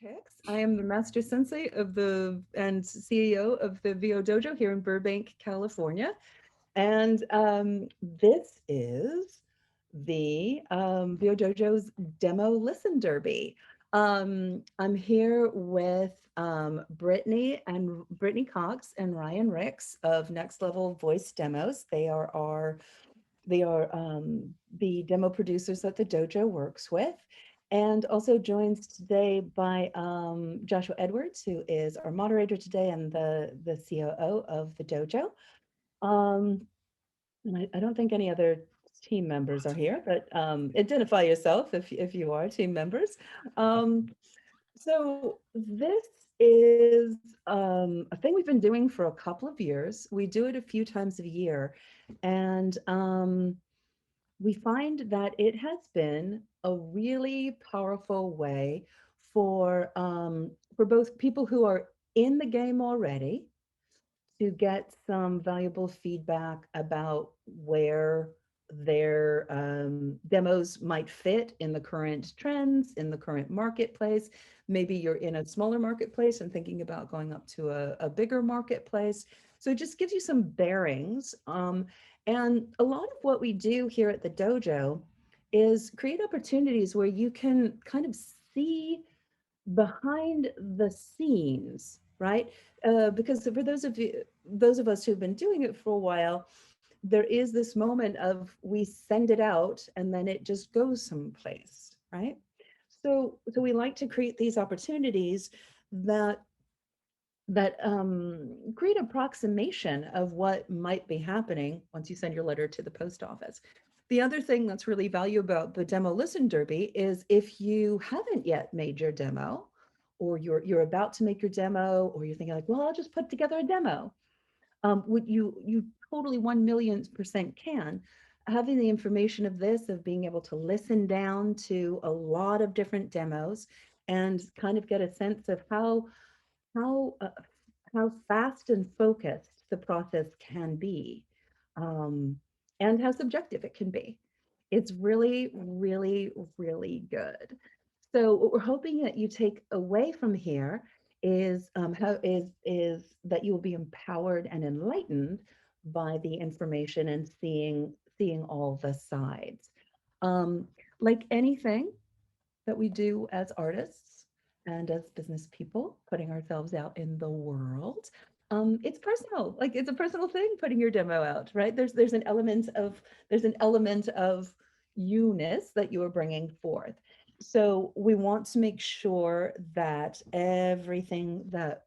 Hicks. I am the master sensei and CEO of the VO Dojo here in Burbank, California. And this is the VO Dojo's Demo Listen Derby. I'm here with Brittany Cox and Ryan Ricks of Next Level Voice Demos. They are the demo producers that the dojo works with, and also joined today by Joshua Edwards, who is our moderator today and the COO of the dojo. And I don't think any other team members are here, but identify yourself if you are team members. So this is a thing we've been doing for a couple of years. We do it a few times a year, and we find that it has been a really powerful way for both people who are in the game already to get some valuable feedback about where their demos might fit in the current trends, in the current marketplace. Maybe you're in a smaller marketplace and thinking about going up to a bigger marketplace. So it just gives you some bearings. And a lot of what we do here at the dojo is create opportunities where you can kind of see behind the scenes, right? Because for those of us who've been doing it for a while, there is this moment of we send it out and then it just goes someplace, right? So we like to create these opportunities that create approximation of what might be happening once you send your letter to the post office. The other thing that's really valuable about the Demo Listen Derby is if you haven't yet made your demo, or you're about to make your demo, or you're thinking like, well, I'll just put together a demo. Would you totally 1,000,000% can. Having the information of this, of being able to listen down to a lot of different demos and kind of get a sense of how fast and focused the process can be, and how subjective it can be. It's really, really, really good. So what we're hoping that you take away from here is that you will be empowered and enlightened by the information and seeing all the sides. Like anything that we do as artists and as business people, putting ourselves out in the world, it's personal. Like it's a personal thing putting your demo out, right? There's an element of you-ness that you are bringing forth. So we want to make sure that everything that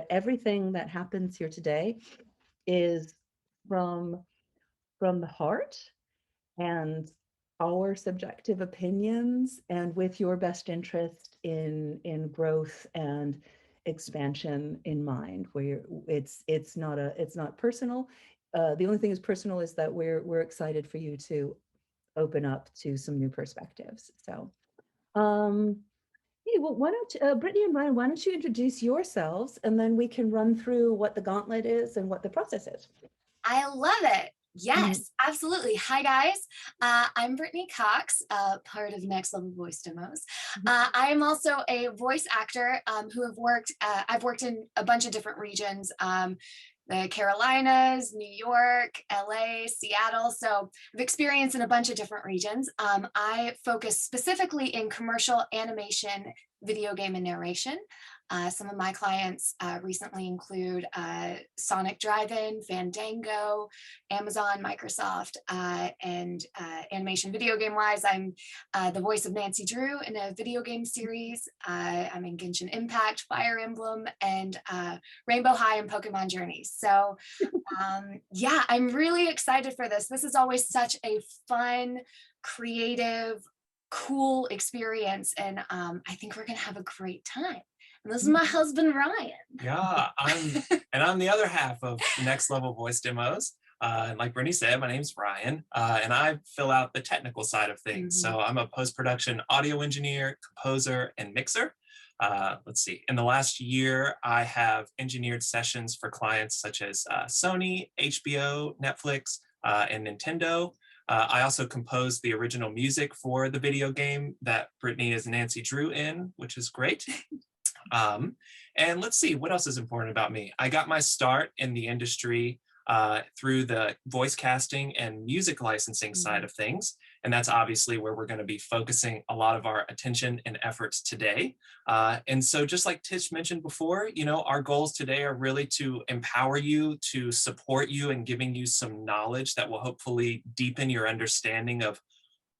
everything that happens here today is from the heart and our subjective opinions, and with your best interest in growth and expansion in mind, where it's not personal. The only thing is personal is that we're excited for you to open up to some new perspectives. So hey, well, why don't Brittany and Ryan, why don't you introduce yourselves, and then we can run through what the gauntlet is and what the process is. I love it. Yes, absolutely. Hi, guys. I'm Brittany Cox, part of Next Level Voice Demos. I am also a voice actor I've worked in a bunch of different regions, the Carolinas, New York, LA, Seattle. So I've experienced in a bunch of different regions. I focus specifically in commercial animation, video game, and narration. Some of my clients recently include Sonic Drive-In, Fandango, Amazon, Microsoft, and animation video game wise, I'm the voice of Nancy Drew in a video game series. I'm in Genshin Impact, Fire Emblem, and Rainbow High and Pokemon Journeys. So yeah, I'm really excited for this. This is always such a fun, creative, cool experience, and I think we're gonna have a great time. And this is my husband, Ryan. Yeah, I'm the other half of Next Level Voice Demos. And like Brittany said, my name's Ryan, and I fill out the technical side of things. So I'm a post-production audio engineer, composer, and mixer. Let's see, in the last year, I have engineered sessions for clients such as Sony, HBO, Netflix, and Nintendo. I also composed the original music for the video game that Brittany is Nancy Drew in, which is great. And let's see, what else is important about me? I got my start in the industry through the voice casting and music licensing side of things. And that's obviously where we're going to be focusing a lot of our attention and efforts today. And so just like Tish mentioned before, you know, our goals today are really to empower you, to support you, and giving you some knowledge that will hopefully deepen your understanding of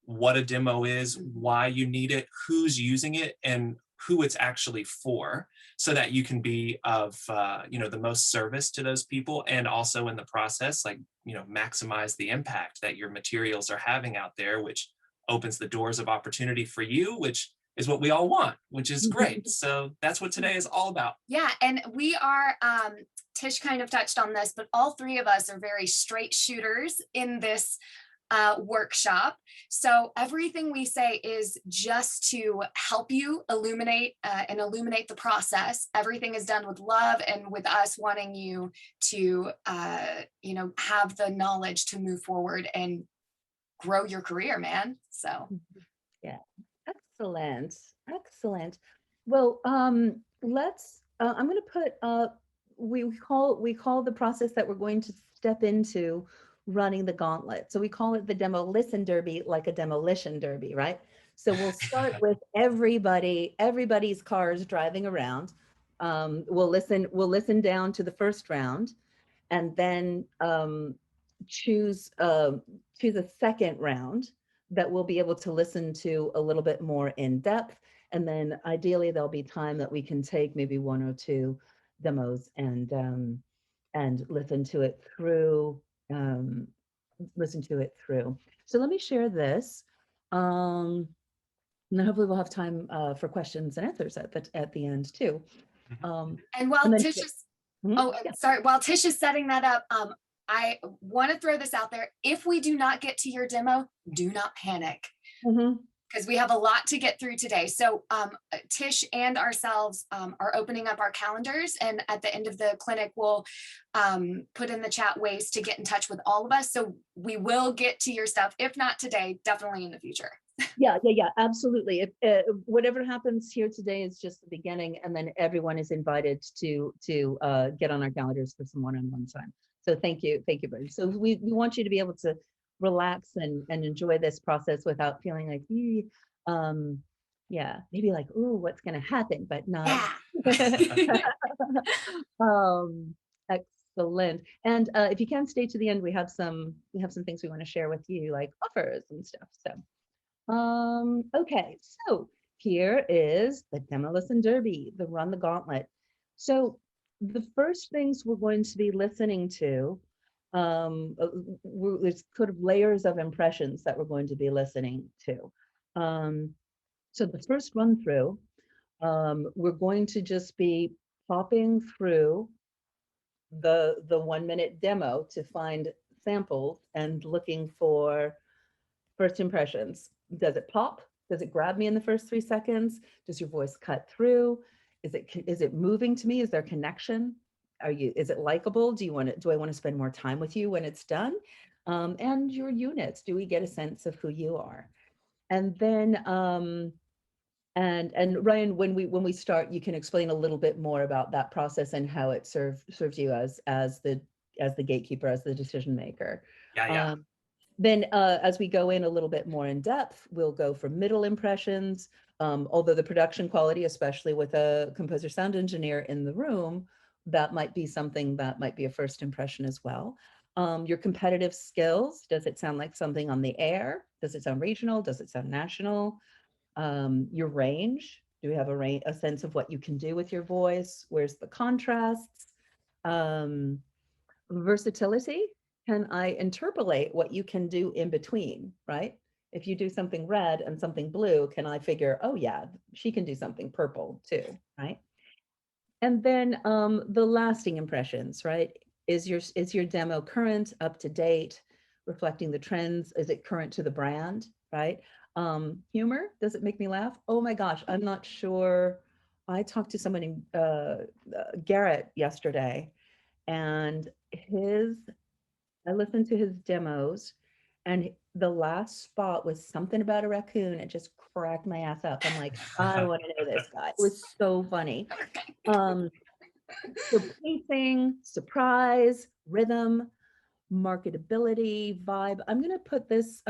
what a demo is, why you need it, who's using it, and who it's actually for, so that you can be of you know, the most service to those people, and also in the process, like, you know, maximize the impact that your materials are having out there, which opens the doors of opportunity for you, which is what we all want, which is great. So that's what today is all about. Yeah, and we are, Tish kind of touched on this, but all three of us are very straight shooters in this workshop. So everything we say is just to help you illuminate and illuminate the process. Everything is done with love and with us wanting you to, you know, have the knowledge to move forward and grow your career, man. So. Yeah, excellent, excellent. Well, let's. I'm going to put. We call the process that we're going to step into running the gauntlet. So we call it the demo listen derby, like a demolition derby, right? So we'll start with everybody's cars driving around. We'll listen down to the first round, and then choose a second round that we'll be able to listen to a little bit more in depth. And then ideally there'll be time that we can take maybe one or two demos and listen to it through. So let me share this. And then hopefully we'll have time for questions and answers at the end too. And while then- Tish is, sorry, while Tish is setting that up, I want to throw this out there. If we do not get to your demo, do not panic. Because we have a lot to get through today. So Tish and ourselves are opening up our calendars, and at the end of the clinic, we'll put in the chat ways to get in touch with all of us. So we will get to your stuff. If not today, definitely in the future. Yeah, absolutely. If whatever happens here today is just the beginning, and then everyone is invited to get on our calendars for some one-on-one time. So thank you, Brittany. So we want you to be able to relax and enjoy this process without feeling like, maybe like, ooh, what's going to happen, but not. Excellent. And if you can stay to the end, we have some things we want to share with you, like offers and stuff. So, okay, so here is the Demolition Derby, the Run the Gauntlet. So the first things we're going to be listening to, there's sort of layers of impressions that we're going to be listening to. So the first run through, we're going to just be popping through the 1 minute demo to find samples and looking for first impressions. Does it pop? Does it grab me in the first 3 seconds? Does your voice cut through? Is it moving to me? Is there connection? Is it likable? Do I want to spend more time with you when it's done? And your units, do we get a sense of who you are? And then and Ryan, when we start, you can explain a little bit more about that process and how it serves you as the gatekeeper, as the decision maker. Yeah. Then as we go in a little bit more in depth, we'll go for middle impressions, although the production quality, especially with a composer sound engineer in the room, that might be something that might be a first impression as well. Your competitive skills, does it sound like something on the air? Does it sound regional? Does it sound national? Your range, do we have a sense of what you can do with your voice? Where's the contrasts? Versatility, can I interpolate what you can do in between, right? If you do something red and something blue, can I figure, oh yeah, she can do something purple too, right? And then the lasting impressions, right? Is your demo current, up to date, reflecting the trends? Is it current to the brand, right? Humor, does it make me laugh? Oh my gosh, I'm not sure. I talked to somebody, Garrett, yesterday, and I listened to his demos, and the last spot was something about a raccoon. It just cracked my ass up. I'm like, I want to know this guy. It was so funny. So pacing, surprise, rhythm, marketability, vibe. I'm going to put this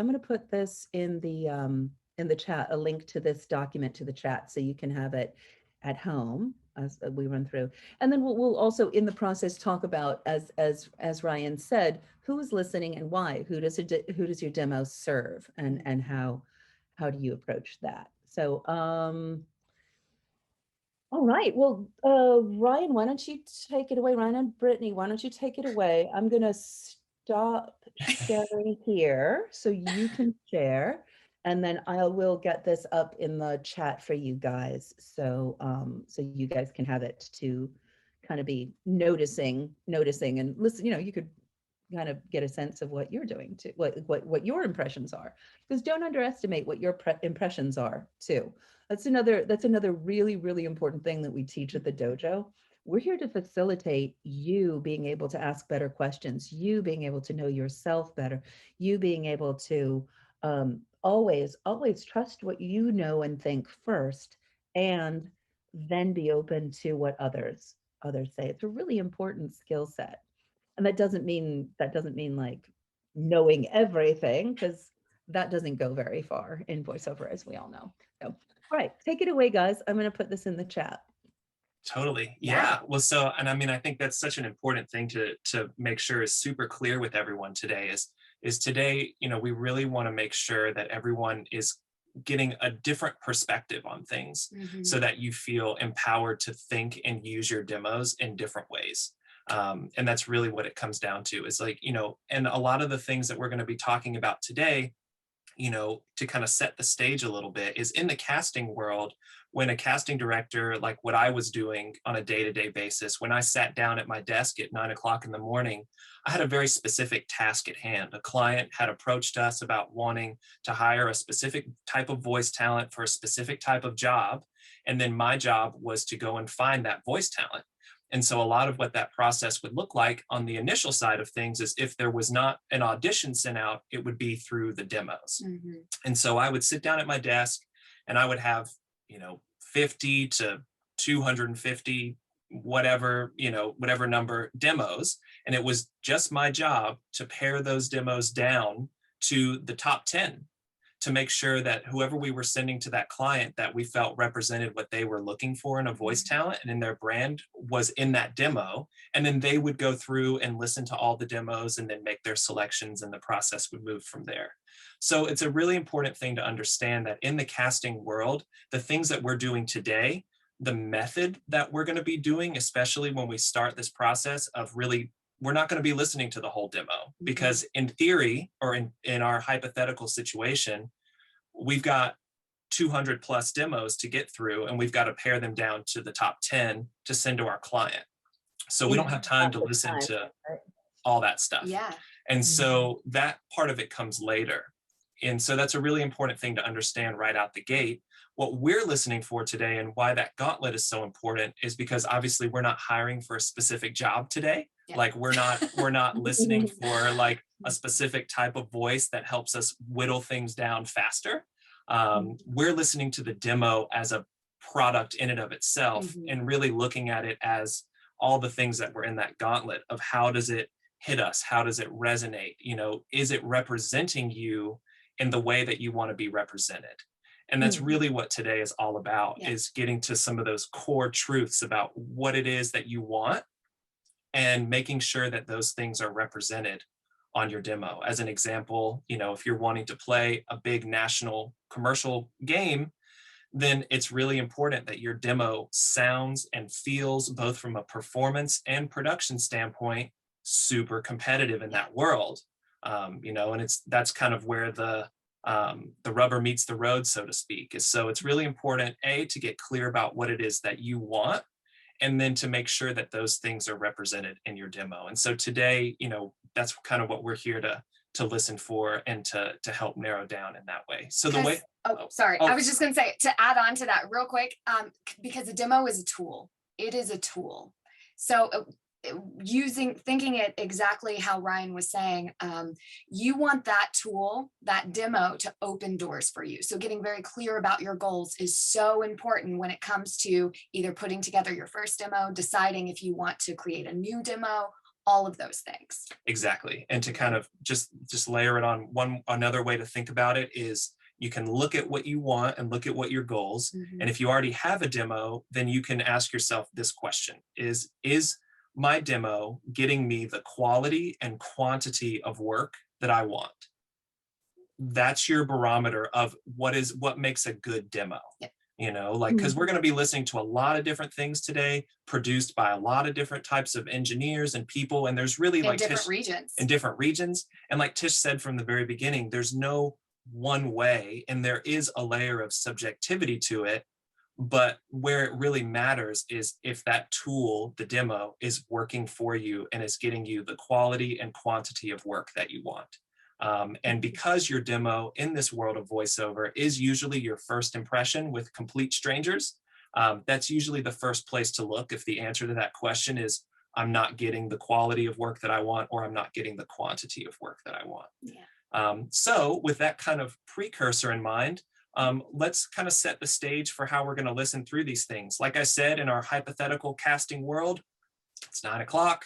in the chat, a link to this document to the chat so you can have it at home as we run through. And then we'll also in the process talk about, as Ryan said, who is listening and why. Who does your demo serve, and how do you approach that? So all right. Well, Ryan, why don't you take it away? Ryan and Brittany, why don't you take it away? I'm going to stop sharing here so you can share, and then I will get this up in the chat for you guys. So, so you guys can have it to kind of be noticing and listen. You could kind of get a sense of what you're doing to what your impressions are, because don't underestimate what your impressions are too. That's another really, really important thing that we teach at the dojo. We're here to facilitate you being able to ask better questions, you being able to know yourself better, you being able to always trust what you know and think first, and then be open to what others say. It's a really important skill set. And that doesn't mean like knowing everything, because that doesn't go very far in voiceover, as we all know. So, all right, take it away, guys. I'm going to put this in the chat. Totally. Yeah. Well, so, and I mean, I think that's such an important thing to make sure is super clear with everyone today is today, we really want to make sure that everyone is getting a different perspective on things, so that you feel empowered to think and use your demos in different ways. And that's really what it comes down to, is like, and a lot of the things that we're going to be talking about today, to kind of set the stage a little bit, is in the casting world. When a casting director, like what I was doing on a day-to-day basis, when I sat down at my desk at 9 o'clock in the morning, I had a very specific task at hand. A client had approached us about wanting to hire a specific type of voice talent for a specific type of job. And then my job was to go and find that voice talent. And so a lot of what that process would look like on the initial side of things is, if there was not an audition sent out, it would be through the demos. And so I would sit down at my desk and I would have, 50 to 250, whatever number demos. And it was just my job to pare those demos down to the top 10, to make sure that whoever we were sending to that client, that we felt represented what they were looking for in a voice talent and in their brand, was in that demo. And then they would go through and listen to all the demos and then make their selections, and the process would move from there. So it's a really important thing to understand that in the casting world, the things that we're doing today, the method that we're going to be doing, especially when we start this process of really, we're not going to be listening to the whole demo, because in theory, or in our hypothetical situation, we've got 200 plus demos to get through, and we've got to pare them down to the top 10 to send to our client. So we don't have time to listen to all that stuff. Yeah. And so that part of it comes later. And so that's a really important thing to understand right out the gate. What we're listening for today, and why that gauntlet is so important, is because obviously we're not hiring for a specific job today. Yeah. Like we're not listening for like a specific type of voice that helps us whittle things down faster. We're listening to the demo as a product in and of itself, and really looking at it as all the things that were in that gauntlet of, how does it hit us? How does it resonate? Is it representing you in the way that you want to be represented? And that's really what today is all about, is getting to some of those core truths about what it is that you want, and making sure that those things are represented on your demo. As an example, if you're wanting to play a big national commercial game, then it's really important that your demo sounds and feels, both from a performance and production standpoint, super competitive in that world. And that's kind of where the rubber meets the road, so to speak. So it's really important, to get clear about what it is that you want, and then to make sure that those things are represented in your demo. And so today, that's kind of what we're here to listen for, and to help narrow down in that way. So the way. I was just going to say, to add on to that real quick, because the demo is a tool. It is a tool. So thinking it exactly how Ryan was saying, you want that tool, that demo, to open doors for you. So getting very clear about your goals is so important when it comes to either putting together your first demo, deciding if you want to create a new demo, all of those things. Exactly. And to kind of just layer it on, another way to think about it is you can look at what you want and look at what your goals. And if you already have a demo, then you can ask yourself this question: is my demo getting me the quality and quantity of work that I want? That's your barometer of what makes a good demo. Yep. You know, like, because we're going to be listening to a lot of different things today, produced by a lot of different types of engineers and people. And there's really, like, different regions. In different regions. And like Tish said from the very beginning, there's no one way, and there is a layer of subjectivity to it. But where it really matters is if that tool, the demo, is working for you and is getting you the quality and quantity of work that you want. And because your demo in this world of voiceover is usually your first impression with complete strangers, that's usually the first place to look if the answer to that question is, I'm not getting the quality of work that I want, or I'm not getting the quantity of work that I want. Yeah. So with that kind of precursor in mind, let's kind of set the stage for how we're going to listen through these things. Like I said, in our hypothetical casting world, it's 9 o'clock.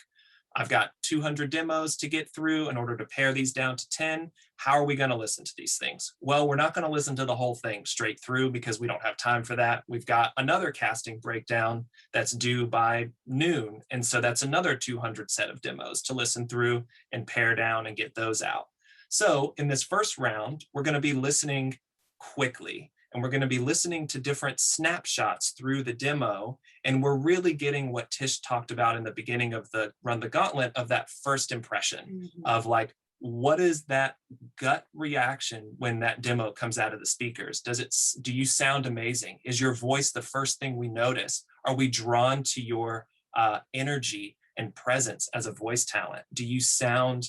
I've got 200 demos to get through in order to pare these down to 10. How are we going to listen to these things? Well, we're not going to listen to the whole thing straight through because we don't have time for that. We've got another casting breakdown that's due by noon. And so that's another 200 set of demos to listen through and pare down and get those out. So in this first round, we're going to be listening quickly, and we're going to be listening to different snapshots through the demo. And we're really getting what Tish talked about in the beginning of the Run the Gauntlet, of that first impression of, like, what is that gut reaction when that demo comes out of the speakers? Do you sound amazing? Is your voice the first thing we notice? Are we drawn to your energy and presence as a voice talent? Do you sound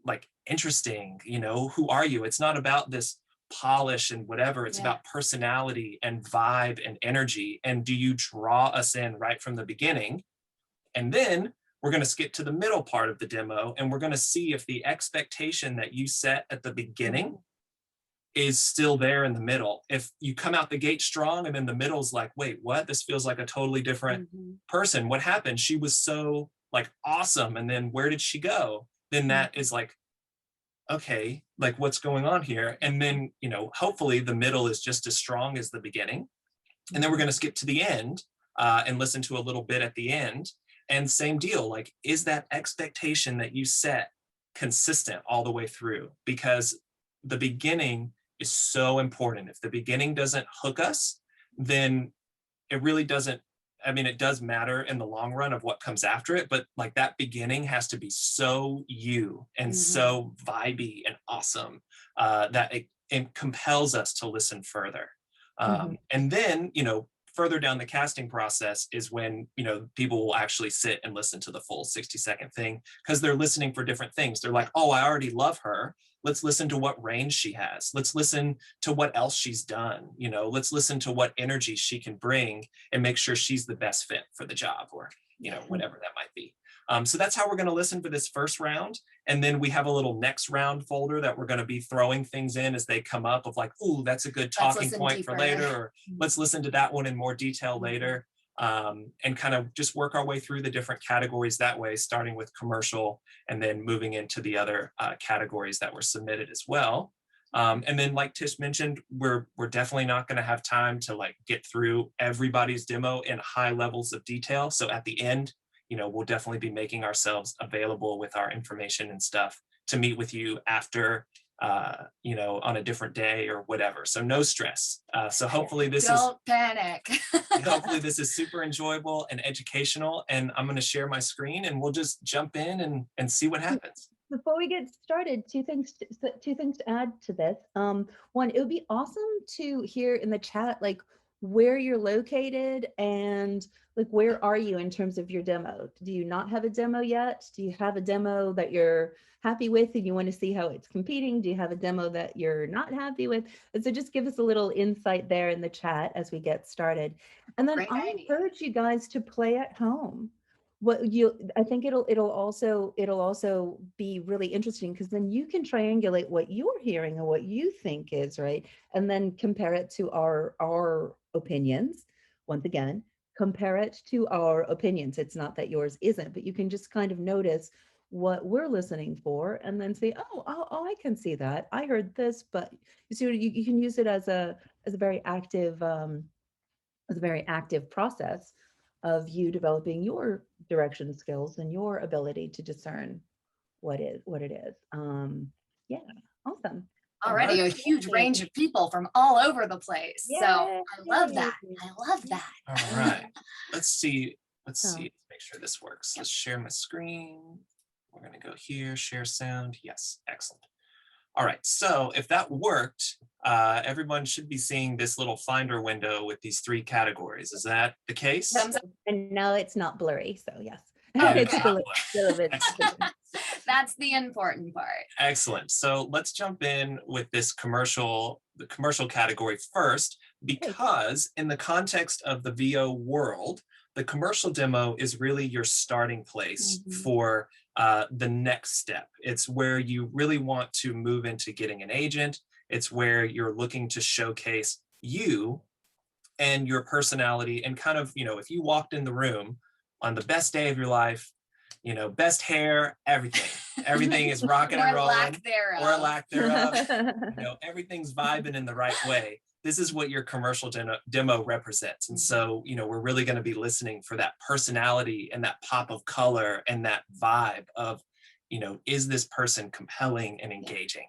like interesting? You know, who are you? It's not about this polish and whatever. It's about personality and vibe and energy. And do you draw us in right from the beginning? And then we're going to skip to the middle part of the demo, and we're going to see if the expectation that you set at the beginning is still there in the middle. If you come out the gate strong and then the middle's like, wait, what? This feels like a totally different person. What happened? She was so, like, awesome. And then where did she go? Then that is like, okay, like, what's going on here? And then, you know, hopefully the middle is just as strong as the beginning. And then we're going to skip to the end and listen to a little bit at the end. And same deal, like, is that expectation that you set consistent all the way through? Because the beginning is so important. If the beginning doesn't hook us, then it really doesn't. I mean, it does matter in the long run of what comes after it, but, like, that beginning has to be so you and so vibey and awesome that it compels us to listen further. And then, you know, further down the casting process is when, you know, people will actually sit and listen to the full 60-second thing, because they're listening for different things. They're like, oh, I already love her. Let's listen to what range she has. Let's listen to what else she's done. You know, let's listen to what energy she can bring and make sure she's the best fit for the job, or, you know, whatever that might be. So that's how we're going to listen for this first round. And then we have a little next round folder that we're going to be throwing things in as they come up, of like, ooh, that's a good talking point for later, or let's listen to that one in more detail later. And kind of just work our way through the different categories that way, starting with commercial and then moving into the other categories that were submitted as well. And then, like Tish mentioned, we're definitely not going to have time to, like, get through everybody's demo in high levels of detail. So at the end, you know, we'll definitely be making ourselves available with our information and stuff to meet with you after, you know, on a different day or whatever. So no stress. So hopefully Don't panic. Hopefully this is super enjoyable and educational. And I'm going to share my screen and we'll just jump in and see what happens. Before we get started, two things to add to this. One, it would be awesome to hear in the chat, like, where you're located and, like, where are you in terms of your demo? Do you not have a demo yet? Do you have a demo that you're happy with and you want to see how it's competing? Do you have a demo that you're not happy with? And so just give us a little insight there in the chat as we get started. And then I encourage you guys to play at home. I think it'll also be really interesting, because then you can triangulate what you're hearing and what you think is right, and then compare it to our opinions. Once again, compare it to our opinions. It's not that yours isn't, but you can just kind of notice what we're listening for, and then say, oh, I can see that. I heard this, but you see, you can use it as a very active process of you developing your direction skills and your ability to discern what it is. Yeah, awesome. Already a huge range of people from all over the place. So I love that. I love that. All right. Let's see. Let's make sure this works. Let's share my screen. We're going to go here, share sound. Yes, excellent. All right, so if that worked, everyone should be seeing this little finder window with these 3 categories. Is that the case? And now it's not blurry, so yes. Okay. It's still a bit. That's the important part. Excellent. So let's jump in with the commercial category first, because in the context of the VO world, the commercial demo is really your starting place for the next step. It's where you really want to move into getting an agent. It's where you're looking to showcase you and your personality, and kind of, if you walked in the room on the best day of your life, best hair, everything is rocking and rolling, or lack thereof, everything's vibing in the right way. This is what your commercial demo represents. And so, we're really going to be listening for that personality and that pop of color and that vibe of, is this person compelling and engaging?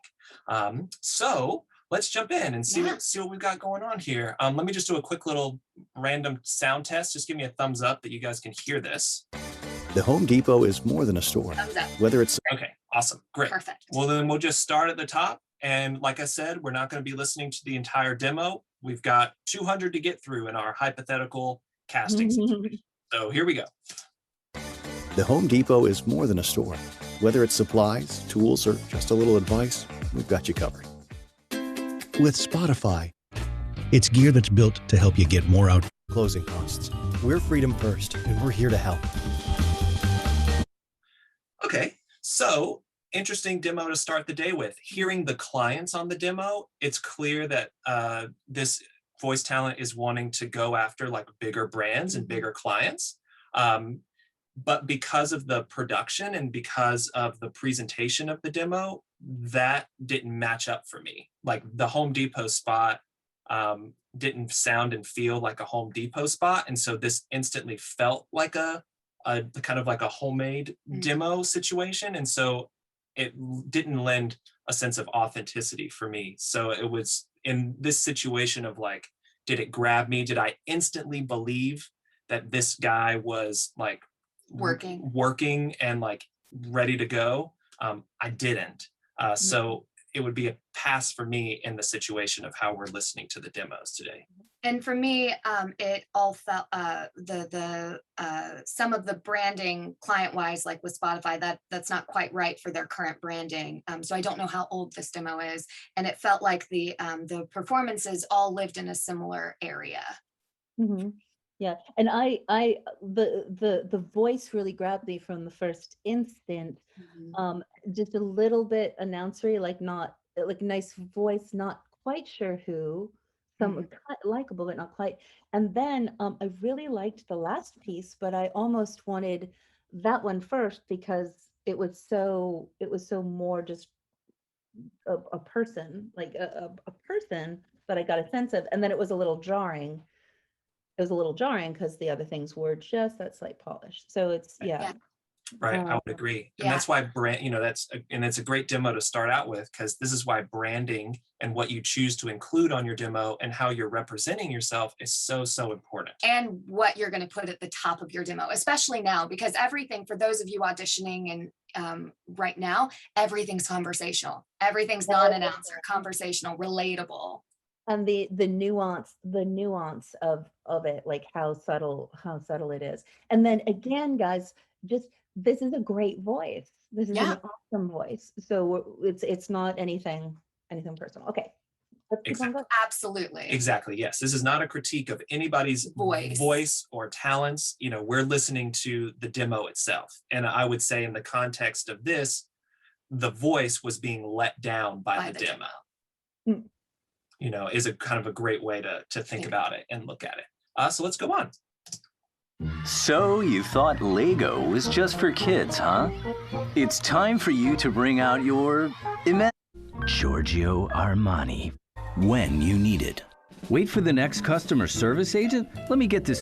So let's jump in and see what we've got going on here. Let me just do a quick little random sound test. Just give me a thumbs up that you guys can hear this. The Home Depot is more than a store. Thumbs up. Whether it's okay, awesome, great. Perfect. Well, then we'll just start at the top. And like I said, we're not going to be listening to the entire demo. We've got 200 to get through in our hypothetical casting situation. So here we go. The Home Depot is more than a store. Whether it's supplies, tools, or just a little advice, we've got you covered. With Spotify, it's gear that's built to help you get more out. Closing costs. We're Freedom First, and we're here to help. Okay, so interesting demo to start the day with. Hearing the clients on the demo, it's clear that this voice talent is wanting to go after like bigger brands and bigger clients. But because of the production and because of the presentation of the demo, that didn't match up for me. Like the Home Depot spot didn't sound and feel like a Home Depot spot. And so this instantly felt like a kind of like a homemade demo situation. And so it didn't lend a sense of authenticity for me. So it was in this situation of like, did it grab me? Did I instantly believe that this guy was like working and like ready to go? I didn't. So it would be a pass for me in the situation of how we're listening to the demos today. And for me, it all felt some of the branding client-wise, like with Spotify, that's not quite right for their current branding. So I don't know how old this demo is, and it felt like the performances all lived in a similar area. Mm-hmm. Yeah, and the voice really grabbed me from the first instant. Just a little bit announcery, like not like nice voice, not quite sure who. Some likable, but not quite. And then I really liked the last piece, but I almost wanted that one first because it was so more just a person, like a person that I got a sense of. And then it was a little jarring. It was a little jarring because the other things were just that slight polish. So it's Right, I would agree. And that's why it's a great demo to start out with, because this is why branding and what you choose to include on your demo and how you're representing yourself is so important. And what you're going to put at the top of your demo, especially now, because everything, for those of you auditioning and right now, everything's conversational. Everything's non-announcer, conversational, relatable. And the nuance of it, like how subtle it is. And then again, guys, this is a great voice. This is an awesome voice. So it's not anything personal. Okay, Let's keep on Exactly. going. Absolutely. Exactly. Yes. This is not a critique of anybody's voice or talents. You know, we're listening to the demo itself. And I would say in the context of this, the voice was being let down by the demo. Mm. You know, is a kind of a great way to think about it and look at it. So let's go on. So you thought Lego was just for kids, huh? It's time for you to bring out your Giorgio Armani when you need it. Wait for the next customer service agent? Let me get this.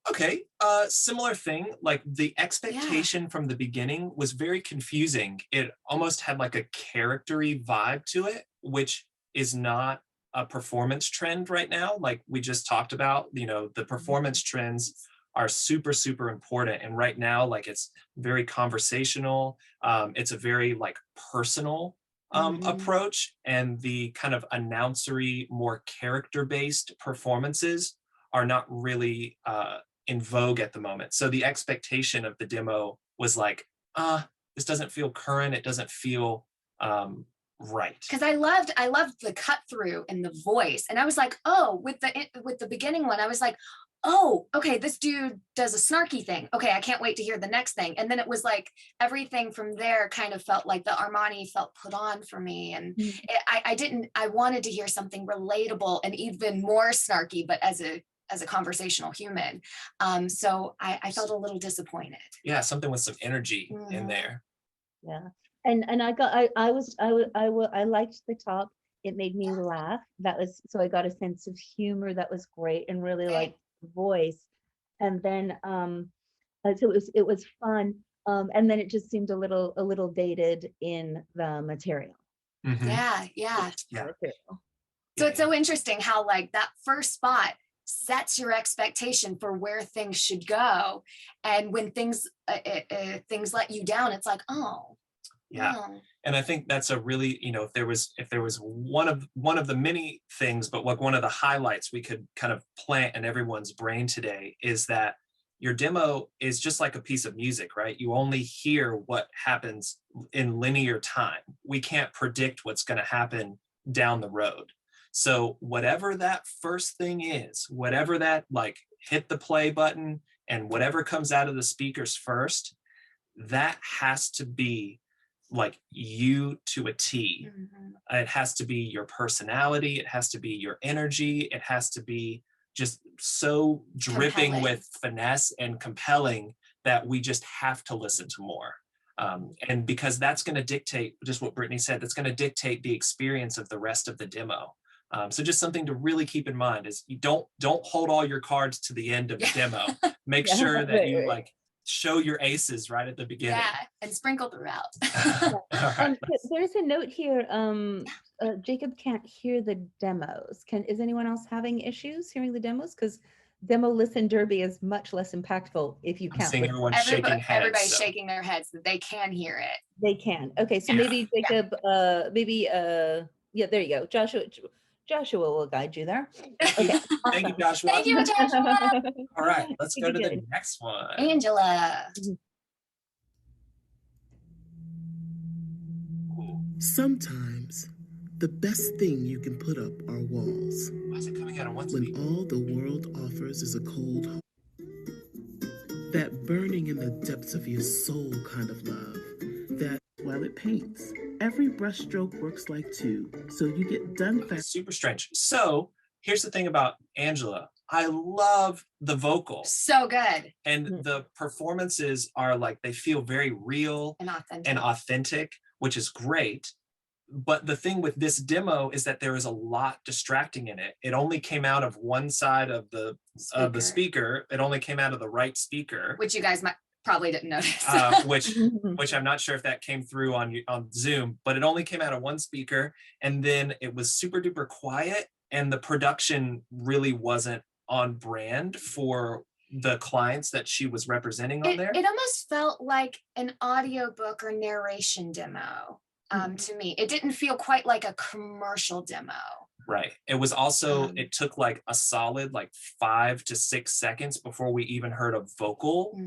Okay, similar thing, like the expectation from the beginning was very confusing. It almost had like a charactery vibe to it, which is not a performance trend right now. Like we just talked about, you know, the performance trends are super, super important. And right now, like it's very conversational. It's a very like personal approach, and the kind of announcery, more character-based performances are not really in vogue at the moment. So the expectation of the demo was like, this doesn't feel current. It doesn't feel right. Because I loved the cut through and the voice, and I was like, oh, with the beginning one, I was like, oh, okay, this dude does a snarky thing. Okay, I can't wait to hear the next thing. And then it was like everything from there kind of felt like the Armani felt put on for me, and I wanted to hear something relatable and even more snarky, but as a conversational human. So I felt a little disappointed. Yeah, something with some energy in there. Yeah. And I liked the top. It made me laugh. So I got a sense of humor that was great, and really like the voice. And then so it was fun. And then it just seemed a little dated in the material. Mm-hmm. Yeah. Material. So it's so interesting how like that first spot sets your expectation for where things should go, and when things let you down, it's like, oh. Yeah. And I think that's a really, you know, if there was one of the many things, but like one of the highlights we could kind of plant in everyone's brain today is that your demo is just like a piece of music, right? You only hear what happens in linear time. We can't predict what's going to happen down the road. So whatever that first thing is, whatever that like hit the play button and whatever comes out of the speakers first, that has to be like you to a T. Mm-hmm. It has to be your personality. It has to be your energy. It has to be just so dripping with finesse and compelling that we just have to listen to more. And because that's going to dictate just what Brittany said, that's going to dictate the experience of the rest of the demo. So just something to really keep in mind is you don't hold all your cards to the end of the demo. Make sure that you like show your aces right at the beginning. Yeah, and sprinkle throughout. And there's a note here. Jacob can't hear the demos. Is anyone else having issues hearing the demos? Because demo listen derby is much less impactful if you can't. Everyone shaking heads. Everybody's shaking their heads that they can hear it. They can. Okay, so maybe Jacob. Yeah, there you go. Joshua will guide you there. Okay. Thank you, Joshua. Thank you, Joshua. All right, let's go to the next one. Angela. Sometimes the best thing you can put up are walls. Why is it coming out of one when speaker? All the world offers is a cold home. That burning in the depths of your soul kind of love. That while it paints, every brushstroke works like two, so you get done fast. Super strange. So here's the thing about Angela. I love the vocals. So good. And the performances are like, they feel very real and authentic, which is great. But the thing with this demo is that there is a lot distracting in it. It only came out of one side of the speaker. It only came out of the right speaker. Which you guys probably didn't notice. which I'm not sure if that came through on Zoom, but it only came out of one speaker, and then it was super duper quiet, and the production really wasn't on brand for the clients that she was representing on there. It almost felt like an audiobook or narration demo to me. It didn't feel quite like a commercial demo. Right. It was also, it took like a solid like 5 to 6 seconds before we even heard a vocal,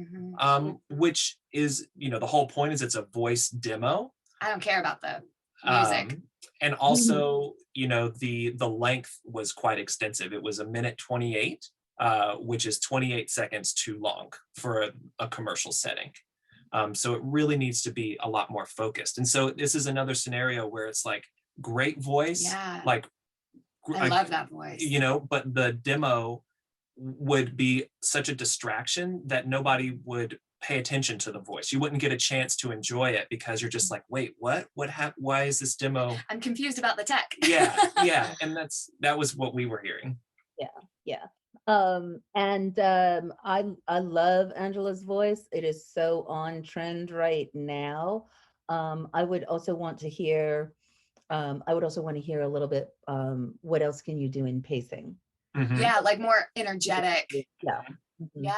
which is, you know, the whole point is it's a voice demo. I don't care about the music. And also, you know, the length was quite extensive. It was 1:28, which is 28 seconds too long for a commercial setting. So it really needs to be a lot more focused. And so this is another scenario where it's like great voice, like I love that voice. You know, but the demo would be such a distraction that nobody would pay attention to the voice. You wouldn't get a chance to enjoy it because you're just like, wait, what happened? Why is this demo? I'm confused about the tech. Yeah. And that was what we were hearing. Yeah. I love Angela's voice. It is so on trend right now. I would also want to hear a little bit, what else can you do in pacing? Mm-hmm. Yeah, like more energetic. Yeah. Mm-hmm.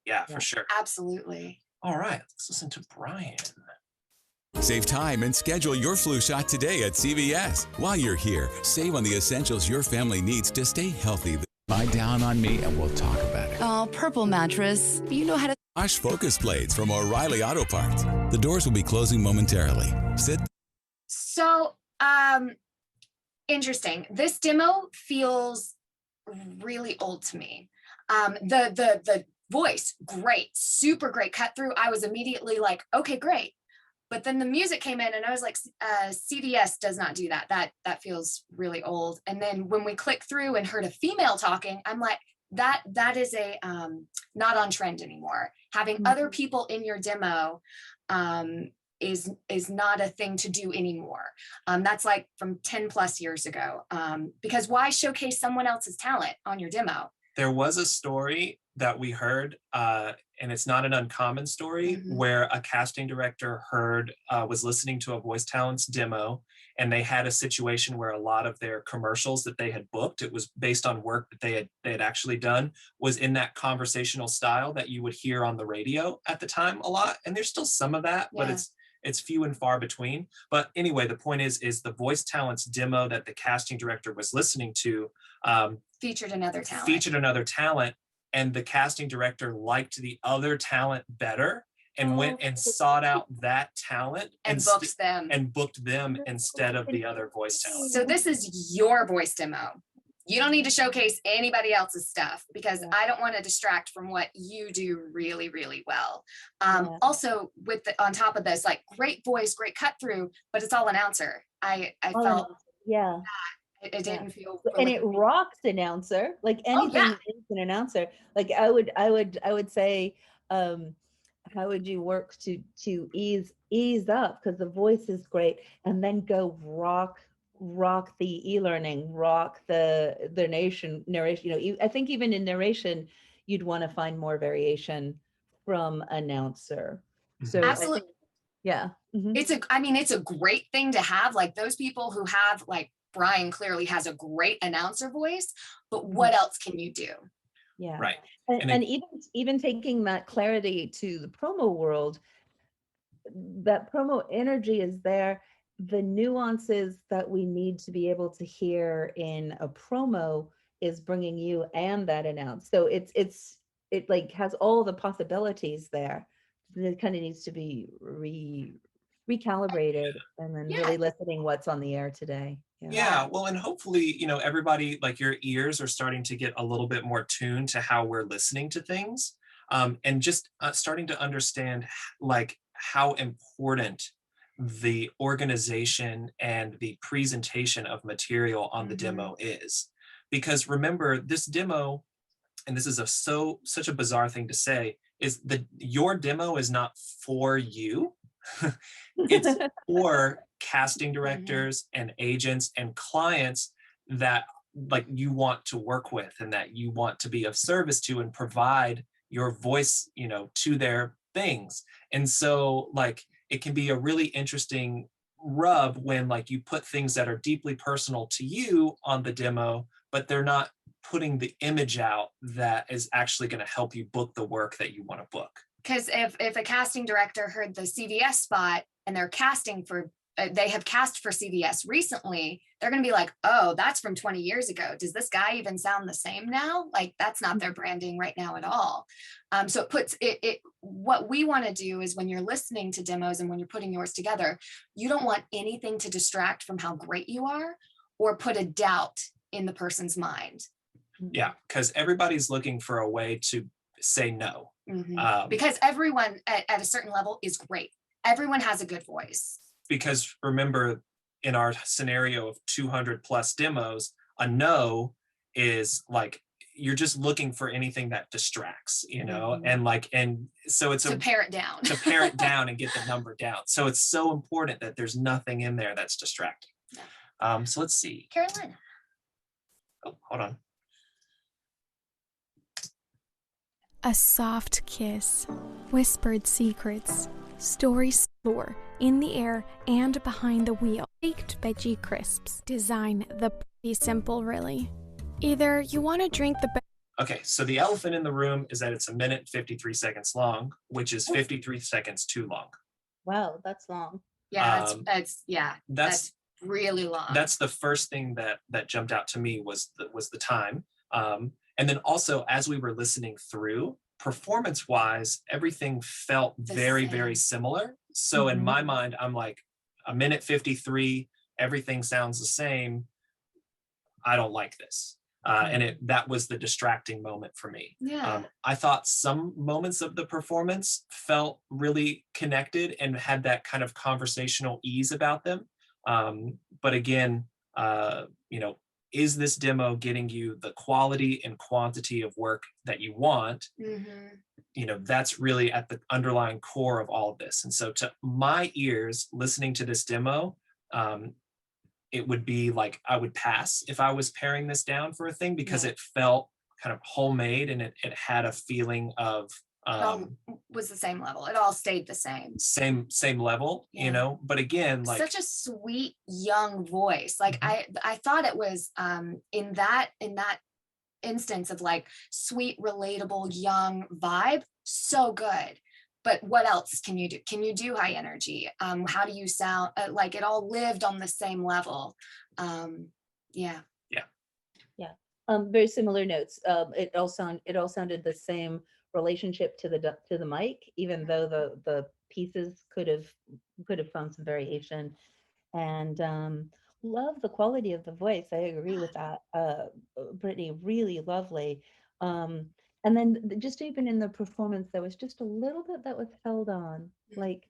Yeah, for sure. Absolutely. All right, let's listen to Brian. Save time and schedule your flu shot today at CVS. While you're here, save on the essentials your family needs to stay healthy. Lie down on me and we'll talk about it. Oh, Purple Mattress. You know how to... Bosch Focus Blades from O'Reilly Auto Parts. The doors will be closing momentarily. Sit. So, interesting. This demo feels really old to me. The voice, great, super great cut through. I was immediately like, okay, great. But then the music came in and I was like, CVS does not do that. That feels really old. And then when we clicked through and heard a female talking, I'm like, that is a not on trend anymore. Having other people in your demo is not a thing to do anymore. That's like from 10 plus years ago. Because why showcase someone else's talent on your demo? There was a story that we heard, and it's not an uncommon story, where a casting director was listening to a voice talents demo, and they had a situation where a lot of their commercials that they had booked, it was based on work that they had actually done, was in that conversational style that you would hear on the radio at the time a lot. And there's still some of that, but it's few and far between. But anyway, the point is the voice talents demo that the casting director was listening to featured another talent, and the casting director liked the other talent better and went and sought out that talent and booked them instead of the other voice talent. So this is your voice demo. You don't need to showcase anybody else's stuff because I don't want to distract from what you do really, really well. Also, on top of this, like great voice, great cut through, but it's all announcer. I felt it didn't feel, and it rocks announcer, like anything is an announcer. Like I would say, how would you work to ease up, because the voice is great, and then go rock the e-learning, rock the narration. You know, I think even in narration, you'd want to find more variation from announcer. So absolutely, it's a great thing to have. Like those people who have, like Brian clearly has a great announcer voice, but what else can you do? Yeah, right. And even taking that clarity to the promo world, that promo energy is there. The nuances that we need to be able to hear in a promo is bringing you and that announce. So it like has all the possibilities there. It kind of needs to be recalibrated, and then really listening what's on the air today. Yeah, well, and hopefully, you know, everybody, like your ears are starting to get a little bit more tuned to how we're listening to things, and just starting to understand like how important the organization and the presentation of material on the demo is. Because remember, this demo, and this is such a bizarre thing to say, is that your demo is not for you. It's for casting directors and agents and clients that like you want to work with and that you want to be of service to and provide your voice, you know, to their things. And so like it can be a really interesting rub when like you put things that are deeply personal to you on the demo, but they're not putting the image out that is actually going to help you book the work that you want to book. Because if a casting director heard the CVS spot and they're casting for they have cast for CVS recently, they're going to be like, oh, that's from 20 years ago. Does this guy even sound the same now? Like, that's not their branding right now at all. So it puts it, what we want to do is when you're listening to demos and when you're putting yours together, you don't want anything to distract from how great you are or put a doubt in the person's mind. Yeah, because everybody's looking for a way to say no. Because everyone at a certain level is great. Everyone has a good voice. Because remember, in our scenario of 200 plus demos, a no is like, you're just looking for anything that distracts, you know, and so it's to pare it down. To pare it down and get the number down. So it's so important that there's nothing in there that's distracting. Yeah. So let's see. Carolina. Oh, hold on. A soft kiss, whispered secrets, stories soar in the air and behind the wheel. Baked veggie crisps. Design the pretty simple, really. Either you want to drink the... Okay, so the elephant in the room is that it's 1 minute 53 seconds long, which is 53 seconds too long. Wow, that's long. Yeah, that's really long. That's the first thing that jumped out to me was the time. And then also, as we were listening through, performance-wise, everything felt very similar. So in my mind, I'm like, 1 minute 53, everything sounds the same. I don't like this. And that was the distracting moment for me. Yeah. I thought some moments of the performance felt really connected and had that kind of conversational ease about them. But again, you know, is this demo getting you the quality and quantity of work that you want? You know, that's really at the underlying core of all of this. And so to my ears, listening to this demo, it would be like, I would pass if I was paring this down for a thing, because it felt kind of homemade and it had a feeling of, it all was the same level. It all stayed the same. Same level, you know, but again, like such a sweet young voice. Like I thought it was in that instance of like sweet, relatable, young vibe. So good. But what else can you do? Can you do high energy? How do you sound? Like it all lived on the same level. Yeah. Very similar notes. It all sounded the same relationship to the mic, even though the pieces could have found some variation. And love the quality of the voice. I agree with that. Brittany, really lovely. And then just even in the performance, there was just a little bit that was held on, like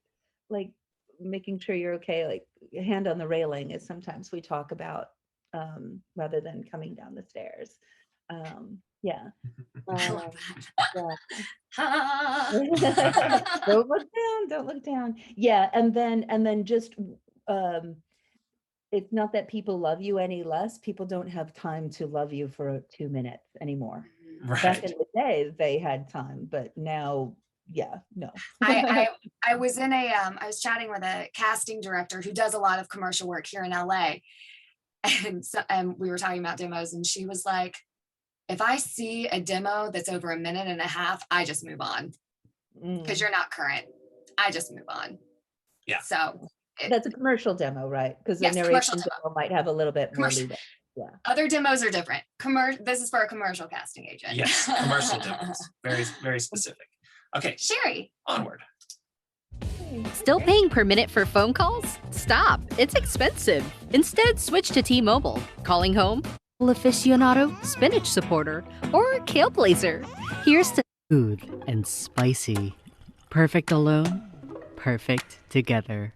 making sure you're okay, like hand on the railing is sometimes we talk about, rather than coming down the stairs. Yeah. I love that. Don't look down. Yeah. And then just, it's not that people love you any less. People don't have time to love you for 2 minutes anymore. Right. Back in the day, they had time, but now, no. I was in I was chatting with a casting director who does a lot of commercial work here in LA. And we were talking about demos, and she was like, if I see a demo that's over 1.5 minutes, I just move on because you're not current. I just move on. Yeah. So that's a commercial demo, right? Because the narration demo might have a little bit more leeway. Yeah. Other demos are different. This is for a commercial casting agent. Yes, commercial demos. Very specific. Okay. Sherry. Onward. Still paying per minute for phone calls? Stop. It's expensive. Instead, switch to T-Mobile. Calling home? Aficionado, spinach supporter, or kale blazer. Here's to smooth and spicy. Perfect alone, perfect together.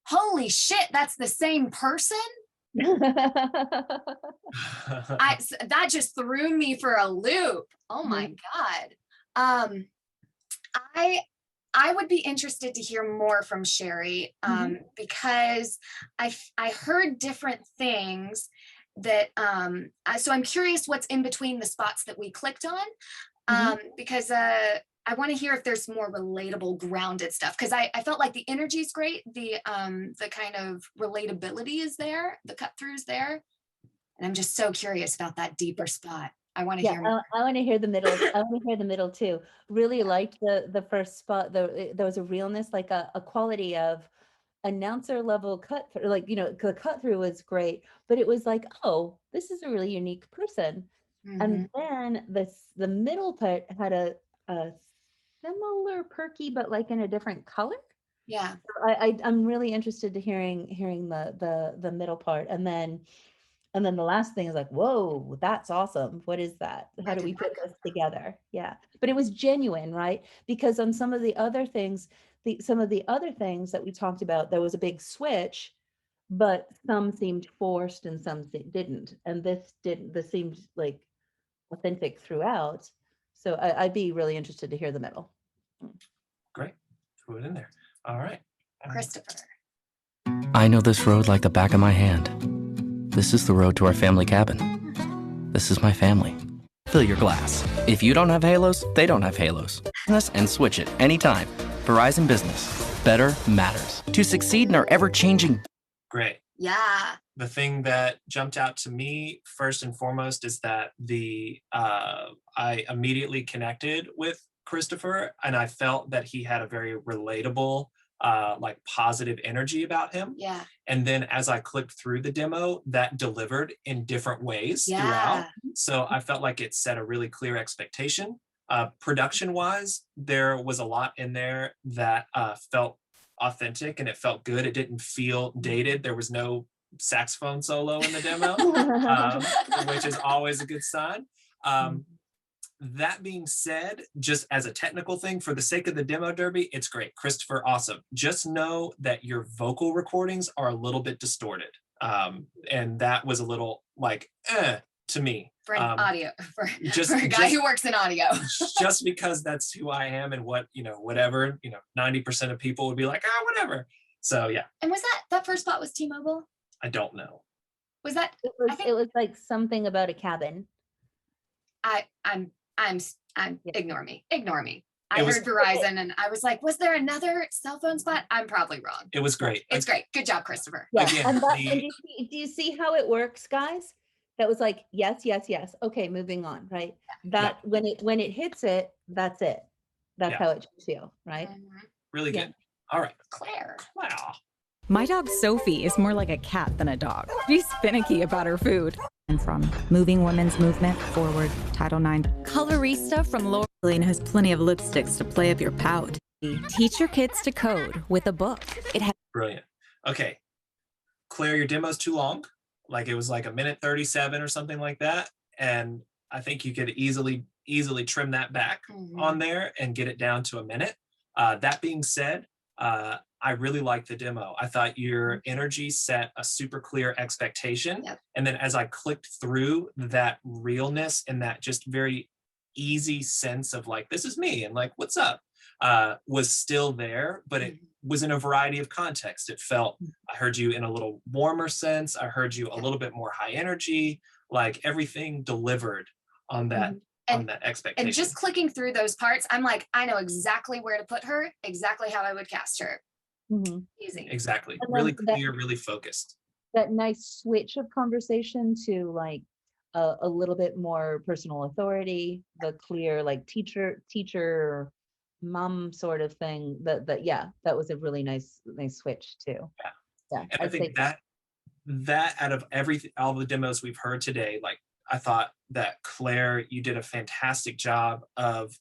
Holy shit, that's the same person? That just threw me for a loop. Oh my God. I would be interested to hear more from Sherry, because I heard different things that so I'm curious what's in between the spots that we clicked on, because I want to hear if there's more relatable, grounded stuff, because I felt like the energy is great, the kind of relatability is there, the cut throughs there, and I'm just so curious about that deeper spot. I want to hear more. I want to hear the middle. I want to hear the middle too. Really liked the first spot. There was a realness, like a quality of announcer level cut through, like, the cut through was great, but it was like, oh, this is a really unique person. And then the middle part had a similar perky, but like in a different color. Yeah. So I'm really interested to hearing the middle part, and then the last thing is like, whoa, that's awesome. What is that? How do we put this together? Yeah, but it was genuine, right? Because on some of the other things, some of the other things that we talked about, there was a big switch, but some seemed forced and some didn't, and this didn't. This seemed like authentic throughout. So I'd be really interested to hear the middle. Great, throw it in there. All right, Christopher. I know this road like the back of my hand. This is the road to our family cabin. This is my family. Fill your glass. If you don't have halos, they don't have halos. And switch it anytime. Verizon Business. Better matters. To succeed in our ever-changing... Great. Yeah. The thing that jumped out to me first and foremost is that I immediately connected with Christopher, and I felt that he had a very relatable, like positive energy about him. Yeah. And then as I clicked through the demo, that delivered in different ways throughout. So I felt like it set a really clear expectation. Production wise, there was a lot in there that felt authentic and it felt good. It didn't feel dated. There was no saxophone solo in the demo, which is always a good sign. That being said, just as a technical thing, for the sake of the demo derby, it's great. Christopher, awesome. Just know that your vocal recordings are a little bit distorted. And that was a little like, to me. For an audio, for a guy just, who works in audio. Just because that's who I am and what, whatever, 90% of people would be like, whatever. So yeah. And was that first spot was T-Mobile? I don't know. Was that? It was like something about a cabin. Ignore me. I heard Verizon and I was like, was there another cell phone spot? I'm probably wrong. It was great. It's great. Good job, Christopher. Yeah. Again, and do you see how it works, guys? That was like, yes. Okay, moving on, right? That when it hits it, that's it. That's how it should feel, right? Really good. All right. Claire. Wow. My dog Sophie is more like a cat than a dog. She's finicky about her food. And from Moving Women's Movement Forward, Title IX. Colorista from Lorraine has plenty of lipsticks to play up your pout. Teach your kids to code with a book. Brilliant. Okay. Claire, your demo's too long. Like it was like 1:37 or something like that. And I think you could easily trim that back on there and get it down to a minute. That being said, I really liked the demo. I thought your energy set a super clear expectation. Yep. And then as I clicked through, that realness and that just very easy sense of like, this is me and like, what's up, was still there, but it was in a variety of contexts. It felt, I heard you in a little warmer sense. I heard you a little bit more high energy, like everything delivered on that. On that expectation. And just clicking through those parts, I'm like, I know exactly where to put her, exactly how I would cast her. Easy. Exactly. Really clear, really focused. That nice switch of conversation to like a little bit more personal authority, the clear like teacher, mom sort of thing. That was a really nice switch too. Yeah. And I think that out of all the demos we've heard today, like I thought that Claire, you did a fantastic job of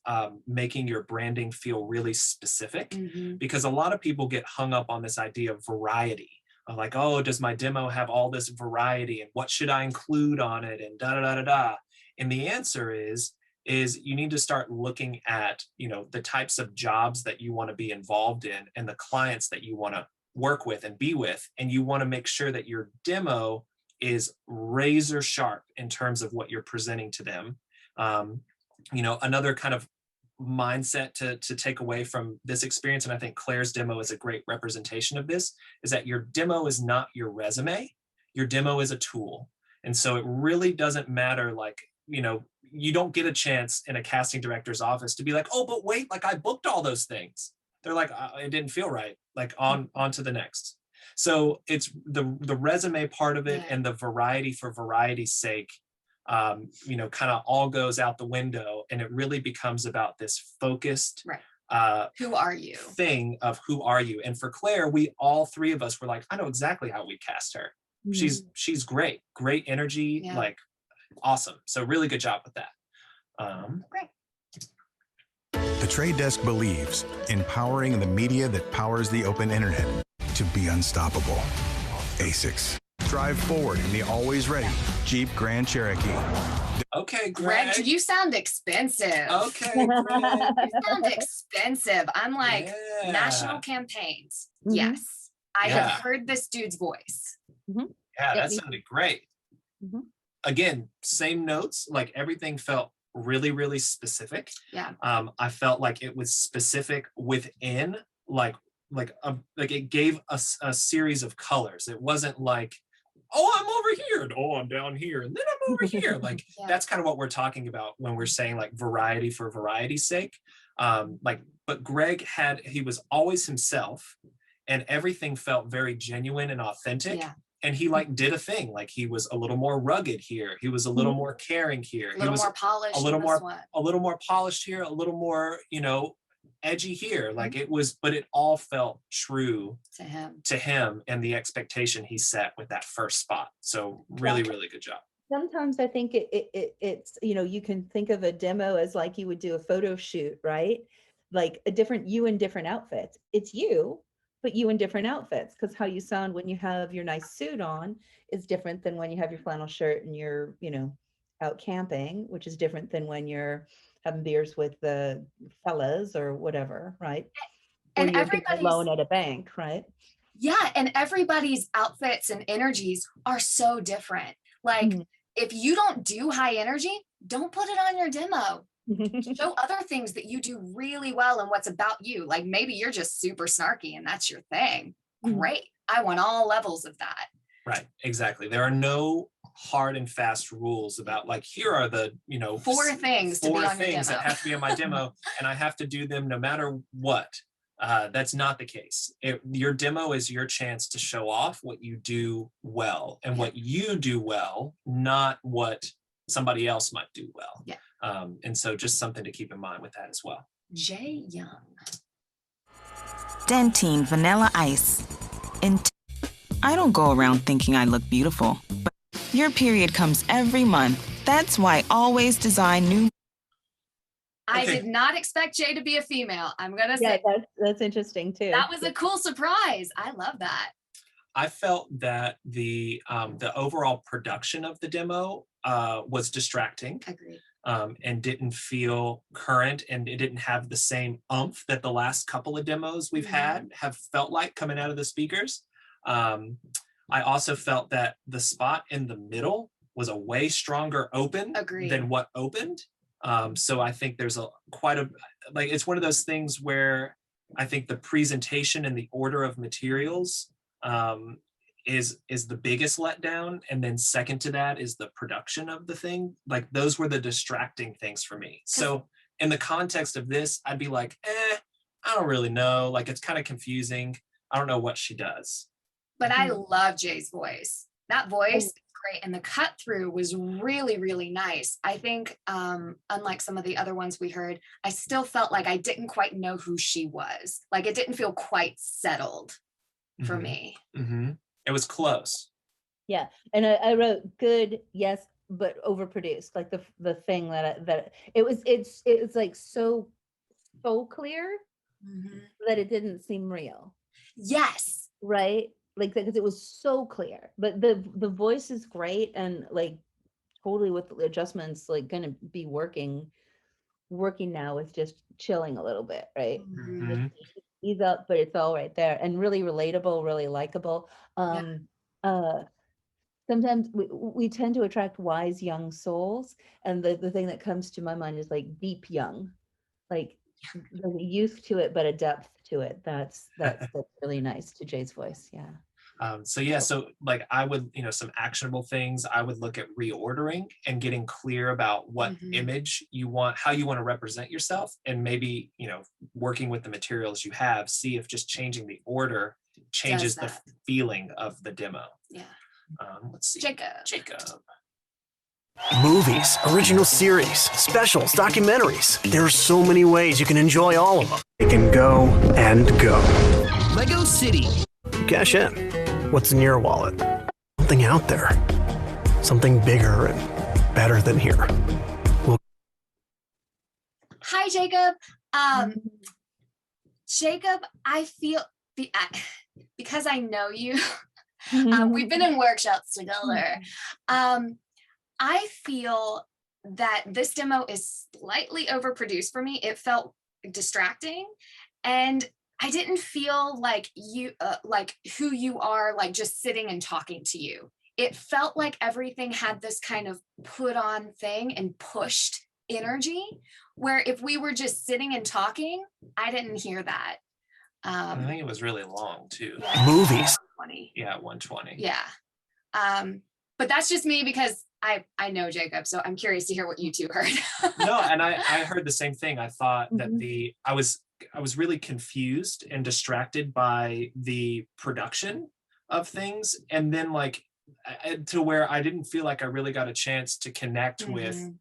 making your branding feel really specific, because a lot of people get hung up on this idea of variety, of like, oh, does my demo have all this variety and what should I include on it and da. And the answer is you need to start looking at, the types of jobs that you want to be involved in and the clients that you want to work with and be with. And you want to make sure that your demo is razor sharp in terms of what you're presenting to them. Another kind of mindset to take away from this experience, and I think Claire's demo is a great representation of this, is that your demo is not your resume. Your demo is a tool. And so it really doesn't matter, like, you don't get a chance in a casting director's office to be like, oh, but wait, like I booked all those things. They're like, it didn't feel right, like on to the next. So it's the resume part of it and the variety for variety's sake, kind of all goes out the window, and it really becomes about this focused who are you thing of who are you. And for Claire, we all three of us were like, I know exactly how we cast her. She's great energy, like awesome. So really good job with that. Great. The Trade Desk believes empowering the media that powers the open internet to be unstoppable. ASICS. Drive forward in the always ready Jeep Grand Cherokee. Okay, Greg. You sound expensive. Okay, Greg. You sound expensive. I'm like, national campaigns. Yes. I have heard this dude's voice. Yeah, that sounded great. Again, same notes, like everything felt really, really specific. Yeah. I felt like it was specific within like it gave us a series of colors. It wasn't like, oh, I'm over here, and oh, I'm down here, and then I'm over here. Like that's kind of what we're talking about when we're saying like variety for variety's sake. But Greg he was always himself, and everything felt very genuine and authentic. Yeah. And he like did a thing, like he was a little more rugged here. He was a little more caring here. A little more polished. A little more polished here, a little more, edgy here. Like it was, but it all felt true to him and the expectation he set with that first spot. So really, really good job. Sometimes I think it's, you can think of a demo as like you would do a photo shoot, right? Like you in different outfits. It's you, but you in different outfits, because how you sound when you have your nice suit on is different than when you have your flannel shirt and you're, out camping, which is different than when you're having beers with the fellas or whatever, right? Or And you're alone at a bank, right? Yeah, and everybody's outfits and energies are so different. Like if you don't do high energy, don't put it on your demo. Show other things that you do really well and what's about you. Like maybe you're just super snarky and that's your thing. Great. I want all levels of that. Right. Exactly. There are no hard and fast rules about like, here are the, four things that have to be on my demo and I have to do them no matter what. That's not the case. Your demo is your chance to show off what you do well and what you do well, not what somebody else might do well. Yeah. And so just something to keep in mind with that as well. Jay Young. Dentine Vanilla Ice. I don't go around thinking I look beautiful, but your period comes every month. That's why always design new. I did not expect Jay to be a female. I'm gonna say that's interesting too. That was a cool surprise. I love that. I felt that the overall production of the demo was distracting. Agreed. And didn't feel current, and it didn't have the same oomph that the last couple of demos we've had have felt like coming out of the speakers. I also felt that the spot in the middle was a way stronger open than what opened. So I think there's it's one of those things where I think the presentation and the order of materials is the biggest letdown. And then second to that is the production of the thing. Like those were the distracting things for me. So in the context of this, I'd be like, I don't really know. Like it's kind of confusing. I don't know what she does. But I love Jay's voice. That voice is great. And the cut through was really, really nice. I think unlike some of the other ones we heard, I still felt like I didn't quite know who she was. Like it didn't feel quite settled for me. It was close. Yeah. And I wrote good, yes, but overproduced. Like the thing that it's like so clear that it didn't seem real. Yes. Right. Like because it was so clear, but the voice is great and like totally with the adjustments, like going to be working now with just chilling a little bit, right? Ease up, but it's all right there and really relatable, really likable. Sometimes we tend to attract wise young souls, and the thing that comes to my mind is like deep young, like there's a youth to it, but a depth to it. That's really nice to Jay's voice. Yeah. So like I would, some actionable things, I would look at reordering and getting clear about what image you want, how you want to represent yourself, and maybe, working with the materials you have, see if just changing the order changes the feeling of the demo. Yeah. Let's see. Jacob. Movies, original series, specials, documentaries. There are so many ways you can enjoy all of them. They can go and go. Lego City. Cash in. What's in your wallet? Something out there. Something bigger and better than here. Hi, Jacob. Jacob, I feel, because I know you, we've been in workshops together. I feel that this demo is slightly overproduced for me. It felt distracting, and I didn't feel like you, like who you are, like just sitting and talking to you. It felt like everything had this kind of put on thing and pushed energy, where if we were just sitting and talking, I didn't hear that. I think it was really long too. Yeah, Movies. 120. Yeah, 120. Yeah. But that's just me because I know Jacob, so I'm curious to hear what you two heard. No, and I heard the same thing. I thought that I was really confused and distracted by the production of things, and then like to where I didn't feel like I really got a chance to connect with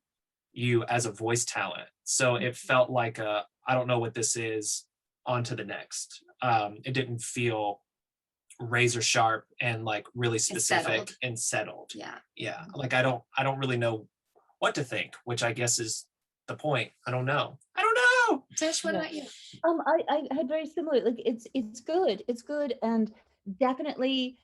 you as a voice talent. So it felt like I don't know what this is, on to the next. It didn't feel razor sharp and like really specific and settled. Yeah, like I don't really know what to think, which I guess is the point. I don't know. Tish, what about you? I had very similar, like it's good and definitely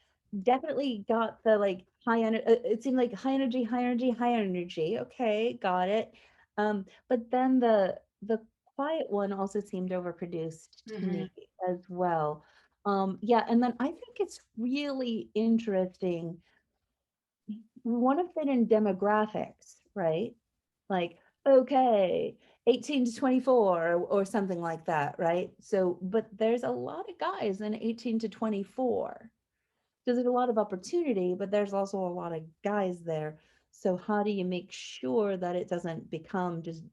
got the like high energy. It seemed like high energy. Okay, got it. But then the quiet one also seemed overproduced to me as well. Yeah, and then I think it's really interesting. We want to fit in demographics, right? Like, okay, 18 to 24 or something like that, right? So, but there's a lot of guys in 18 to 24. So there's a lot of opportunity, but there's also a lot of guys there. So how do you make sure that it doesn't become just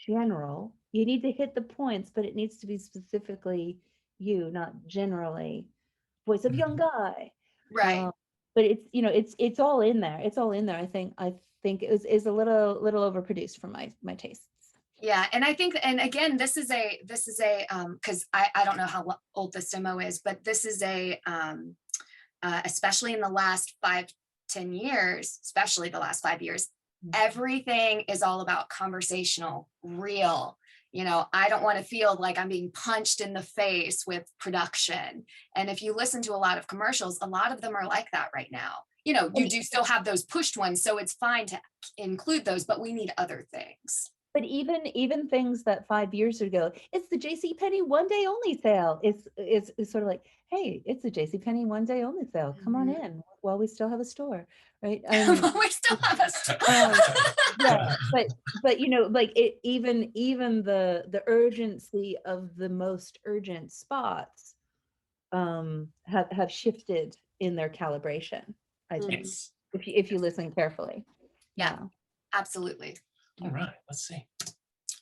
general? You need to hit the points, but it needs to be specifically you, not generally voice of young guy. Right. But it's, you know, it's all in there. It's all in there. I think it is a little overproduced for my tastes. Yeah, and I think, and again, this is a because I don't know how old this demo is, but this is especially in the last 5-10 years, especially the last 5 years, everything is all about conversational, real. You know, I don't want to feel like I'm being punched in the face with production. And if you listen to a lot of commercials, a lot of them are like that right now. You know, you do still have those pushed ones, so it's fine to include those, but we need other things. But even things that 5 years ago, it's the JCPenney one day only sale. It's sort of like, hey, it's the JCPenney one day only sale. Come on in while we still have a store, right? We still have a store. Yeah, but you know, like even the urgency of the most urgent spots have shifted in their calibration, I think, if you listen carefully. Yeah, absolutely. All right, let's see.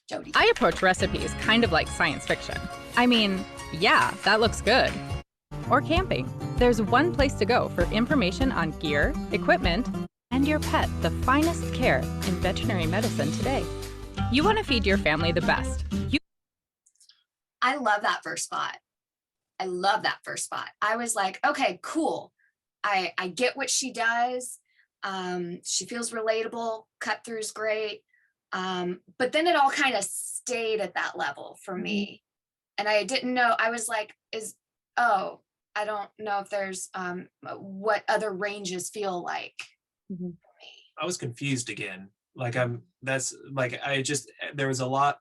Jody. I approach recipes kind of like science fiction. I mean, yeah, that looks good. Or camping. There's one place to go for information on gear, equipment, and your pet the finest care in veterinary medicine today. You want to feed your family the best. I love that first spot. I was like, okay, cool. I get what she does. She feels relatable. Cut through's great. But then it all kind of stayed at that level for me. And I didn't know, I was like, I don't know if there's what other ranges feel like. I was confused again. Like there was a lot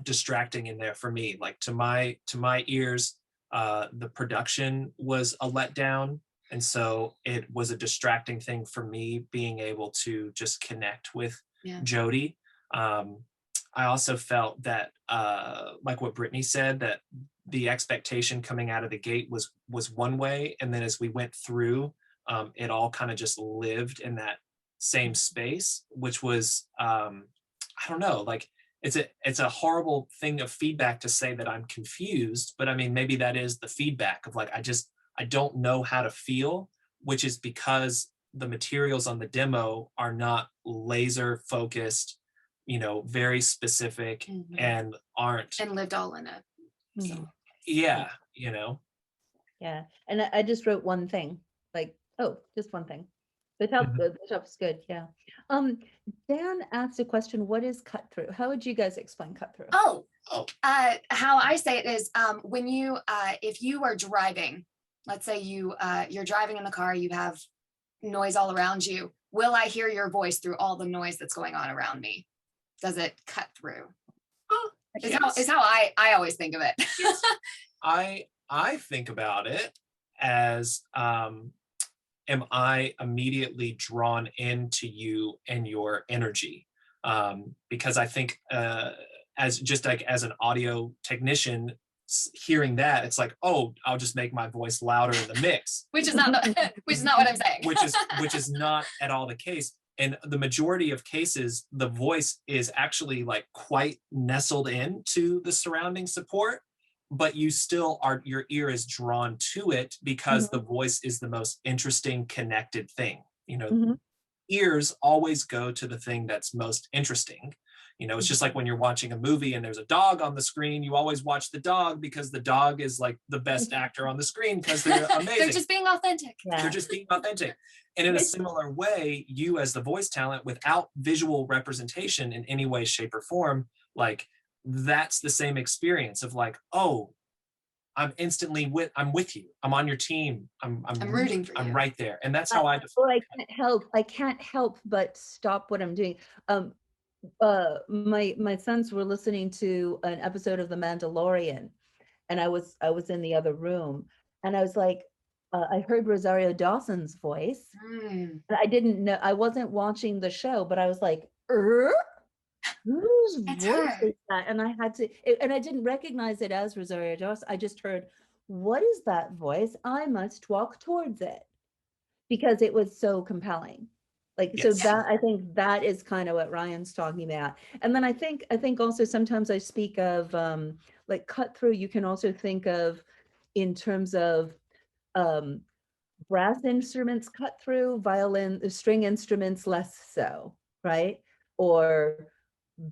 distracting in there for me. Like to my ears, the production was a letdown. And so it was a distracting thing for me being able to just connect with Jody. I also felt that, like what Brittany said, that the expectation coming out of the gate was one way. And then as we went through, it all kind of just lived in that same space, which was, I don't know, like it's a horrible thing of feedback to say that I'm confused, but I mean, maybe that is the feedback of like, I don't know how to feel, which is because the materials on the demo are not laser focused, very specific, and aren't and lived all in it. So. Yeah. Yeah. And I just wrote one thing, like, just one thing. The top's good. Yeah. Dan asked a question, what is cut through? How would you guys explain cut through? How I say it is when you if you are driving, let's say you're driving in the car, you have noise all around you. Will I hear your voice through all the noise that's going on around me? Does it cut through? Is how I always think of it. Yes. I think about it as am I immediately drawn into you and your energy? Because I think as an audio technician, hearing that, it's like, oh, I'll just make my voice louder in the mix. which is not what I'm saying. which is not at all the case. And the majority of cases, the voice is actually like quite nestled into the surrounding support, but you still your ear is drawn to it because the voice is the most interesting connected thing. Ears always go to the thing that's most interesting. It's just like when you're watching a movie and there's a dog on the screen, you always watch the dog because the dog is like the best actor on the screen because they're amazing. They're just being authentic. Yeah. They're just being authentic. And in a similar way, you as the voice talent without visual representation in any way, shape, or form, like that's the same experience of like, oh, I'm with you. I'm on your team. I'm rooting for you. I'm right there. And that's how I define I can't help but stop what I'm doing. My sons were listening to an episode of The Mandalorian, and I was in the other room, and I was like, I heard Rosario Dawson's voice. I didn't know, I wasn't watching the show, but I was like, whose voice is that? And I had to, and I didn't recognize it as Rosario Dawson. I just heard, what is that voice? I must walk towards it, because it was so compelling. Like, so that, I think that is kind of what Ryan's talking about. And then I think also sometimes I speak of like cut through, you can also think of in terms of brass instruments cut through, violin, string instruments less so, right? Or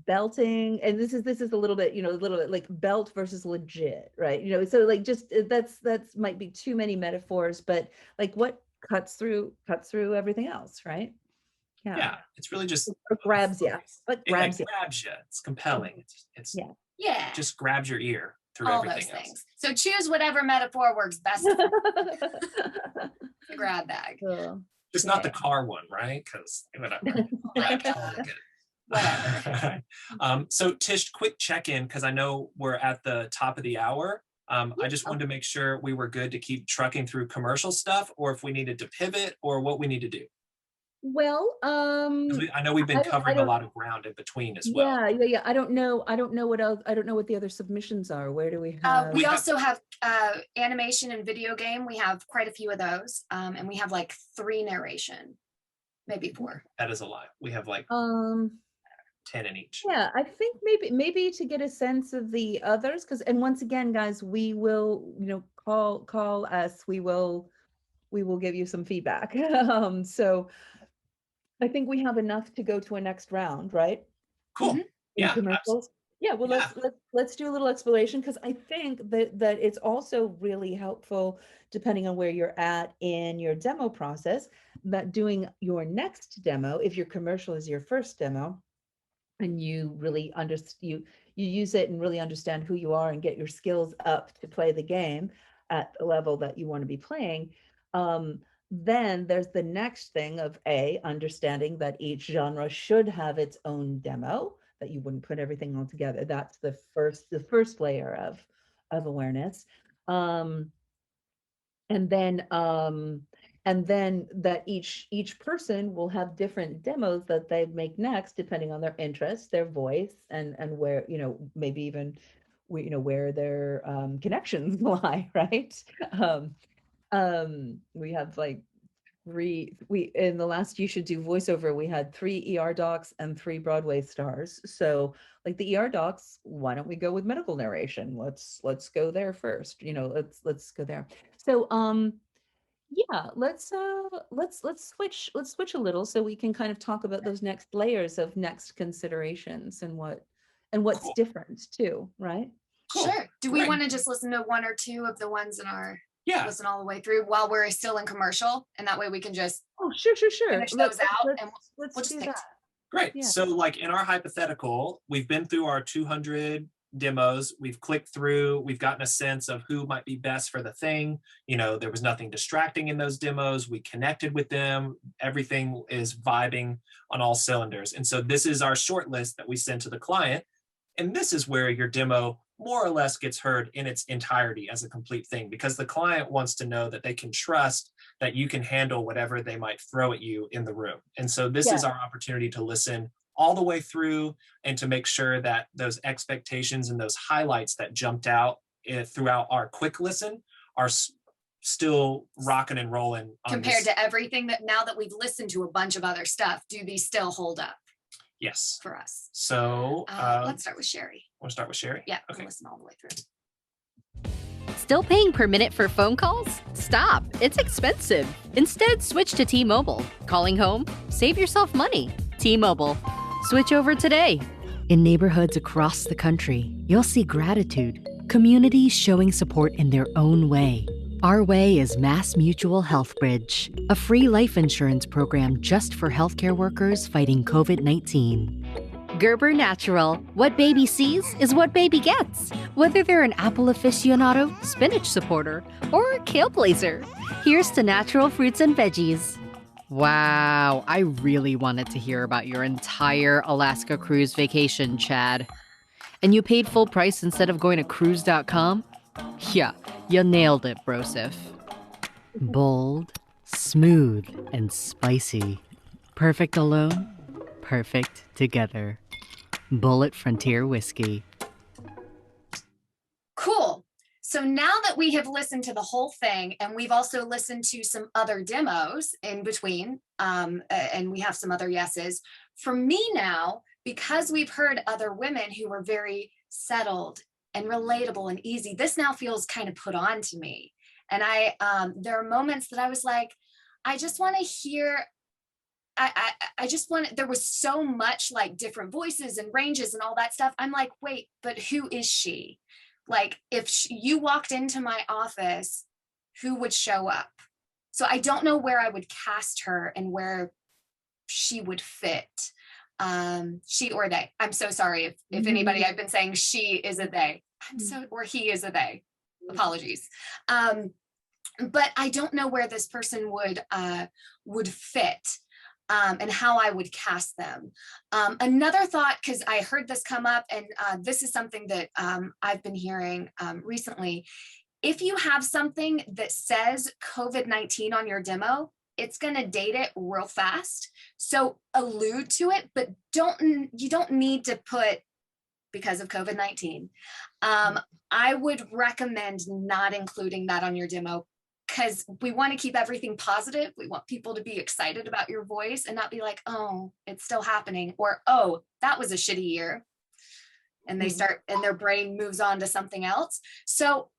belting, and this is a little bit, like belt versus legit, right? So like just that's might be too many metaphors, but like what cuts through everything else, right? Yeah, it's really just grabs you. What grabs you? Grabs you. It's compelling. It's yeah. Just grabs your ear through all everything those else. things. So choose whatever metaphor works best for you. The grab bag. Just not the car one, right? Because whatever. So Tish, quick check-in, because I know we're at the top of the hour. I just wanted to make sure we were good to keep trucking through commercial stuff, or if we needed to pivot, or what we need to do. Well, I know we've been covering a lot of ground in between as well. Yeah. I don't know what else. I don't know what the other submissions are. Where do we have? We also have animation and video game. We have quite a few of those, and we have like 3 narration, maybe 4. That is a lot. We have like 10 in each. Yeah, I think maybe to get a sense of the others, and once again, guys, we will call us. We will give you some feedback. So I think we have enough to go to a next round, right? Cool. Yeah. Commercials. Yeah. Well, let's do a little exploration, because I think that it's also really helpful, depending on where you're at in your demo process, that doing your next demo, if your commercial is your first demo, and you really you use it and really understand who you are and get your skills up to play the game at the level that you want to be playing. Then there's the next thing of understanding that each genre should have its own demo, that you wouldn't put everything all together. That's the first layer of awareness. And then that each person will have different demos that they make next, depending on their interests, their voice, and where, maybe even where their connections lie, right? We have like in the last You Should Do voiceover, we had 3 ER docs and 3 Broadway stars. So like the ER docs, why don't we go with medical narration? Let's go there first. Let's go there. So Yeah, let's switch a little so we can kind of talk about those next layers of next considerations and what's different too, right? Sure. Do we want to just listen to one or two of the ones in our listen all the way through while we're still in commercial, and that way we can just sure finish those out, and let's we'll just do pick. that. Great. Yeah. So like in our hypothetical, we've been through our 200 demos. We've clicked through, we've gotten a sense of who might be best for the thing. You know, there was nothing distracting in those demos. We connected with them. Everything is vibing on all cylinders. And so this is our short list that we send to the client. And this is where your demo more or less gets heard in its entirety as a complete thing, because the client wants to know that they can trust that you can handle whatever they might throw at you in the room. And so this is our opportunity to listen all the way through and to make sure that those expectations and those highlights that jumped out throughout our quick listen are still rocking and rolling. Compared to everything that now that we've listened to a bunch of other stuff, do these still hold up? Yes. For us. So let's start with Sherry. Want to start with Sherry? Yeah. Okay. Listen all the way through. Still paying per minute for phone calls? Stop. It's expensive. Instead, switch to T-Mobile. Calling home? Save yourself money. T-Mobile. Switch over today. In neighborhoods across the country, you'll see gratitude, communities showing support in their own way. Our way is Mass Mutual Health Bridge, a free life insurance program just for healthcare workers fighting COVID-19. Gerber Natural. What baby sees is what baby gets. Whether they're an apple aficionado, spinach supporter, or kale blazer, here's to natural fruits and veggies. Wow, I really wanted to hear about your entire Alaska cruise vacation, Chad. And you paid full price instead of going to cruise.com? Yeah, you nailed it, Broseph. Bold, smooth, and spicy. Perfect alone, perfect together. Bullet Frontier Whiskey. Cool. So now that we have listened to the whole thing, and we've also listened to some other demos in between, and we have some other yeses, for me now, because we've heard other women who were very settled and relatable and easy, this now feels kind of put on to me. And there are moments that I was like, I just want to hear, I just want, there was so much like different voices and ranges and all that stuff. I'm like, wait, but who is she? Like if you walked into my office, who would show up? So I don't know where I would cast her and where she would fit. She or they. I'm so sorry if anybody, I've been saying she is a they. Or he is a they. Apologies. But I don't know where this person would fit. And how I would cast them. Another thought, because I heard this come up, and this is something that I've been hearing recently. If you have something that says COVID-19 on your demo, it's going to date it real fast. So allude to it, but you don't need to put because of COVID-19. I would recommend not including that on your demo, because we want to keep everything positive. We want people to be excited about your voice and not be like, oh, it's still happening, or, oh, that was a shitty year. And they start, and their brain moves on to something else. So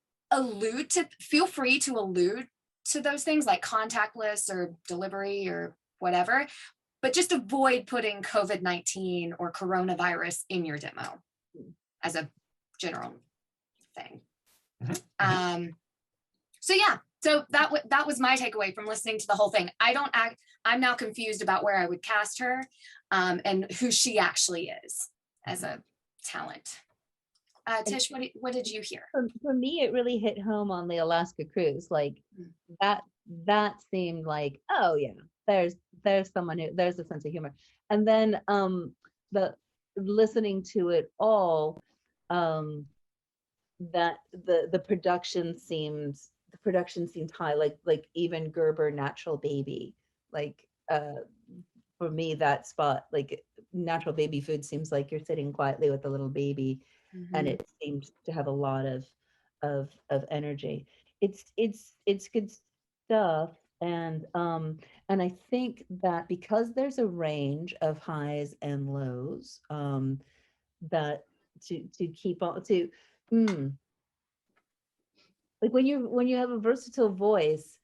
feel free to allude to those things like contactless or delivery or whatever, but just avoid putting COVID-19 or coronavirus in your demo as a general thing. So yeah. So that was my takeaway from listening to the whole thing. I'm now confused about where I would cast her and who she actually is as a talent. Tish, what did you hear? For me, it really hit home on the Alaska cruise. Like that seemed like, oh yeah, there's someone who, there's a sense of humor. And then the listening to it all, that the production seemed high, like even Gerber Natural Baby, like for me, that spot, like natural baby food seems like you're sitting quietly with a little baby, and it seems to have a lot of energy. It's good stuff, and I think that because there's a range of highs and lows, that to keep on to like when you have a versatile voice,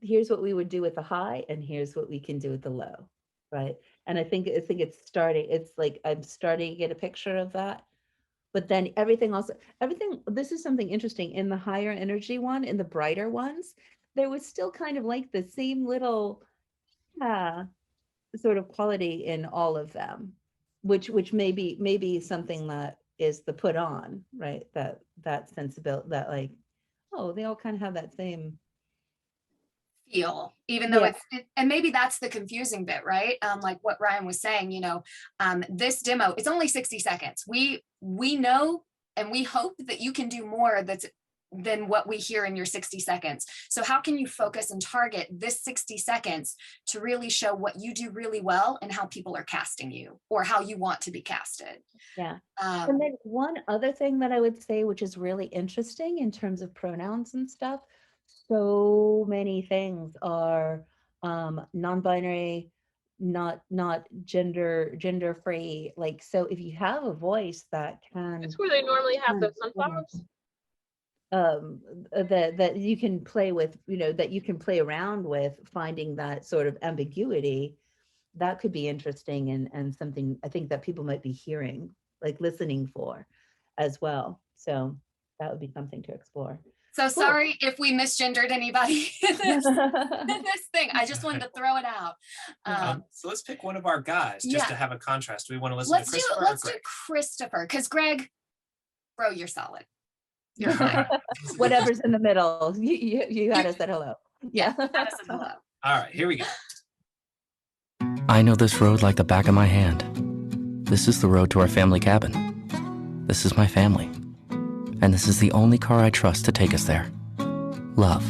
here's what we would do with the high, and here's what we can do with the low, right? And I think it's starting. It's like I'm starting to get a picture of that. But then everything, this is something interesting in the higher energy one, in the brighter ones, there was still kind of like the same little sort of quality in all of them, which may be something that is the put on, right? That sensibility, that like, oh, they all kind of have that same feel, even though and maybe that's the confusing bit, right? Like what Ryan was saying, this demo, it's only 60 seconds. We know and we hope that you can do more than what we hear in your 60 seconds. So how can you focus and target this 60 seconds to really show what you do really well and how people are casting you or how you want to be casted? Yeah. And then one other thing that I would say, which is really interesting in terms of pronouns and stuff, so many things are non-binary, not gender free. Like, so if you have a voice that can, it's where they normally have those sunflowers. That you can play with, that you can play around with, finding that sort of ambiguity, that could be interesting and something I think that people might be hearing, like listening for as well. So that would be something to explore. So cool. Sorry if we misgendered anybody in this thing. I just wanted to throw it out. So let's pick one of our guys just to have a contrast. Do we want to listen to Christopher? Let's do Christopher, because Greg, bro, you're solid. Whatever's in the middle. You had us at hello. Yeah. All right, here we go. I know this road like the back of my hand. This is the road to our family cabin. This is my family. And this is the only car I trust to take us there. Love.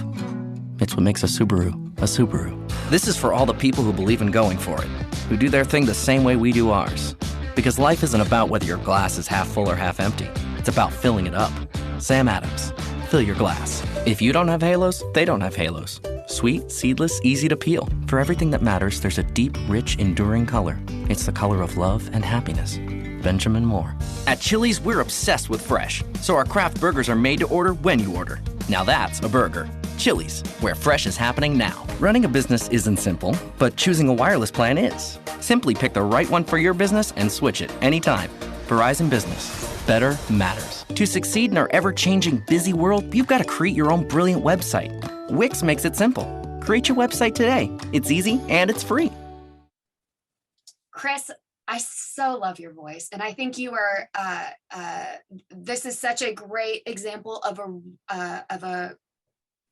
It's what makes a Subaru a Subaru. This is for all the people who believe in going for it, who do their thing the same way we do ours. Because life isn't about whether your glass is half full or half empty. It's about filling it up. Sam Adams, fill your glass. If you don't have halos, they don't have halos. Sweet, seedless, easy to peel. For everything that matters, there's a deep, rich, enduring color. It's the color of love and happiness. Benjamin Moore. At Chili's, we're obsessed with fresh, so our craft burgers are made to order when you order. Now that's a burger. Chili's, where fresh is happening now. Running a business isn't simple, but choosing a wireless plan is. Simply pick the right one for your business and switch it anytime. Verizon Business. Better matters. To succeed in our ever-changing, busy world, you've got to create your own brilliant website. Wix makes it simple. Create your website today. It's easy and it's free. Chris, I so love your voice. And I think you are, this is such a great example of a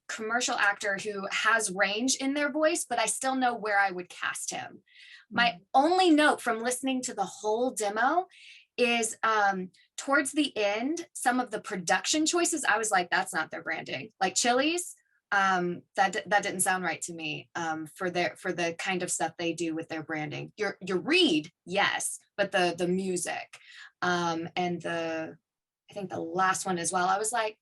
commercial actor who has range in their voice, but I still know where I would cast him. My only note from listening to the whole demo is towards the end, some of the production choices, I was like, that's not their branding. Like Chili's, that didn't sound right to me for the kind of stuff they do with their branding. Your read, yes, but the music and I think the last one as well. I was like,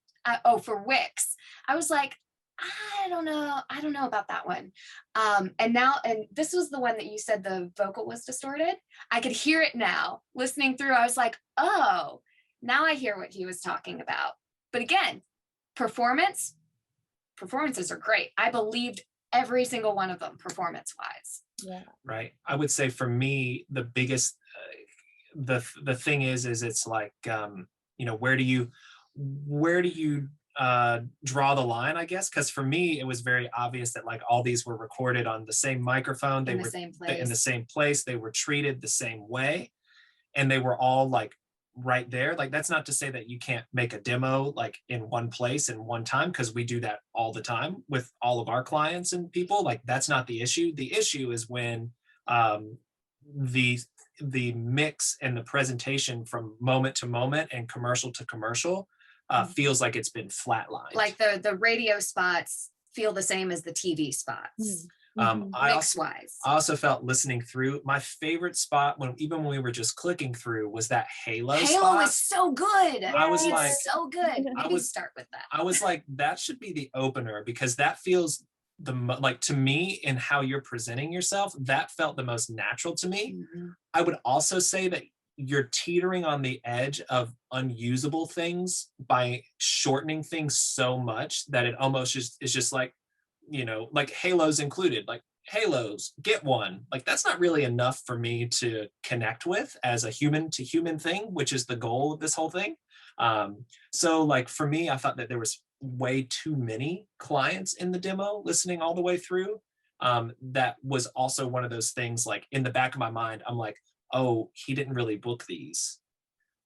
for Wix, I was like, I don't know about that one. And this was the one that you said the vocal was distorted. I could hear it now. Listening through, I was like, oh, now I hear what he was talking about. But again, performances are great. I believed every single one of them performance-wise. Yeah. Right. I would say for me, the biggest, the thing is it's like, where do you draw the line, I guess? Because for me, it was very obvious that like all these were recorded on the same microphone. They were in the same place. They were treated the same way. And they were all like right there. Like, that's not to say that you can't make a demo like in one place and one time, because we do that all the time with all of our clients and people. Like, that's not the issue. The issue is when the mix and the presentation from moment to moment and commercial to commercial feels like it's been flatlined. Like the radio spots feel the same as the TV spots. I also felt listening through, my favorite spot when we were just clicking through was that Halo spot. Halo is so good. I was like, so good. Maybe start with that. I was like, that should be the opener, because that feels like, to me, in how you're presenting yourself, that felt the most natural to me. I would also say that you're teetering on the edge of unusable things by shortening things so much that it almost is just like, like halos included, like halos, get one. Like that's not really enough for me to connect with as a human to human thing, which is the goal of this whole thing. So like for me, I thought that there was way too many clients in the demo listening all the way through. That was also one of those things, like in the back of my mind, I'm like, oh, he didn't really book these,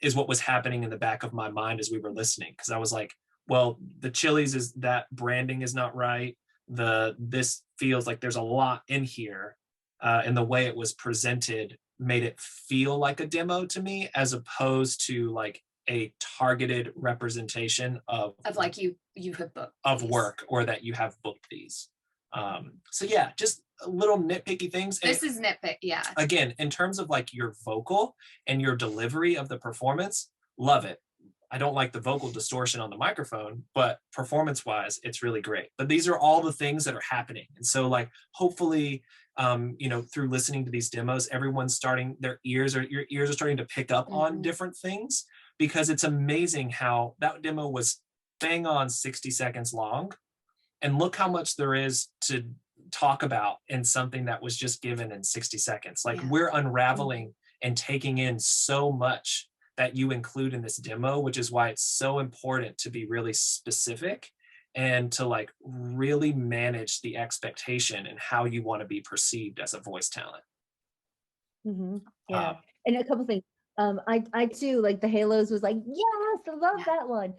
is what was happening in the back of my mind as we were listening. Cause I was like, well, the Chili's is that branding is not right. This feels like there's a lot in here. And the way it was presented made it feel like a demo to me, as opposed to like a targeted representation of like you have booked of these. work, or that you have booked these. So yeah, just little nitpicky things. This is nitpick, yeah. Again, in terms of like your vocal and your delivery of the performance, love it. I don't like the vocal distortion on the microphone, but performance wise, it's really great. But these are all the things that are happening. And so like, hopefully, through listening to these demos, everyone's starting, your ears are starting to pick up on different things, because it's amazing how that demo was bang on 60 seconds long. And look how much there is to talk about in something that was just given in 60 seconds. Like we're unraveling and taking in so much that you include in this demo, which is why it's so important to be really specific and to like really manage the expectation and how you want to be perceived as a voice talent. Yeah. And a couple things. I too, like the halos was like, yes, I love that one.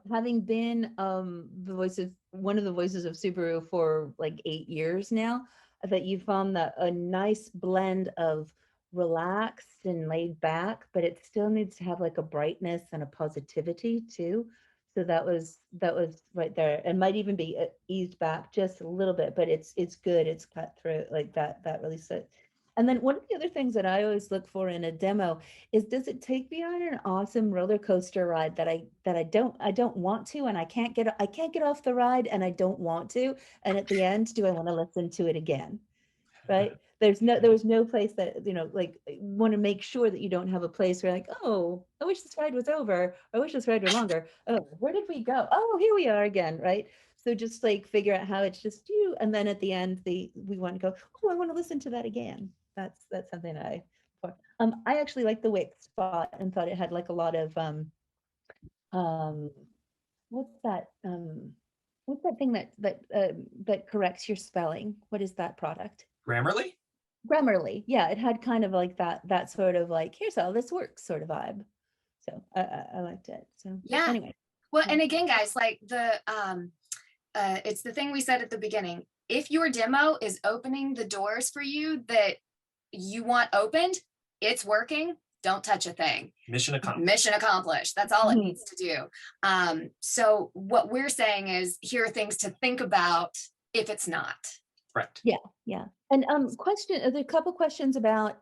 Having been one of the voices of Subaru for like 8 years now, that you found that a nice blend of relaxed and laid back, but it still needs to have like a brightness and a positivity too. So that was right there, and might even be eased back just a little bit, but it's good. It's cut through like that. That really sits. And then one of the other things that I always look for in a demo is, does it take me on an awesome roller coaster ride that I don't want to, and I can't get off the ride, and I don't want to, and at the end, do I want to listen to it again? Right? There was no place that, like, want to make sure that you don't have a place where like, oh, I wish this ride was over. I wish this ride were longer. Oh, where did we go? Oh, here we are again, right? So just like figure out how it's just you, and then at the end, we want to go, oh, I want to listen to that again. That's something I actually like the Wix spot and thought it had like a lot of what's that thing that corrects your spelling? What is that product? Grammarly. Yeah, it had kind of like that sort of like, here's how this works sort of vibe. So I liked it. So yeah. Anyway. Well, and again, guys, like it's the thing we said at the beginning. If your demo is opening the doors for you that you want opened, it's working. Don't touch a thing. Mission accomplished. Mission accomplished. That's all it needs to do. So what we're saying is, here are things to think about if it's not. Correct. Yeah. And there are a couple questions about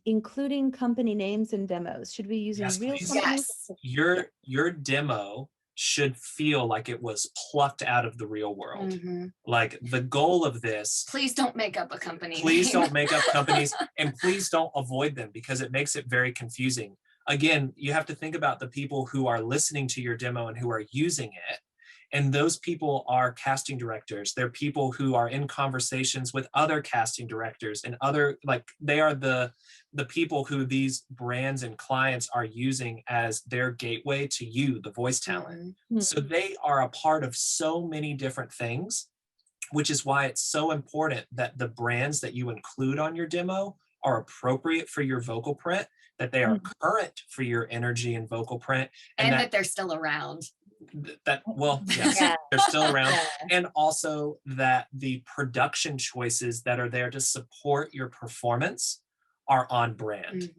including company names in demos. Should we use real companies? Yes. Your demo should feel like it was plucked out of the real world. Like the goal of this. Please don't make up a company. Please don't make up companies, and please don't avoid them, because it makes it very confusing. Again, you have to think about the people who are listening to your demo and who are using it. And those people are casting directors. They're people who are in conversations with other casting directors and they are the people who these brands and clients are using as their gateway to you, the voice talent. So they are a part of so many different things, which is why it's so important that the brands that you include on your demo are appropriate for your vocal print, that they are current for your energy and vocal print. And that they're still around. Yes, they're still around. And also that the production choices that are there to support your performance are on brand.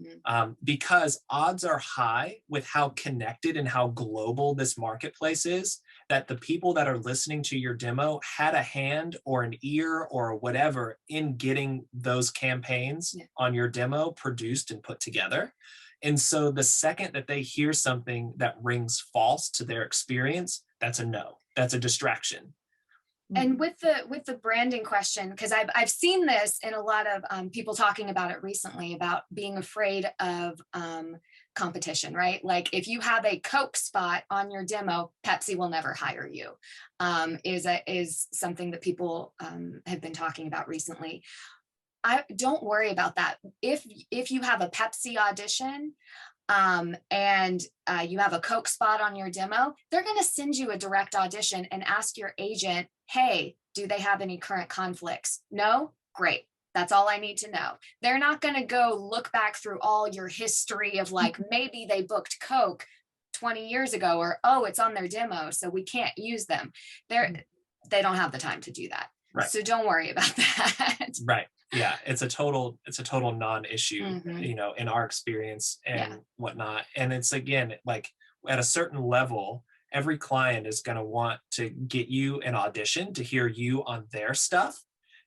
Because odds are high with how connected and how global this marketplace is, that the people that are listening to your demo had a hand or an ear or whatever in getting those campaigns on your demo produced and put together. And so the second that they hear something that rings false to their experience, that's a no. That's a distraction. And with the branding question, because I've seen this in a lot of people talking about it recently, about being afraid of competition, right? Like if you have a Coke spot on your demo, Pepsi will never hire you, is something that people have been talking about recently. I don't worry about that. If you have a Pepsi audition, and you have a Coke spot on your demo, they're going to send you a direct audition and ask your agent, hey, do they have any current conflicts? No? Great. That's all I need to know. They're not going to go look back through all your history of like, maybe they booked Coke 20 years ago, or, oh, it's on their demo, so we can't use them. They don't have the time to do that. Right. So don't worry about that. Right. Yeah. It's a total non-issue, you know, in our experience and whatnot. And it's, again, like at a certain level, every client is going to want to get you an audition to hear you on their stuff.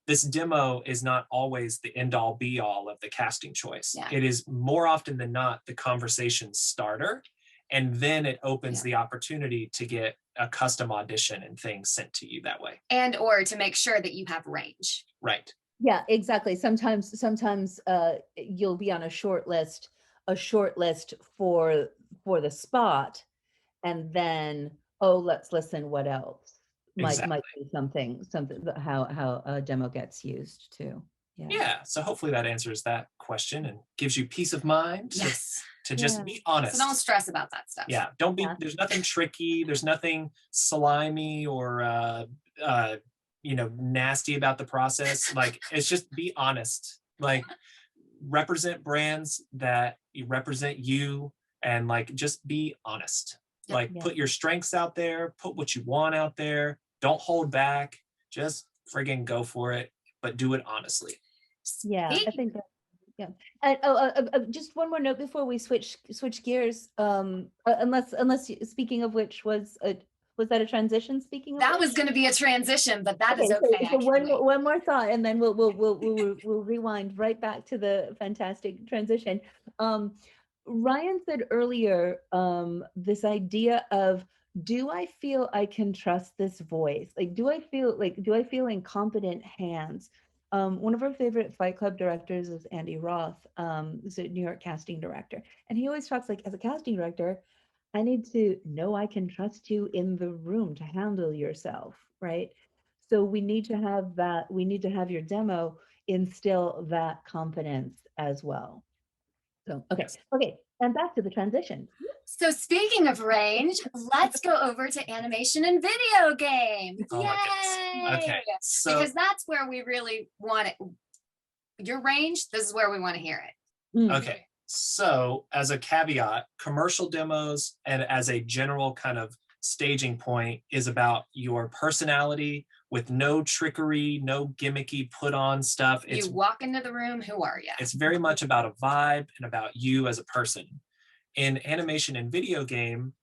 This demo is not always the end all be all of the casting choice. It is more often than not the conversation starter. And then it opens the opportunity to get a custom audition and things sent to you that way. And or to make sure that you have range. Right. Yeah, exactly. Sometimes you'll be on a short list for the spot, and then, oh, let's listen, what else might be something how a demo gets used too. Yeah. So hopefully that answers that question and gives you peace of mind to just be honest. So don't stress about that stuff. Yeah. Don't be, there's nothing tricky. There's nothing slimy or, you know, nasty about the process. Like, it's just be honest, like represent brands that represent you, and like, just be honest. Like put your strengths out there, put what you want out there. Don't hold back, just friggin' go for it, but do it honestly. Yeah, I think that, yeah. And just one more note before we switch gears. Unless speaking of which, was that a transition? Speaking of that which? was going to be a transition, but that is okay. So one more thought, and then we'll rewind right back to the fantastic transition. Ryan said earlier, this idea of, do I feel I can trust this voice? Like, do I feel in competent hands? One of our favorite Fight Club directors is Andy Roth, who's a New York casting director. And he always talks like, as a casting director, I need to know I can trust you in the room to handle yourself, right? So we need to have that, we need to have your demo instill that confidence as well. So, okay, and back to the transition. So speaking of range, let's go over to animation and video games. Oh Yay! Okay, so because that's where we really want it. Your range, this is where we want to hear it. Okay, so as a caveat, commercial demos and as a general kind of staging point is about your personality with no trickery, no gimmicky put on stuff. You walk into the room, who are you? It's very much about a vibe and about you as a person. In animation and video game,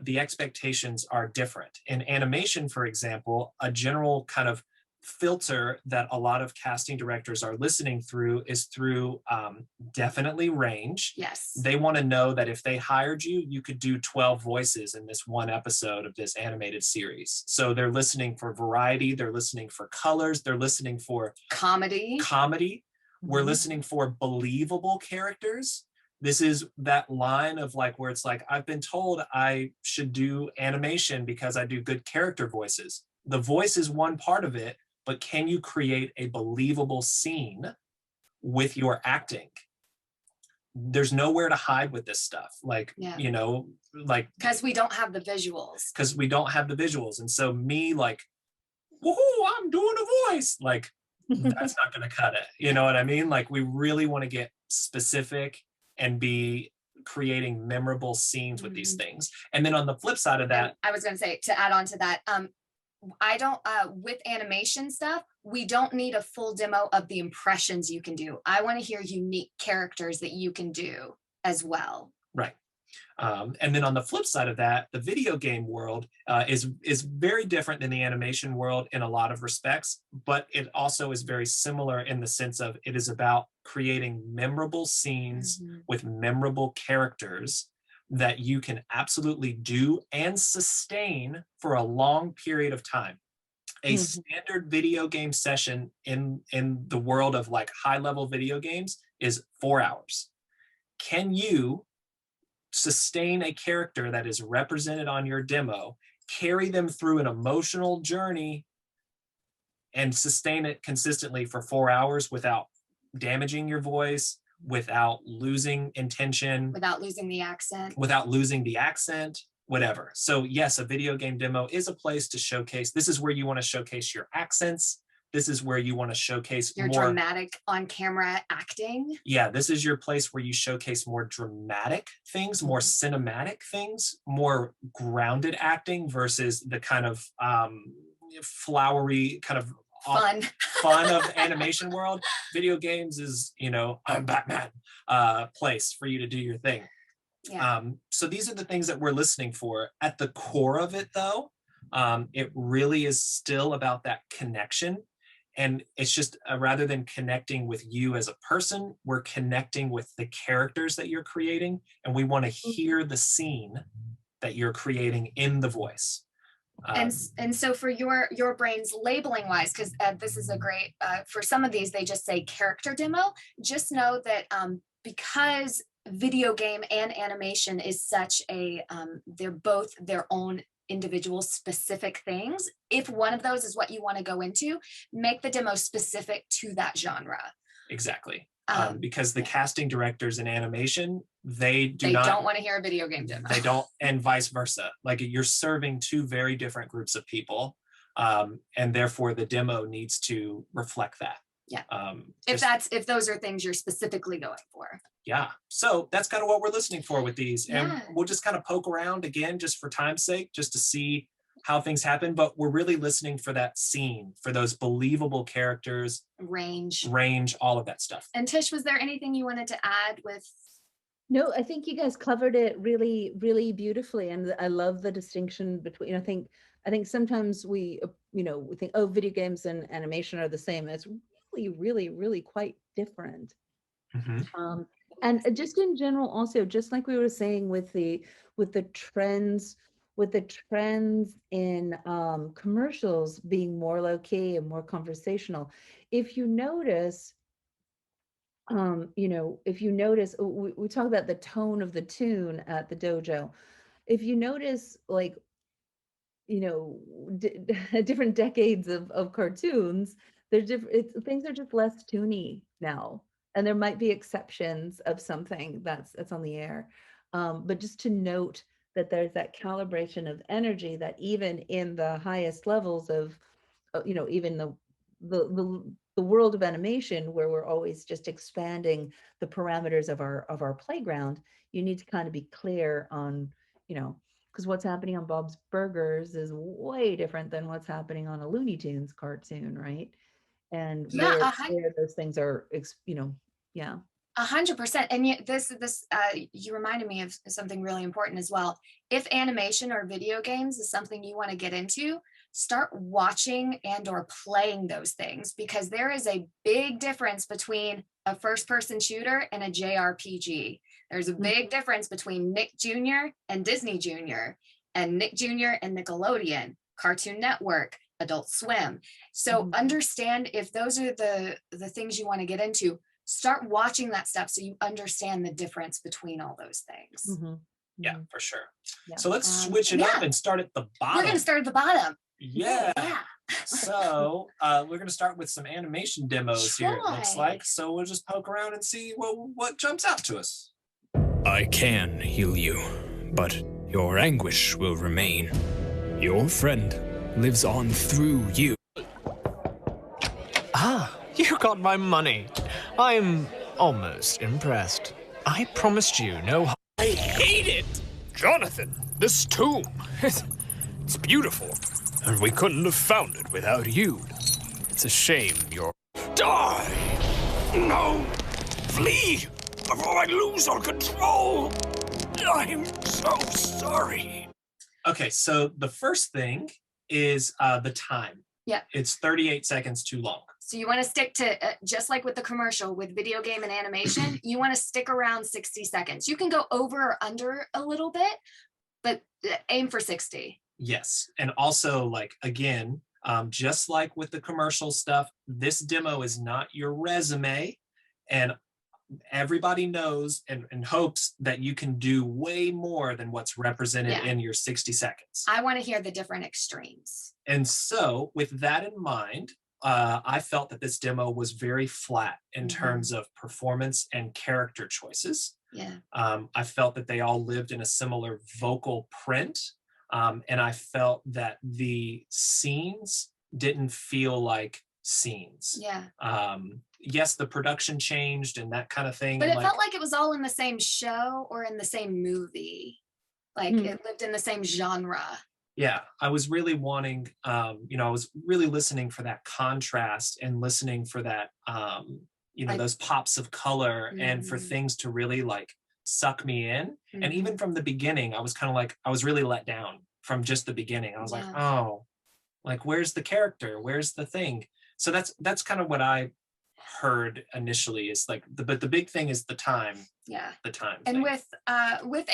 the expectations are different. In animation, for example, a general kind of filter that a lot of casting directors are listening through is through definitely range. Yes. They want to know that if they hired you, you could do 12 voices in this one episode of this animated series. So they're listening for variety. They're listening for colors. They're listening for comedy. We're listening for believable characters. This is that line of like, where it's like, I've been told I should do animation because I do good character voices. The voice is one part of it, but can you create a believable scene with your acting? There's nowhere to hide with this stuff. Like, you know, like, because we don't have the visuals. And so me like, woohoo, I'm doing a voice. Like, that's not going to cut it. You know what I mean? Like, we really want to get specific and be creating memorable scenes with these things. And then on the flip side of that, I was going to say, to add on to that, I don't, with animation stuff, we don't need a full demo of the impressions you can do. I want to hear unique characters that you can do as well. Right. And then on the flip side of that, the video game world is very different than the animation world in a lot of respects, but it also is very similar in the sense of it is about creating memorable scenes with memorable characters that you can absolutely do and sustain for a long period of time. A standard video game session in the world of like high level video games is 4 hours. Can you sustain a character that is represented on your demo, carry them through an emotional journey, and sustain it consistently for 4 hours without damaging your voice, without losing intention, without losing the accent, whatever. So yes, a video game demo is a place to showcase. This is where you want to showcase your accents. This is where you want to showcase your more dramatic on-camera acting. Yeah, this is your place where you showcase more dramatic things, more cinematic things, more grounded acting versus the kind of flowery kind of fun of animation world. Video games is, I'm Batman place for you to do your thing. Yeah. So these are the things that we're listening for. At the core of it, though, it really is still about that connection. And it's just rather than connecting with you as a person, we're connecting with the characters that you're creating. And we want to hear the scene that you're creating in the voice. And so for your brains labeling wise, because this is a great, for some of these, they just say character demo. Just know that because video game and animation is such a, they're both their own individual specific things. If one of those is what you want to go into, make the demo specific to that genre. Exactly. Because the casting directors in animation, they don't want to hear a video game demo. They don't, and vice versa. Like you're serving two very different groups of people, and therefore the demo needs to reflect that. Yeah. If those are things you're specifically going for. Yeah. So that's kind of what we're listening for with these, and we'll just kind of poke around again, just for time's sake, just to see how things happen. But we're really listening for that scene, for those believable characters, range, all of that stuff. And Tish, was there anything you wanted to add with? No, I think you guys covered it really, really beautifully. And I love the distinction between, I think sometimes we think, oh, video games and animation are the same. It's really, really, really quite different. And just in general, also, just like we were saying with the trends in commercials being more low key and more conversational, if you notice, we talk about the tone of the tune at the dojo. If you notice, like, different decades of cartoons, things are just less toony now. And there might be exceptions of something that's on the air. But just to note that there's that calibration of energy that even in the highest levels of, even the world of animation, where we're always just expanding the parameters of our playground, you need to kind of be clear on, because what's happening on Bob's Burgers is way different than what's happening on a Looney Tunes cartoon, right? And where those things are, 100%. And you reminded me of something really important as well. If animation or video games is something you want to get into, start watching and or playing those things, because there is a big difference between a first-person shooter and a JRPG. There's a big difference between Nick Jr. and Disney Jr. and Nick Jr. and Nickelodeon, Cartoon Network, Adult Swim. So understand if those are the things you want to get into, start watching that stuff so you understand the difference between all those things. Yeah, for sure. Yeah. So let's switch it up and start at the bottom. We're going to start at the bottom. Yeah. So we're going to start with some animation demos here, it looks like. So we'll just poke around and see what jumps out to us. I can heal you, but your anguish will remain. Your friend lives on through you. Ah, you got my money. I'm almost impressed. I promised you no. I hate it! Jonathan, this tomb. It's beautiful, and we couldn't have found it without you. It's a shame you're... Die! No! Flee! Before I lose all control! I'm so sorry. Okay, so the first thing is the time. Yeah. It's 38 seconds too long. So you want to stick to, just like with the commercial, with video game and animation, you want to stick around 60 seconds. You can go over or under a little bit, but aim for 60. Yes. And also, like, again, Just like with the commercial stuff, this demo is not your resume, and everybody knows and hopes that you can do way more than what's represented in your 60 seconds. I want to hear the different extremes. And so with that in mind, I felt that this demo was very flat in terms of performance and character choices. Yeah. I felt that they all lived in a similar vocal print. And I felt that the scenes didn't feel like scenes. Yeah. Yes, the production changed and that kind of thing. But it felt like it was all in the same show or in the same movie. Like it lived in the same genre. Yeah, I was really wanting, I was really listening for that contrast and listening for that, those pops of color and for things to really like suck me in. And even from the beginning, I was kind of like, I was really let down from just the beginning. I was like, oh, like, where's the character? Where's the thing? So that's kind of what I heard initially, is like, but the big thing is the time. Yeah. The time. And with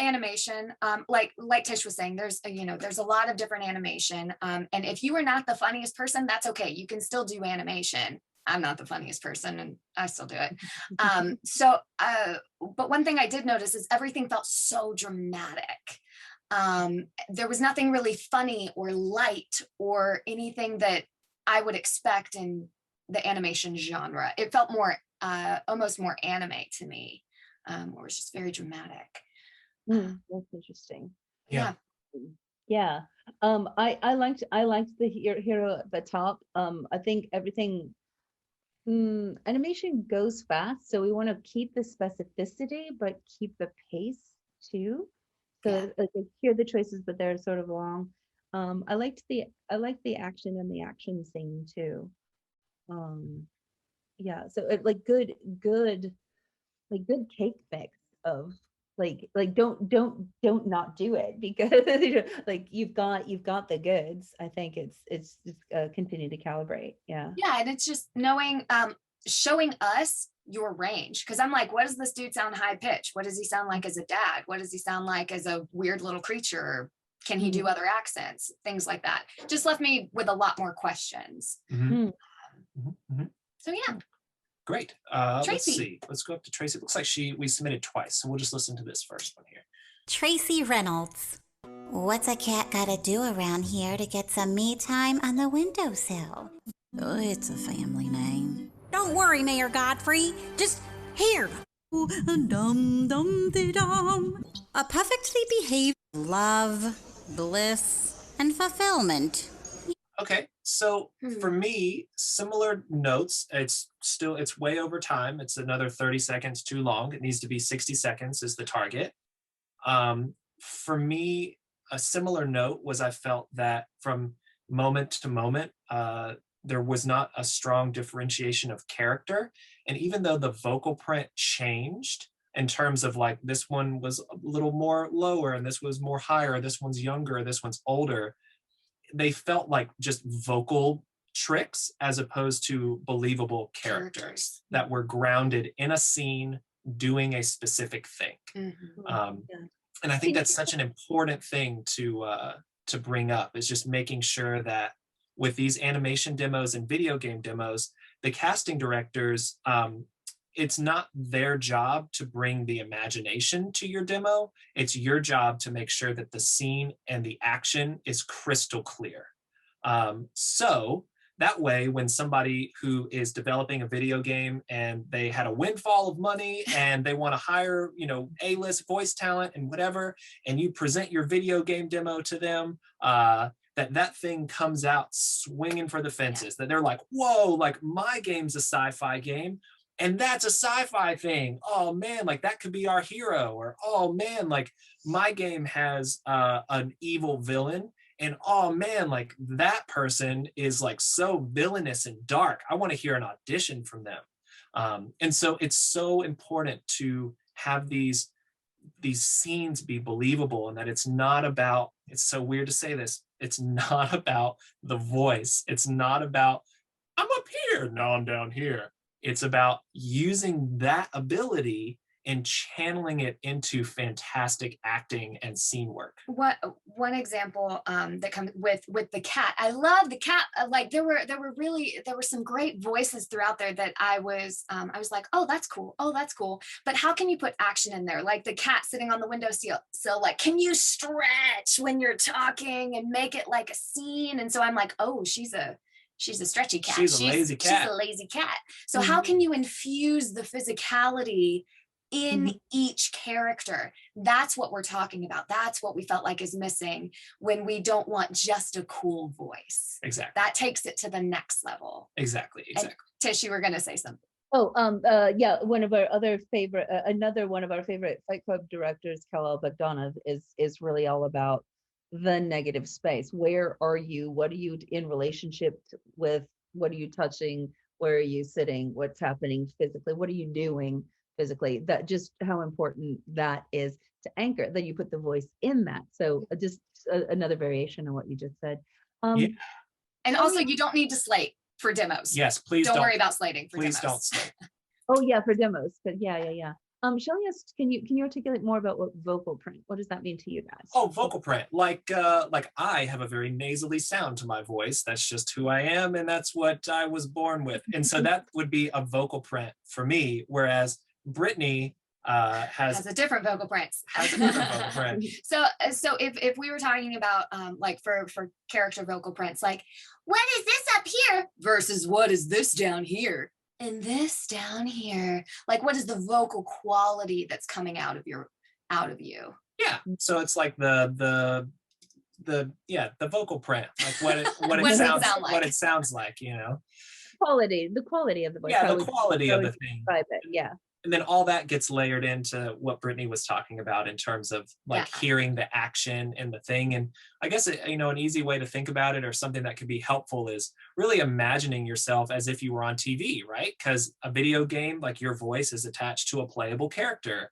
animation, like Tish was saying, there's a lot of different animation. And if you are not the funniest person, that's okay. You can still do animation. I'm not the funniest person and I still do it. But one thing I did notice is everything felt so dramatic. There was nothing really funny or light or anything that I would expect in the animation genre. It felt more, almost more anime to me, or it was just very dramatic. That's interesting. Yeah. Yeah. I liked the hero at the top. I think everything, animation goes fast, so we want to keep the specificity, but keep the pace too. So I hear the choices, but they're sort of long. I liked the action and the action scene too. Yeah, so it like good cake mix of like don't not do it, because like you've got the goods. I think it's continue to calibrate. Yeah, and it's just knowing, showing us your range, because I'm like, what does this dude sound high pitch? What does he sound like as a dad? What does he sound like as a weird little creature? Can he do other accents? Things like that just left me with a lot more questions. So yeah. Great. Let's see. Let's go up to Tracy. It looks like we submitted twice, so we'll just listen to this first one here. Tracy Reynolds. What's a cat gotta do around here to get some me time on the windowsill? Oh, it's a family name. Don't worry, Mayor Godfrey. Just here. Dum-dum-de-dum. A perfectly behaved love, bliss, and fulfillment. Okay, so for me, similar notes. It's way over time. It's another 30 seconds too long. It needs to be 60 seconds is the target. For me, a similar note was I felt that from moment to moment, there was not a strong differentiation of character. And even though the vocal print changed in terms of like, this one was a little more lower and this was more higher, this one's younger, this one's older, they felt like just vocal tricks as opposed to believable characters that were grounded in a scene doing a specific thing. And I think that's such an important thing to bring up, is just making sure that with these animation demos and video game demos, the casting directors, it's not their job to bring the imagination to your demo. It's your job to make sure that the scene and the action is crystal clear. So that way, when somebody who is developing a video game and they had a windfall of money and they want to hire, A-list voice talent and whatever, and you present your video game demo to them, that thing comes out swinging for the fences, that they're like, whoa, like my game's a sci-fi game. And that's a sci-fi thing. Oh man, like that could be our hero. Or, oh man, like my game has an evil villain. And oh man, like that person is like so villainous and dark. I want to hear an audition from them. And so it's so important to have these scenes be believable, and that it's not about, it's so weird to say this, it's not about the voice. It's not about, I'm up here, no, I'm down here. It's about using that ability and channeling it into fantastic acting and scene work. One example that comes with the cat. I love the cat. Like there were some great voices throughout there that I was like, oh, that's cool. Oh, that's cool. But how can you put action in there? Like the cat sitting on the windowsill. So like, can you stretch when you're talking and make it like a scene? And so I'm like, oh, she's a stretchy cat. She's a lazy cat. She's a lazy cat. So how can you infuse the physicality in each character? That's what we're talking about. That's what we felt like is missing when we don't want just a cool voice. Exactly. That takes it to the next level. Exactly. And Tish, you were going to say something. Yeah, another one of our favorite Fight Club directors, Kal-El Bogdanov, is really all about the negative space. Where are you? What are you in relationship with? What are you touching? Where are you sitting? What's happening physically? What are you doing physically? That just how important that is to anchor, that you put the voice in that. So just another variation on what you just said. And also you don't need to slate for demos. Yes, please don't worry about slating for please demos. Don't slate. Oh yeah, for demos. But yeah. Shelley asked, can you articulate more about what vocal print? What does that mean to you guys? Oh, vocal print. Like I have a very nasally sound to my voice. That's just who I am, and that's what I was born with. And so that would be a vocal print for me. Whereas Brittany has a different vocal print. So if we were talking about like for character vocal prints, like what is this up here versus what is this down here? And this down here, like what is the vocal quality that's coming out of you? Yeah. So it's like the vocal print, like what it sounds like, you know. The quality of the voice. Yeah, the quality of the thing. Yeah. And then all that gets layered into what Brittany was talking about in terms of like hearing the action and the thing. And I guess, an easy way to think about it, or something that could be helpful, is really imagining yourself as if you were on TV, right? Because a video game, like your voice is attached to a playable character,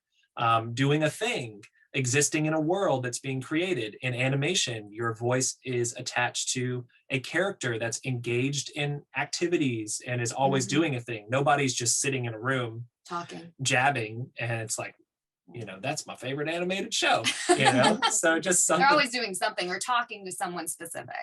doing a thing, existing in a world that's being created. In animation, your voice is attached to a character that's engaged in activities and is always doing a thing. Nobody's just sitting in a room talking, jabbing, and it's like, that's my favorite animated show, so just something. They're always doing something or talking to someone specific.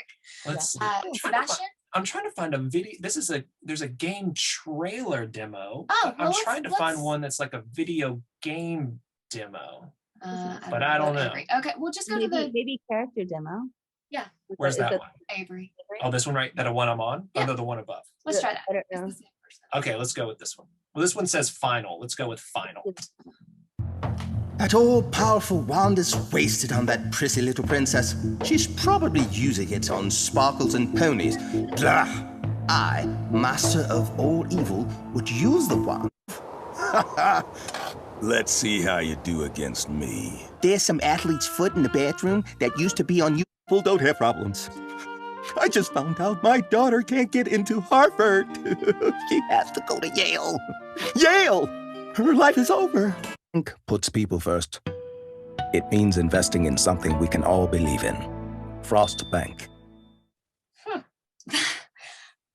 Let's see. Sebastian? I'm trying to find a video. There's a game trailer demo. I'm trying to find one that's like a video game demo, but I don't know. Okay, we'll just go to the maybe character demo. Yeah. Where's that one? Avery. Oh, this one, right? That one I'm on? Yeah. Oh, no, the one above. Let's try that. I don't know. Okay, let's go with this one. Well, this one says final. Let's go with final. That all-powerful wand is wasted on that prissy little princess. She's probably using it on sparkles and ponies. Blah! I, master of all evil, would use the wand. Let's see how you do against me. There's some athlete's foot in the bathroom that used to be on you. People don't have problems. I just found out my daughter can't get into Harvard. She has to go to Yale. Yale! Her life is over. Puts people first. It means investing in something we can all believe in. Frost Bank.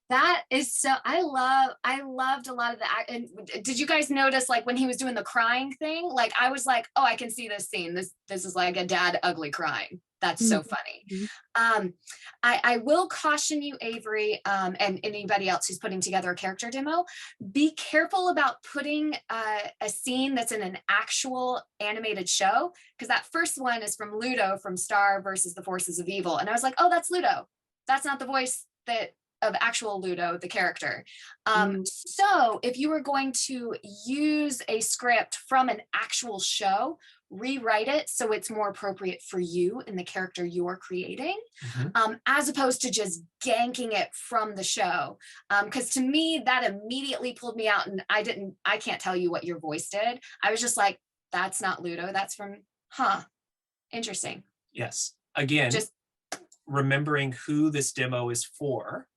That is so, I loved a lot of that. And did you guys notice, like when he was doing the crying thing, like I was like, oh, I can see this scene. This is like a dad ugly crying. That's so funny. I will caution you, Avery, and anybody else who's putting together a character demo, be careful about putting a scene that's in an actual animated show, because that first one is from Ludo from Star versus the Forces of Evil. And I was like, oh, that's Ludo. That's not the voice of actual Ludo, the character. So if you were going to use a script from an actual show, rewrite it so it's more appropriate for you and the character you're creating, as opposed to just ganking it from the show. Because to me, that immediately pulled me out, and I can't tell you what your voice did. I was just like, that's not Ludo, that's from, interesting. Yes. Again, just remembering who this demo is for.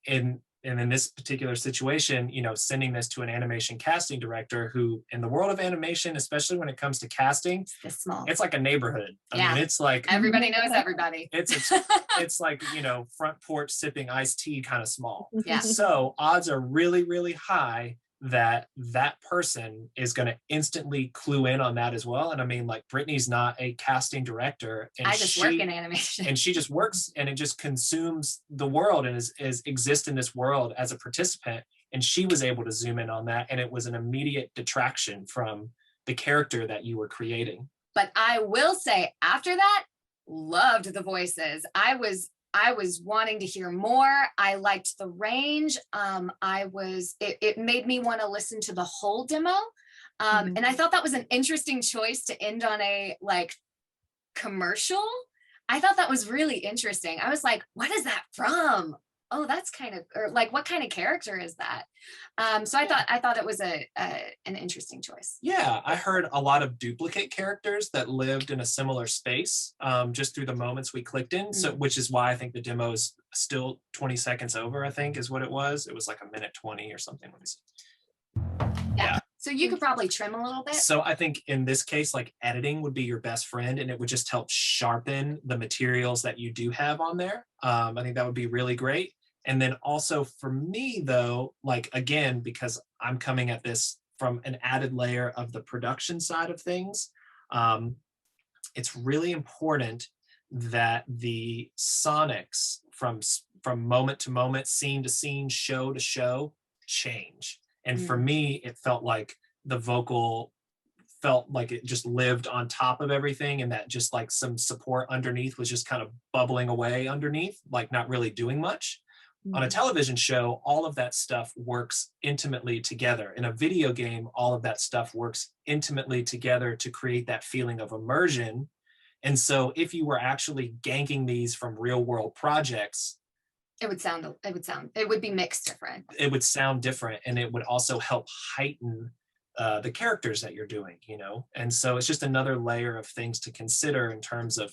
And in this particular situation, sending this to an animation casting director who, in the world of animation, especially when it comes to casting, it's like a neighborhood. I mean, it's like everybody knows everybody. It's like, front porch sipping iced tea kind of small. Yeah. So odds are really, really high that that person is going to instantly clue in on that as well. And I mean, like, Brittany's not a casting director, and I just work in animation. And she just works, and it just consumes the world and is exists in this world as a participant. And she was able to zoom in on that, and it was an immediate detraction from the character that you were creating. But I will say, after that, loved the voices. I was wanting to hear more. I liked the range. It made me want to listen to the whole demo. And I thought that was an interesting choice to end on a like commercial. I thought that was really interesting. I was like, what is that from? Oh, that's kind of, or like, what kind of character is that? So I thought it was an interesting choice. Yeah, I heard a lot of duplicate characters that lived in a similar space, just through the moments we clicked in. So, which is why I think the demo is still 20 seconds over, I think is what it was. It was like 1:20 or something. Let me see. Yeah. So you could probably trim a little bit. So I think in this case, like, editing would be your best friend, and it would just help sharpen the materials that you do have on there. I think that would be really great. And then also for me though, like, again, because I'm coming at this from an added layer of the production side of things, it's really important that the sonics from moment to moment, scene to scene, show to show change. And for me, it felt like the vocal felt like it just lived on top of everything, and that just like some support underneath was just kind of bubbling away underneath, like not really doing much. On a television show, all of that stuff works intimately together. In a video game, all of that stuff works intimately together to create that feeling of immersion. And so if you were actually ganking these from real world projects, it would be mixed different. It would sound different, and it would also help heighten the characters that you're doing, you know? And so it's just another layer of things to consider in terms of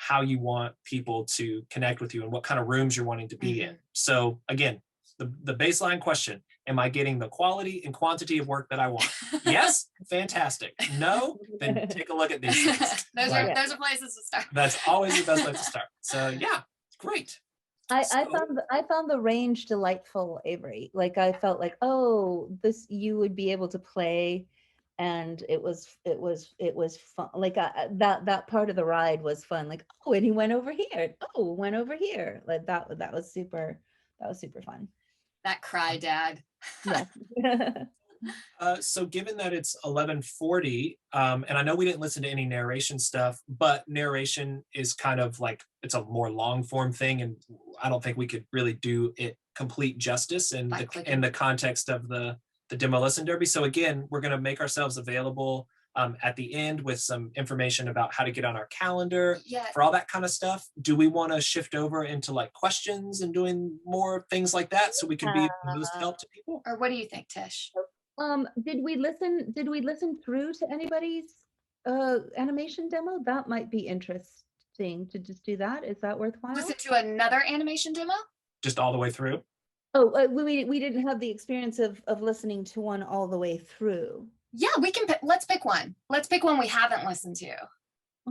how you want people to connect with you and what kind of rooms you're wanting to be in. So again, the baseline question, am I getting the quality and quantity of work that I want? Yes, fantastic. No, then take a look at these things. Those are places to start. That's always the best place to start. So yeah, great. I found the range delightful, Avery. Like, I felt like, oh, this, you would be able to play, and it was fun. Like, that part of the ride was fun. Like, oh, and he went over here. Oh, went over here. Like that was super fun. That cry, Dad. Yeah. So given that it's 11:40, and I know we didn't listen to any narration stuff, but narration is kind of like, it's a more long form thing, and I don't think we could really do it complete justice in the context of the demo listen derby. So again, we're going to make ourselves available at the end with some information about how to get on our calendar for all that kind of stuff. Do we want to shift over into like questions and doing more things like that so we can be the most help to people? Or what do you think, Tish? Did we listen through to anybody's animation demo? That might be interesting to just do that. Is that worthwhile? Listen to another animation demo? Just all the way through? Oh, we didn't have the experience of listening to one all the way through. Yeah, we can. Let's pick one. Let's pick one we haven't listened to.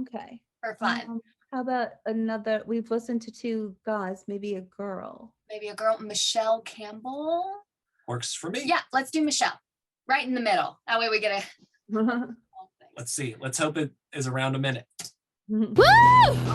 Okay. For fun. How about another? We've listened to two guys, maybe a girl. Maybe a girl, Michelle Campbell. Works for me. Yeah, let's do Michelle. Right in the middle. That way we get a. Let's see. Let's hope it is around a minute. Woo!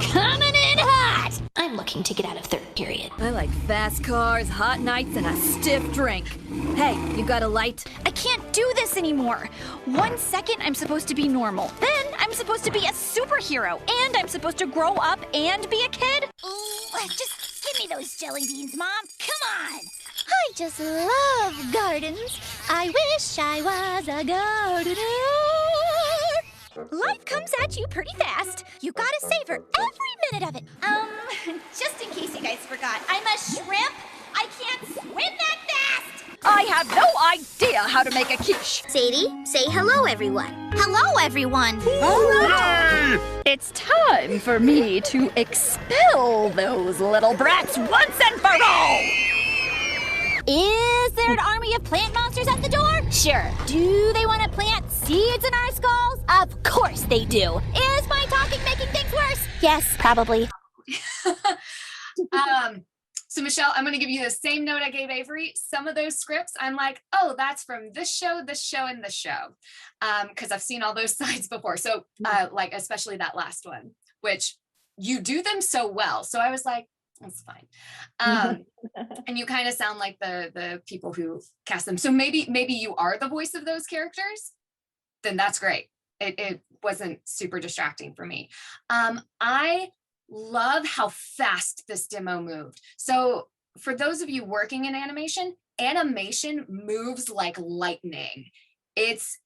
Coming in hot! I'm looking to get out of third period. I like fast cars, hot nights, and a stiff drink. Hey, you got a light? I can't do this anymore. 1 second I'm supposed to be normal. Then I'm supposed to be a superhero. And I'm supposed to grow up and be a kid. Ooh, just give me those jelly beans, Mom. Come on. I just love gardens. I wish I was a gardener. Life comes at you pretty fast. You gotta savor every minute of it. Just in case you guys forgot, I'm a shrimp. I can't swim that fast. I have no idea how to make a quiche. Sadie, say hello, everyone. Hello, everyone. Hello. It's time for me to expel those little brats once and for all. Is there an army of plant monsters at the door? Sure. Do they want to plant seeds in our skulls? Of course they do. Is my talking making things worse? Yes, probably. So Michelle, I'm going to give you the same note I gave Avery. Some of those scripts, I'm like, oh, that's from this show, and this show. Because I've seen all those sides before. So like, especially that last one, which you do them so well. So I was like, that's fine. And you kind of sound like the people who cast them. So maybe you are the voice of those characters. Then that's great. It wasn't super distracting for me. I love how fast this demo moved. So for those of you working in animation moves like lightning. It's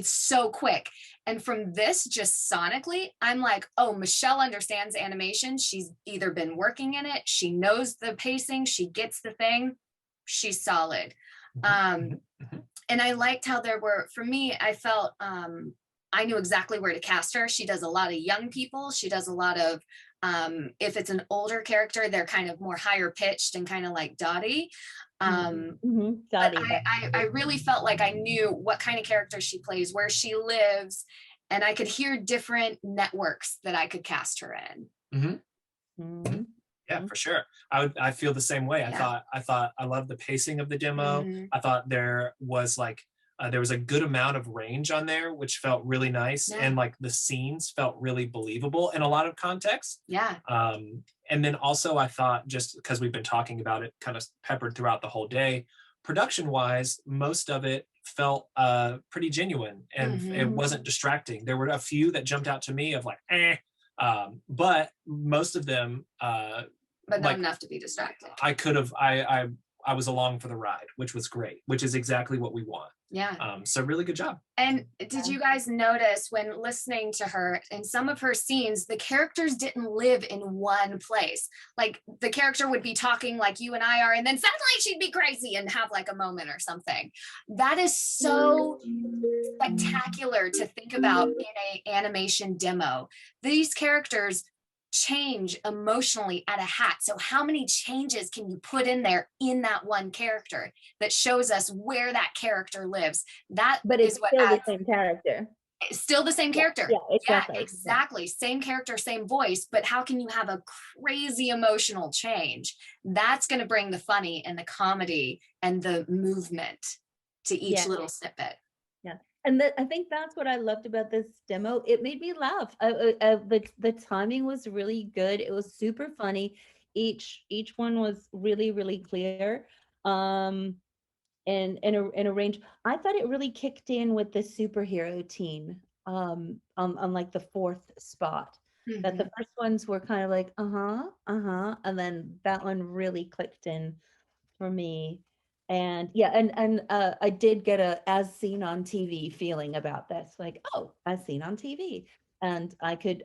so quick. And from this, just sonically, I'm like, oh, Michelle understands animation. She's either been working in it, she knows the pacing, she gets the thing, she's solid. And I liked how there were, for me, I felt I knew exactly where to cast her. She does a lot of young people. She does a lot of, if it's an older character, they're kind of more higher pitched and kind of like Dottie. But I really felt like I knew what kind of character she plays, where she lives, and I could hear different networks that I could cast her in. Yeah, for sure. I feel the same way. Yeah. I thought I loved the pacing of the demo. I thought there was a good amount of range on there, which felt really nice. Yeah. And like the scenes felt really believable in a lot of context. Yeah. And then also I thought, just because we've been talking about it kind of peppered throughout the whole day, production wise, most of it felt pretty genuine and it wasn't distracting. There were a few that jumped out to me of like, but most of them, but not enough to be distracted. I was along for the ride, which was great, which is exactly what we want. Yeah. So really good job. And did you guys notice when listening to her in some of her scenes, the characters didn't live in one place? Like the character would be talking like you and I are, and then suddenly she'd be crazy and have like a moment or something. That is so spectacular to think about in an animation demo. These characters change emotionally at a hat. So how many changes can you put in there in that one character that shows us where that character lives? But it's what still adds, the same character. It's still the same character. Yeah, exactly. Yeah, exactly. Same character, same voice, but how can you have a crazy emotional change? That's going to bring the funny and the comedy and the movement to each little snippet. Yeah. And I think that's what I loved about this demo. It made me laugh. The timing was really good. It was super funny. Each one was really, really clear. And in a range. I thought it really kicked in with the superhero teen on like the fourth spot. That the first ones were kind of like, and then that one really clicked in for me. And yeah, and I did get a as seen on TV feeling about this, like, oh, as seen on TV, and I could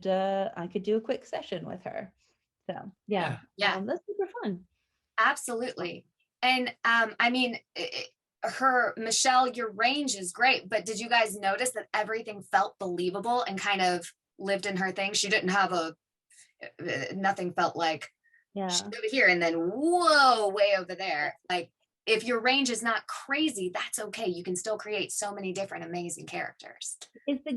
do a quick session with her. So yeah, that's super fun. Absolutely. And I mean, Michelle, your range is great, but did you guys notice that everything felt believable and kind of lived in her thing? She didn't have nothing felt like she's over here and then whoa, way over there. Like if your range is not crazy, that's okay. You can still create so many different amazing characters. Is the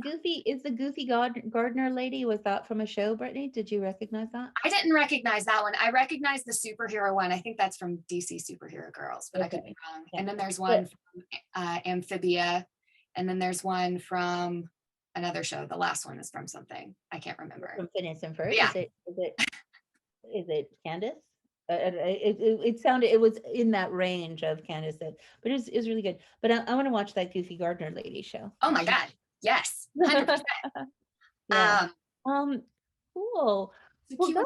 goofy gardener lady, was that from a show, Brittany? Did you recognize that? I didn't recognize that one. I recognized the superhero one. I think that's from DC Superhero Girls, but I could be wrong. Yeah. And then there's one from Amphibia, and then there's one from another show. The last one is from something. I can't remember. From Phineas and Ferb? Yeah. Is it Candace? It was in that range of Candace, but it was really good. But I want to watch that Goofy Gardener lady show. Oh my God. Yes. 100%. Yeah. Cool. Well, guys,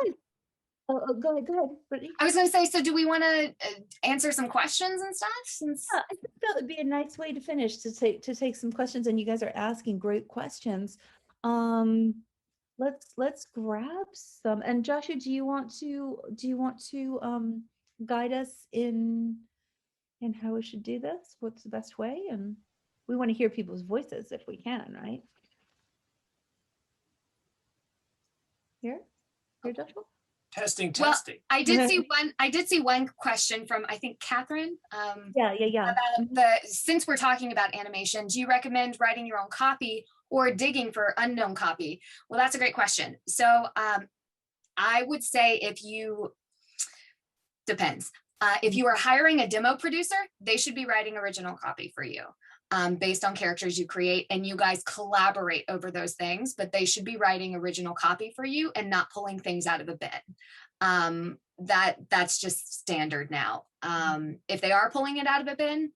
go ahead, Brittany. I was going to say, so do we want to answer some questions and stuff? I think that would be a nice way to finish, to take some questions, and you guys are asking great questions. Let's grab some. And Joshua, do you want to guide us in how we should do this? What's the best way? And we want to hear people's voices if we can, right? Here, Joshua. Testing. Well, I did see one question from, I think, Catherine. Yeah. About since we're talking about animation, do you recommend writing your own copy or digging for unknown copy? Well, that's a great question. So I would say if you Depends. If you are hiring a demo producer, they should be writing original copy for you based on characters you create, and you guys collaborate over those things, but they should be writing original copy for you and not pulling things out of a bin. That's just standard now. If they are pulling it out of a bin,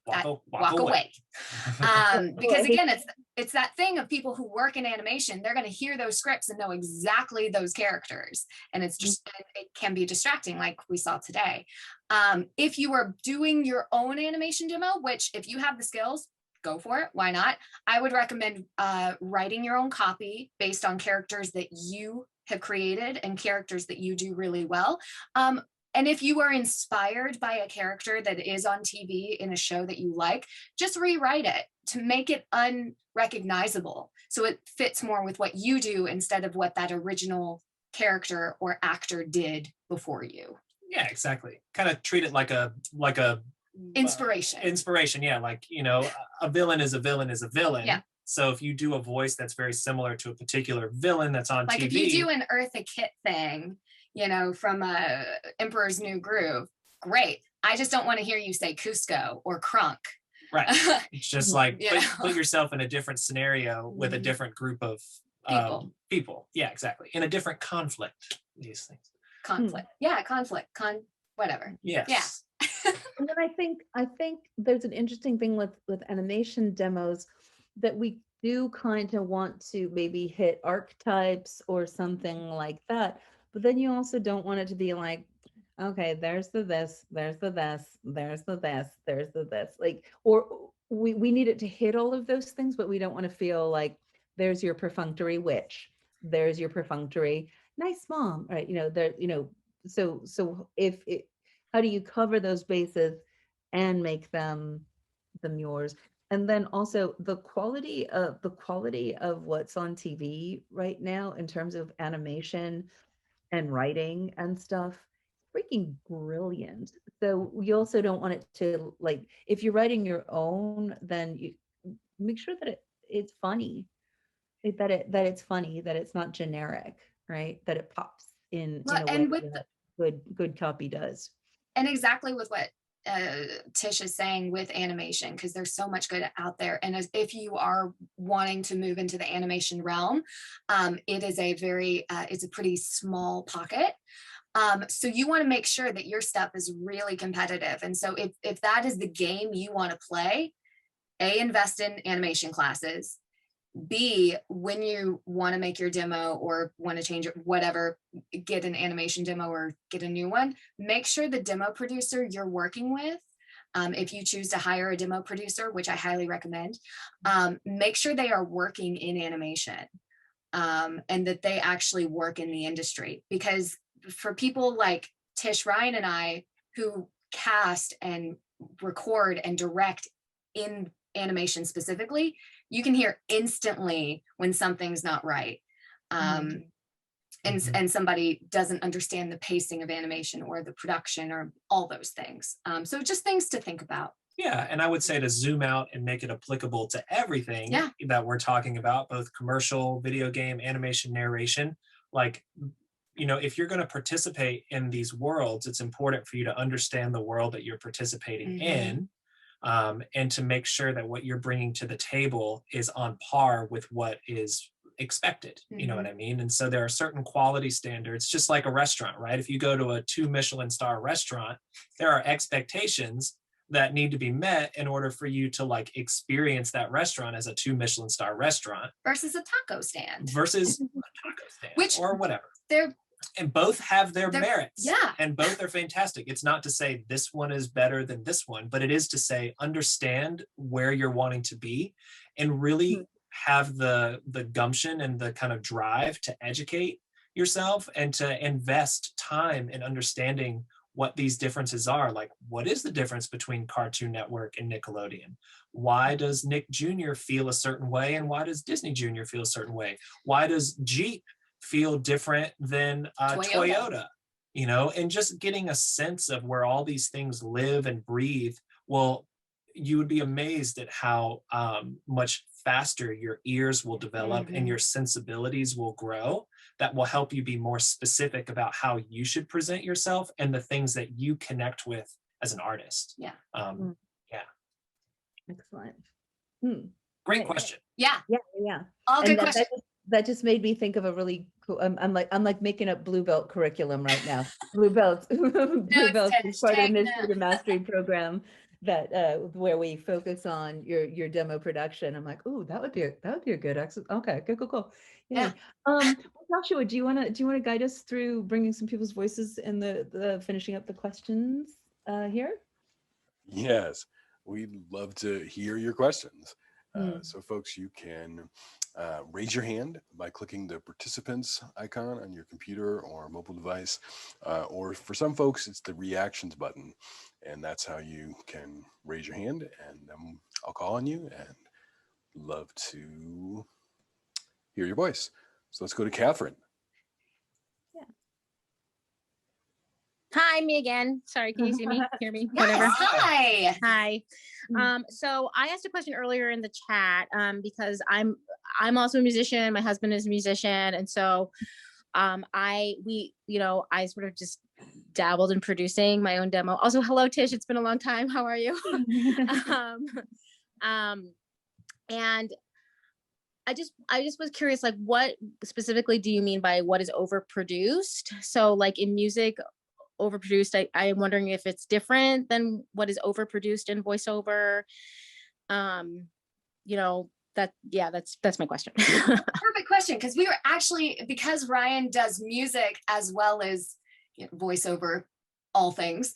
walk away. Because again, it's that thing of people who work in animation, they're going to hear those scripts and know exactly those characters, and it's just it can be distracting, like we saw today. If you are doing your own animation demo, which if you have the skills, go for it, why not? I would recommend writing your own copy based on characters that you have created and characters that you do really well. And if you are inspired by a character that is on TV in a show that you like, just rewrite it to make it unrecognizable, so it fits more with what you do instead of what that original character or actor did before you. Yeah, exactly. Kind of treat it like a inspiration. Inspiration, yeah. Like, you know, a villain is a villain is a villain. Yeah. So if you do a voice that's very similar to a particular villain that's on like TV. Like if you do an Eartha Kitt thing, you know, from Emperor's New Groove, great. I just don't want to hear you say Cusco or Crunk. Right. It's just like put yourself in a different scenario with a different group of people. Yeah, exactly. In a different conflict, these things. Conflict. Yeah, conflict. Whatever. Yes. Yeah. And then I think there's an interesting thing with animation demos that we do kind of want to maybe hit archetypes or something like that. But then you also don't want it to be like, okay, there's the this, there's the this, there's the this, there's the this. Like, or we need it to hit all of those things, but we don't want to feel like there's your perfunctory witch, there's your perfunctory nice mom, right? You know, there, you know, so if it, how do you cover those bases and make them yours? And then also the quality of what's on TV right now in terms of animation and writing and stuff, freaking brilliant. So we also don't want it to, like, if you're writing your own, then you make sure that it's funny, that it's funny, that it's not generic, right? That it pops in a way that good copy does. And exactly with what Tish is saying with animation, because there's so much good out there. And if you are wanting to move into the animation realm, it is a very, it's a pretty small pocket. So you want to make sure that your stuff is really competitive. And so if that is the game you want to play, A, invest in animation classes. B, when you want to make your demo or want to change it, whatever, get an animation demo or get a new one, make sure the demo producer you're working with, if you choose to hire a demo producer, which I highly recommend, make sure they are working in animation and that they actually work in the industry. Because for people like Tish, Ryan, and I, who cast and record and direct in animation specifically, you can hear instantly when something's not right. And somebody doesn't understand the pacing of animation or the production or all those things. So just things to think about. Yeah, and I would say to zoom out and make it applicable to everything that we're talking about, both commercial, video game, animation, narration. Like, you know, if you're going to participate in these worlds, it's important for you to understand the world that you're participating in. And to make sure that what you're bringing to the table is on par with what is expected. You know what I mean? And so there are certain quality standards, just like a restaurant, right? If you go to a 2 Michelin star restaurant, there are expectations that need to be met in order for you to like experience that restaurant as a 2 Michelin star restaurant versus a taco stand which, or whatever. And both have their merits. Yeah. And both are fantastic. It's not to say this one is better than this one, but it is to say, understand where you're wanting to be and really have the gumption and the kind of drive to educate yourself and to invest time in understanding what these differences are. Like, what is the difference between Cartoon Network and Nickelodeon? Why does Nick Jr. feel a certain way? And why does Disney Jr. feel a certain way? Why does Jeep feel different than Toyota, you know, and just getting a sense of where all these things live and breathe. Well, you would be amazed at how much faster your ears will develop and your sensibilities will grow, that will help you be more specific about how you should present yourself and the things that you connect with as an artist. Yeah. Yeah. Excellent. Great question. Yeah. All And good questions. that just made me think of a really cool. I'm like making up blue belt curriculum right now. Blue belts, blue belts is part of the Administrative Mastery program that where we focus on your demo production. I'm like, oh, that would be a good excellent. Okay, cool. Yay. Yeah. Joshua, do you want to guide us through bringing some people's voices and the finishing up the questions here? Yes, we'd love to hear your questions. So folks, you can raise your hand by clicking the participants icon on your computer or mobile device, or for some folks, it's the reactions button. And that's how you can raise your hand, and I'll call on you and love to hear your voice. So let's go to Catherine. Hi, me again. Sorry, can you see me? Hear me? Whatever. Hi. Hi. So I asked a question earlier in the chat because I'm also a musician. My husband is a musician, and so I sort of just dabbled in producing my own demo. Also, hello Tish, it's been a long time. How are you? And I just was curious, like, what specifically do you mean by what is overproduced? So like in music, overproduced, I'm wondering if it's different than what is overproduced in voiceover. That's my question. Perfect question, because we were actually, because Ryan does music as well as voiceover, all things,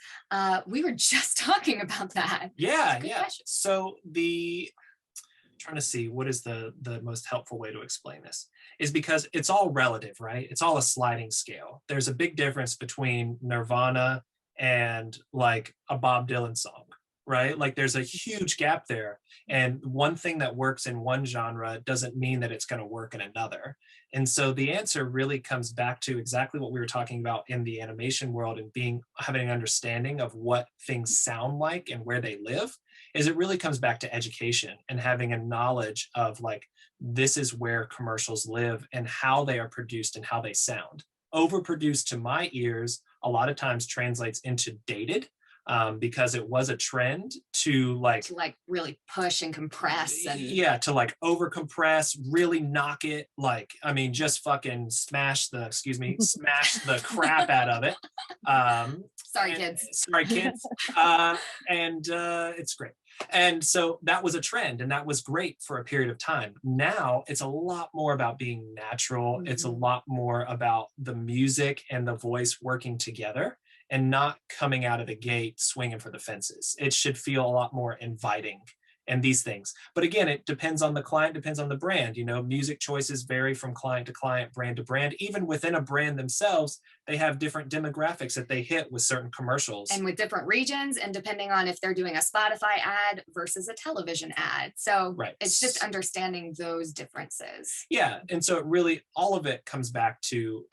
we were just talking about that. Yeah. So trying to see what is the most helpful way to explain this is because it's all relative, right? It's all a sliding scale. There's a big difference between Nirvana and like a Bob Dylan song, right? Like there's a huge gap there. And one thing that works in one genre doesn't mean that it's going to work in another. And so the answer really comes back to exactly what we were talking about in the animation world and having an understanding of what things sound like and where they live. Is it really comes back to education and having a knowledge of like, this is where commercials live and how they are produced and how they sound. Overproduced to my ears a lot of times translates into dated, because it was a trend to really push and compress and to like over compress, really knock it, like, I mean, just fucking smash the crap out of it. Sorry kids. And it's great. And so that was a trend and that was great for a period of time. Now it's a lot more about being natural. It's a lot more about the music and the voice working together and not coming out of the gate swinging for the fences. It should feel a lot more inviting and these things. But again, it depends on the client, depends on the brand. Music choices vary from client to client, brand to brand. Even within a brand themselves, they have different demographics that they hit with certain commercials. And with different regions, and depending on if they're doing a Spotify ad versus a television ad. So It's just understanding those differences. Yeah, and so it really, all of it comes back to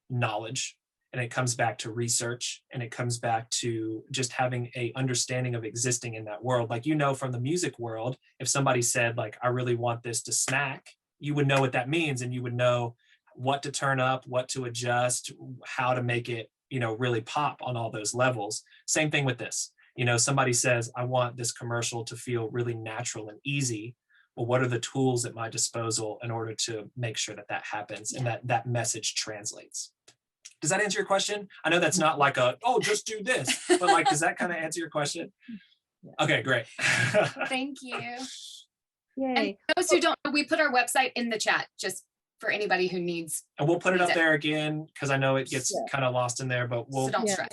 knowledge. And it comes back to research, and it comes back to just having a understanding of existing in that world. Like, from the music world, if somebody said like, I really want this to smack, you would know what that means. And you would know what to turn up, what to adjust, how to make it, really pop on all those levels. Same thing with this. Somebody says, I want this commercial to feel really natural and easy. Well, what are the tools at my disposal in order to make sure that happens and that message translates? Does that answer your question? I know that's not like just do this, but like, does that kind of answer your question? Okay, great. Thank you. Yay. And those who don't know, we put our website in the chat just for anybody who needs. And we'll put it up there again because I know it gets kind of lost in there, but so don't stress.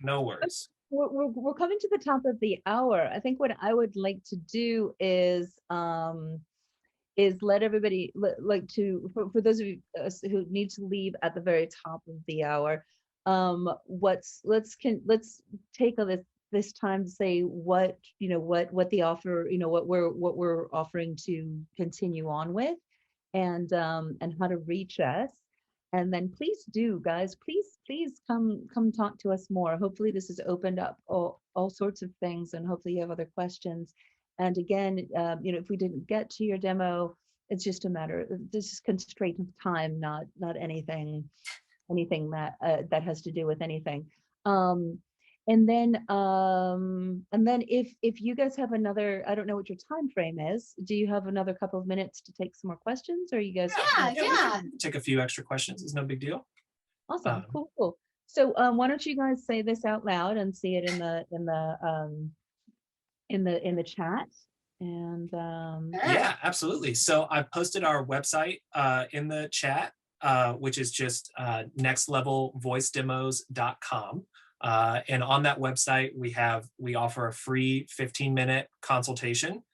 No worries. We're coming to the top of the hour. I think what I would like to do is let everybody for those of you who need to leave at the very top of the hour, let's take this time to say what the offer, what we're offering to continue on with, and how to reach us. And then please do, guys, please come talk to us more. Hopefully this has opened up all sorts of things, and hopefully you have other questions. And again, you know, if we didn't get to your demo, it's just a matter, this is constraint of time, not anything that has to do with anything. And then if you guys have another, I don't know what your time frame is. Do you have another couple of minutes to take some more questions, or are you guys? Yeah. We can take a few extra questions. It's no big deal. Awesome. Cool. So why don't you guys say this out loud and see it in the chat? And yeah, absolutely. So I posted our website in the chat, which is just nextlevelvoicedemos.com. And on that website, we offer a free 15-minute consultation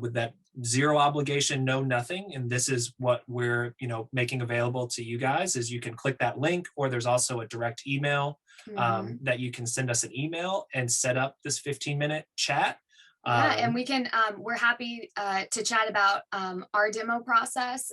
with that zero obligation, no nothing. And this is what we're, you know, making available to you guys, is you can click that link, or there's also a direct email that you can send us an email and set up this 15-minute chat. Yeah, and we can, we're happy to chat about our demo process.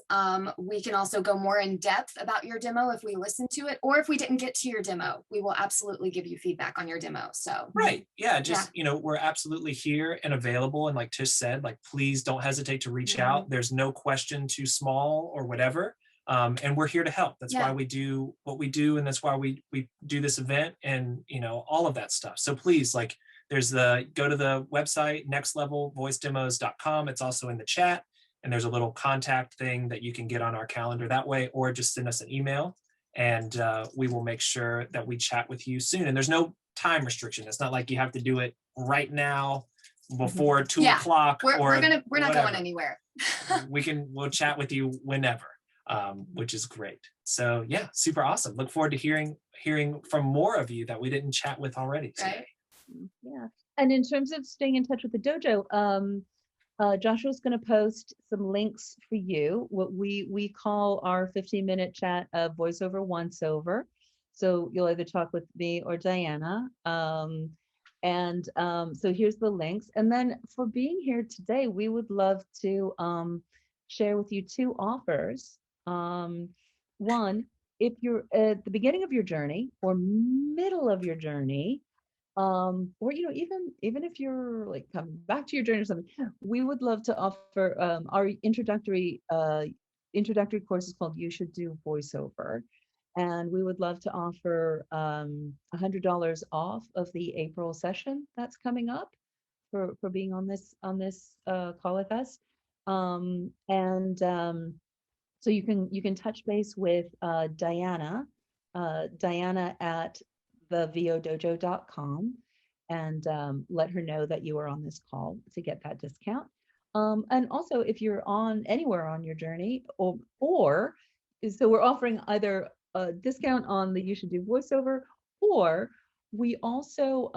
We can also go more in depth about your demo if we listen to it, or if we didn't get to your demo, we will absolutely give you feedback on your demo. So right, yeah, just you know, we're absolutely here and available. And like Tish said, like, please don't hesitate to reach out. There's no question too small or whatever. And we're here to help. That's why we do what we do, and that's why we do this event, and you know, all of that stuff. So please, like, go to the website, nextlevelvoicedemos.com. It's also in the chat, and there's a little contact thing that you can get on our calendar that way, or just send us an email, and we will make sure that we chat with you soon. And there's no time restriction. It's not like you have to do it right now before 2 o'clock. We're not going anywhere. We'll chat with you whenever, which is great. So yeah, super awesome. Look forward to hearing from more of you that we didn't chat with already today. Right. Yeah, and in terms of staying in touch with the dojo, Joshua's going to post some links for you. What we call our 15-minute chat a voiceover once over. So you'll either talk with me or Diana. So here's the links. And then for being here today, we would love to share with you 2 offers. One, if you're at the beginning of your journey or middle of your journey, or you know, even if you're like coming back to your journey or something, we would love to offer our introductory course is called You Should Do Voiceover, and we would love to offer $100 off of the April session that's coming up for being on this call with us. So you can touch base with Diana at thevodojo.com and let her know that you are on this call to get that discount. And also, if you're on anywhere on your journey, or so we're offering either a discount on the You Should Do Voiceover, or we also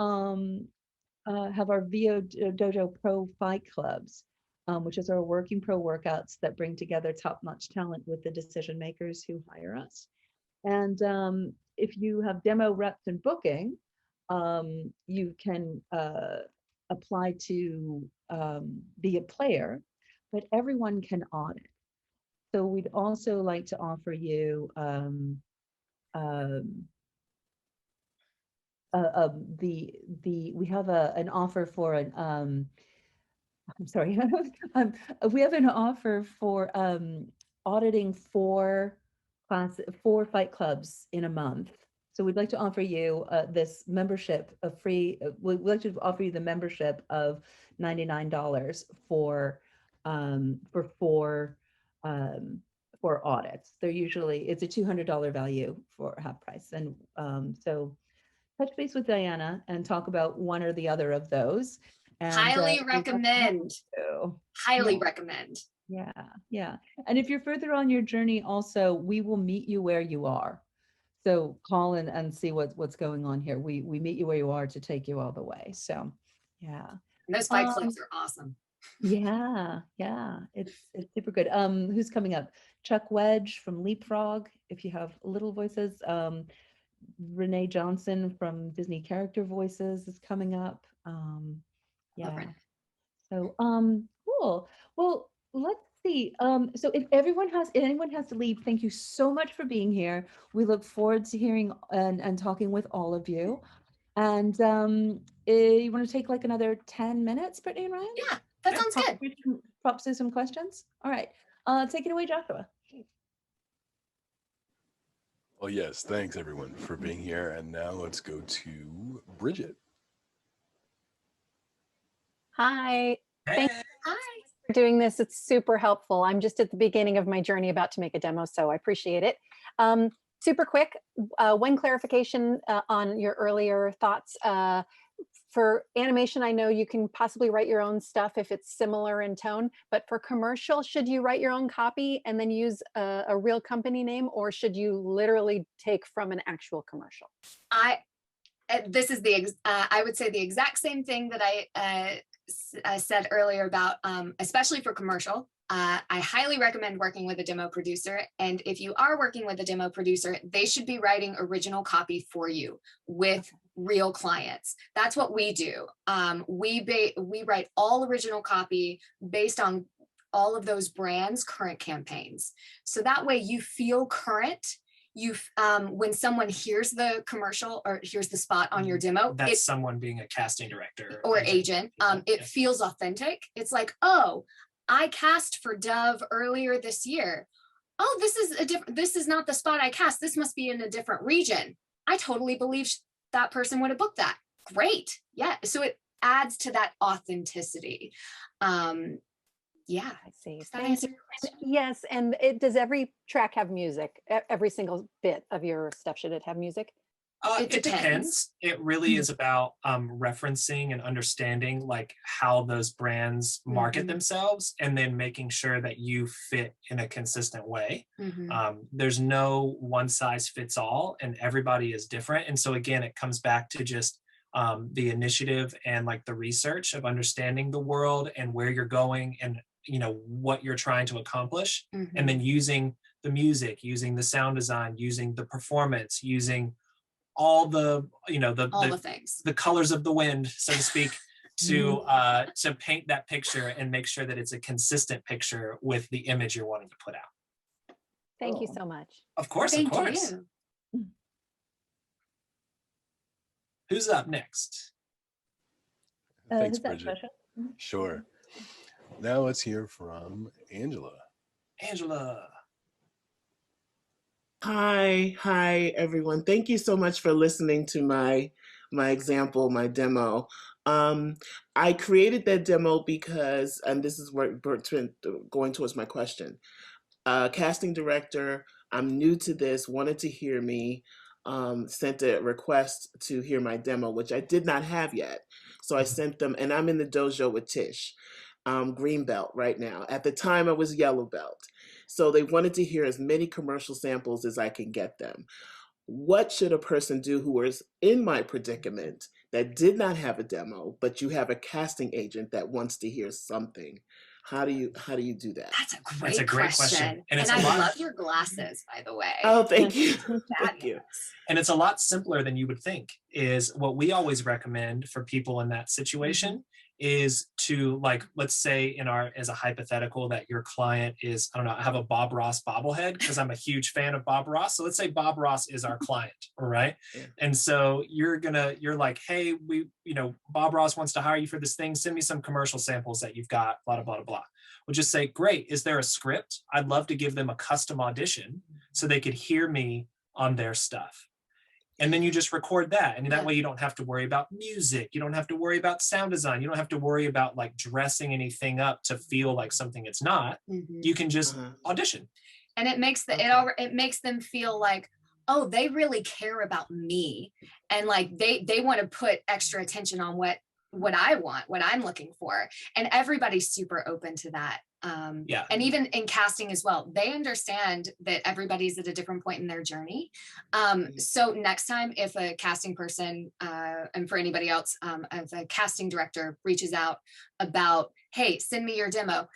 have our VO Dojo Pro Fight Clubs, which is our working pro workouts that bring together top-notch talent with the decision makers who hire us. And if you have demo reps and booking, you can apply to be a player, but everyone can audit. So we'd also like to offer you we have an offer for an I'm sorry, we have an offer for auditing 4 fight clubs in a month. So we'd like to offer you this membership, a free. We'd like to offer you the membership of $99 for 4 audits. They're usually, it's a $200 value for half price, and so touch base with Diana and talk about one or the other of those. And, highly recommend. Highly recommend. Yeah. And if you're further on your journey, also, we will meet you where you are. So call in and see what's going on here. We meet you where you are to take you all the way. So yeah. And those fight clubs are awesome. Yeah. It's super good. Who's coming up? Chuck Wedge from Leapfrog, if you have little voices. Renee Johnson from Disney Character Voices is coming up. Yeah. So cool. Well, let's see. So if anyone has to leave, thank you so much for being here. We look forward to hearing and talking with all of you. And you want to take like another 10 minutes, Brittany and Ryan? Yeah, That sounds good. Props through some questions. All right. Take it away, Joshua. Well, yes, thanks everyone for being here. And now let's go to Bridget. Hi. Thanks Hi. for doing this. It's super helpful. I'm just at the beginning of my journey about to make a demo, so I appreciate it. Super quick, one clarification on your earlier thoughts. For animation, I know you can possibly write your own stuff if it's similar in tone, but for commercial, should you write your own copy and then use a real company name, or should you literally take from an actual commercial? This is I would say the exact same thing that I said earlier about, especially for commercial. I highly recommend working with a demo producer. And if you are working with a demo producer, they should be writing original copy for you with real clients. That's what we do. We write all original copy based on all of those brands' current campaigns. So that way you feel current. When someone hears the commercial or hears the spot on your demo, that's someone being a casting director or agent. It feels authentic. It's like, oh, I cast for Dove earlier this year. Oh, this is not the spot I cast. This must be in a different region. I totally believe that person would have booked that. Great. Yeah. So it adds to that authenticity. Yeah, I see. Thank you. Yes, and does every track have music? Every single bit of your stuff, should it have music? It depends. It really is about referencing and understanding like how those brands market themselves, and then making sure that you fit in a consistent way. There's no one size fits all, and everybody is different. And so again, it comes back to just the initiative and like the research of understanding the world and where you're going and what you're trying to accomplish, and then using the music, using the sound design, using the performance, using all the the things, the colors of the wind, so to speak, to paint that picture and make sure that it's a consistent picture with the image you're wanting to put out. Thank you so much. Of course. Thank of course. you. Who's up next? Thanks, Bridget. Sure. Now let's hear from Angela. Angela. Hi, everyone. Thank you so much for listening to my example, my demo. I created that demo because, and this is where going towards my question. Casting director, I'm new to this, wanted to hear me, sent a request to hear my demo, which I did not have yet. So I sent them, and I'm in the dojo with Tish. Green belt right now. At the time I was yellow belt. So they wanted to hear as many commercial samples as I can get them. What should a person do who is in my predicament that did not have a demo, but you have a casting agent that wants to hear something? How do you do that? That's a great question. And I love your glasses, by the way. Oh, thank you. Thank you. And it's a lot simpler than you would think. Is what we always recommend for people in that situation is to, like, let's say as a hypothetical that your client is, I don't know, I have a Bob Ross bobblehead because I'm a huge fan of Bob Ross. So let's say Bob Ross is our client, all right? Yeah. And so you're like, hey, Bob Ross wants to hire you for this thing. Send me some commercial samples that you've got, blah, blah, blah, blah. We'll just say, great, is there a script? I'd love to give them a custom audition so they could hear me on their stuff. And then you just record that. And that way you don't have to worry about music. You don't have to worry about sound design. You don't have to worry about like dressing anything up to feel like something it's not. You can just audition. And it makes it makes them feel like, oh, they really care about me. And like they want to put extra attention on what I want, what I'm looking for. And everybody's super open to that. And even in casting as well, they understand that everybody's at a different point in their journey. So next time, if a casting person, and for anybody else, if a casting director reaches out about, hey, send me your demo,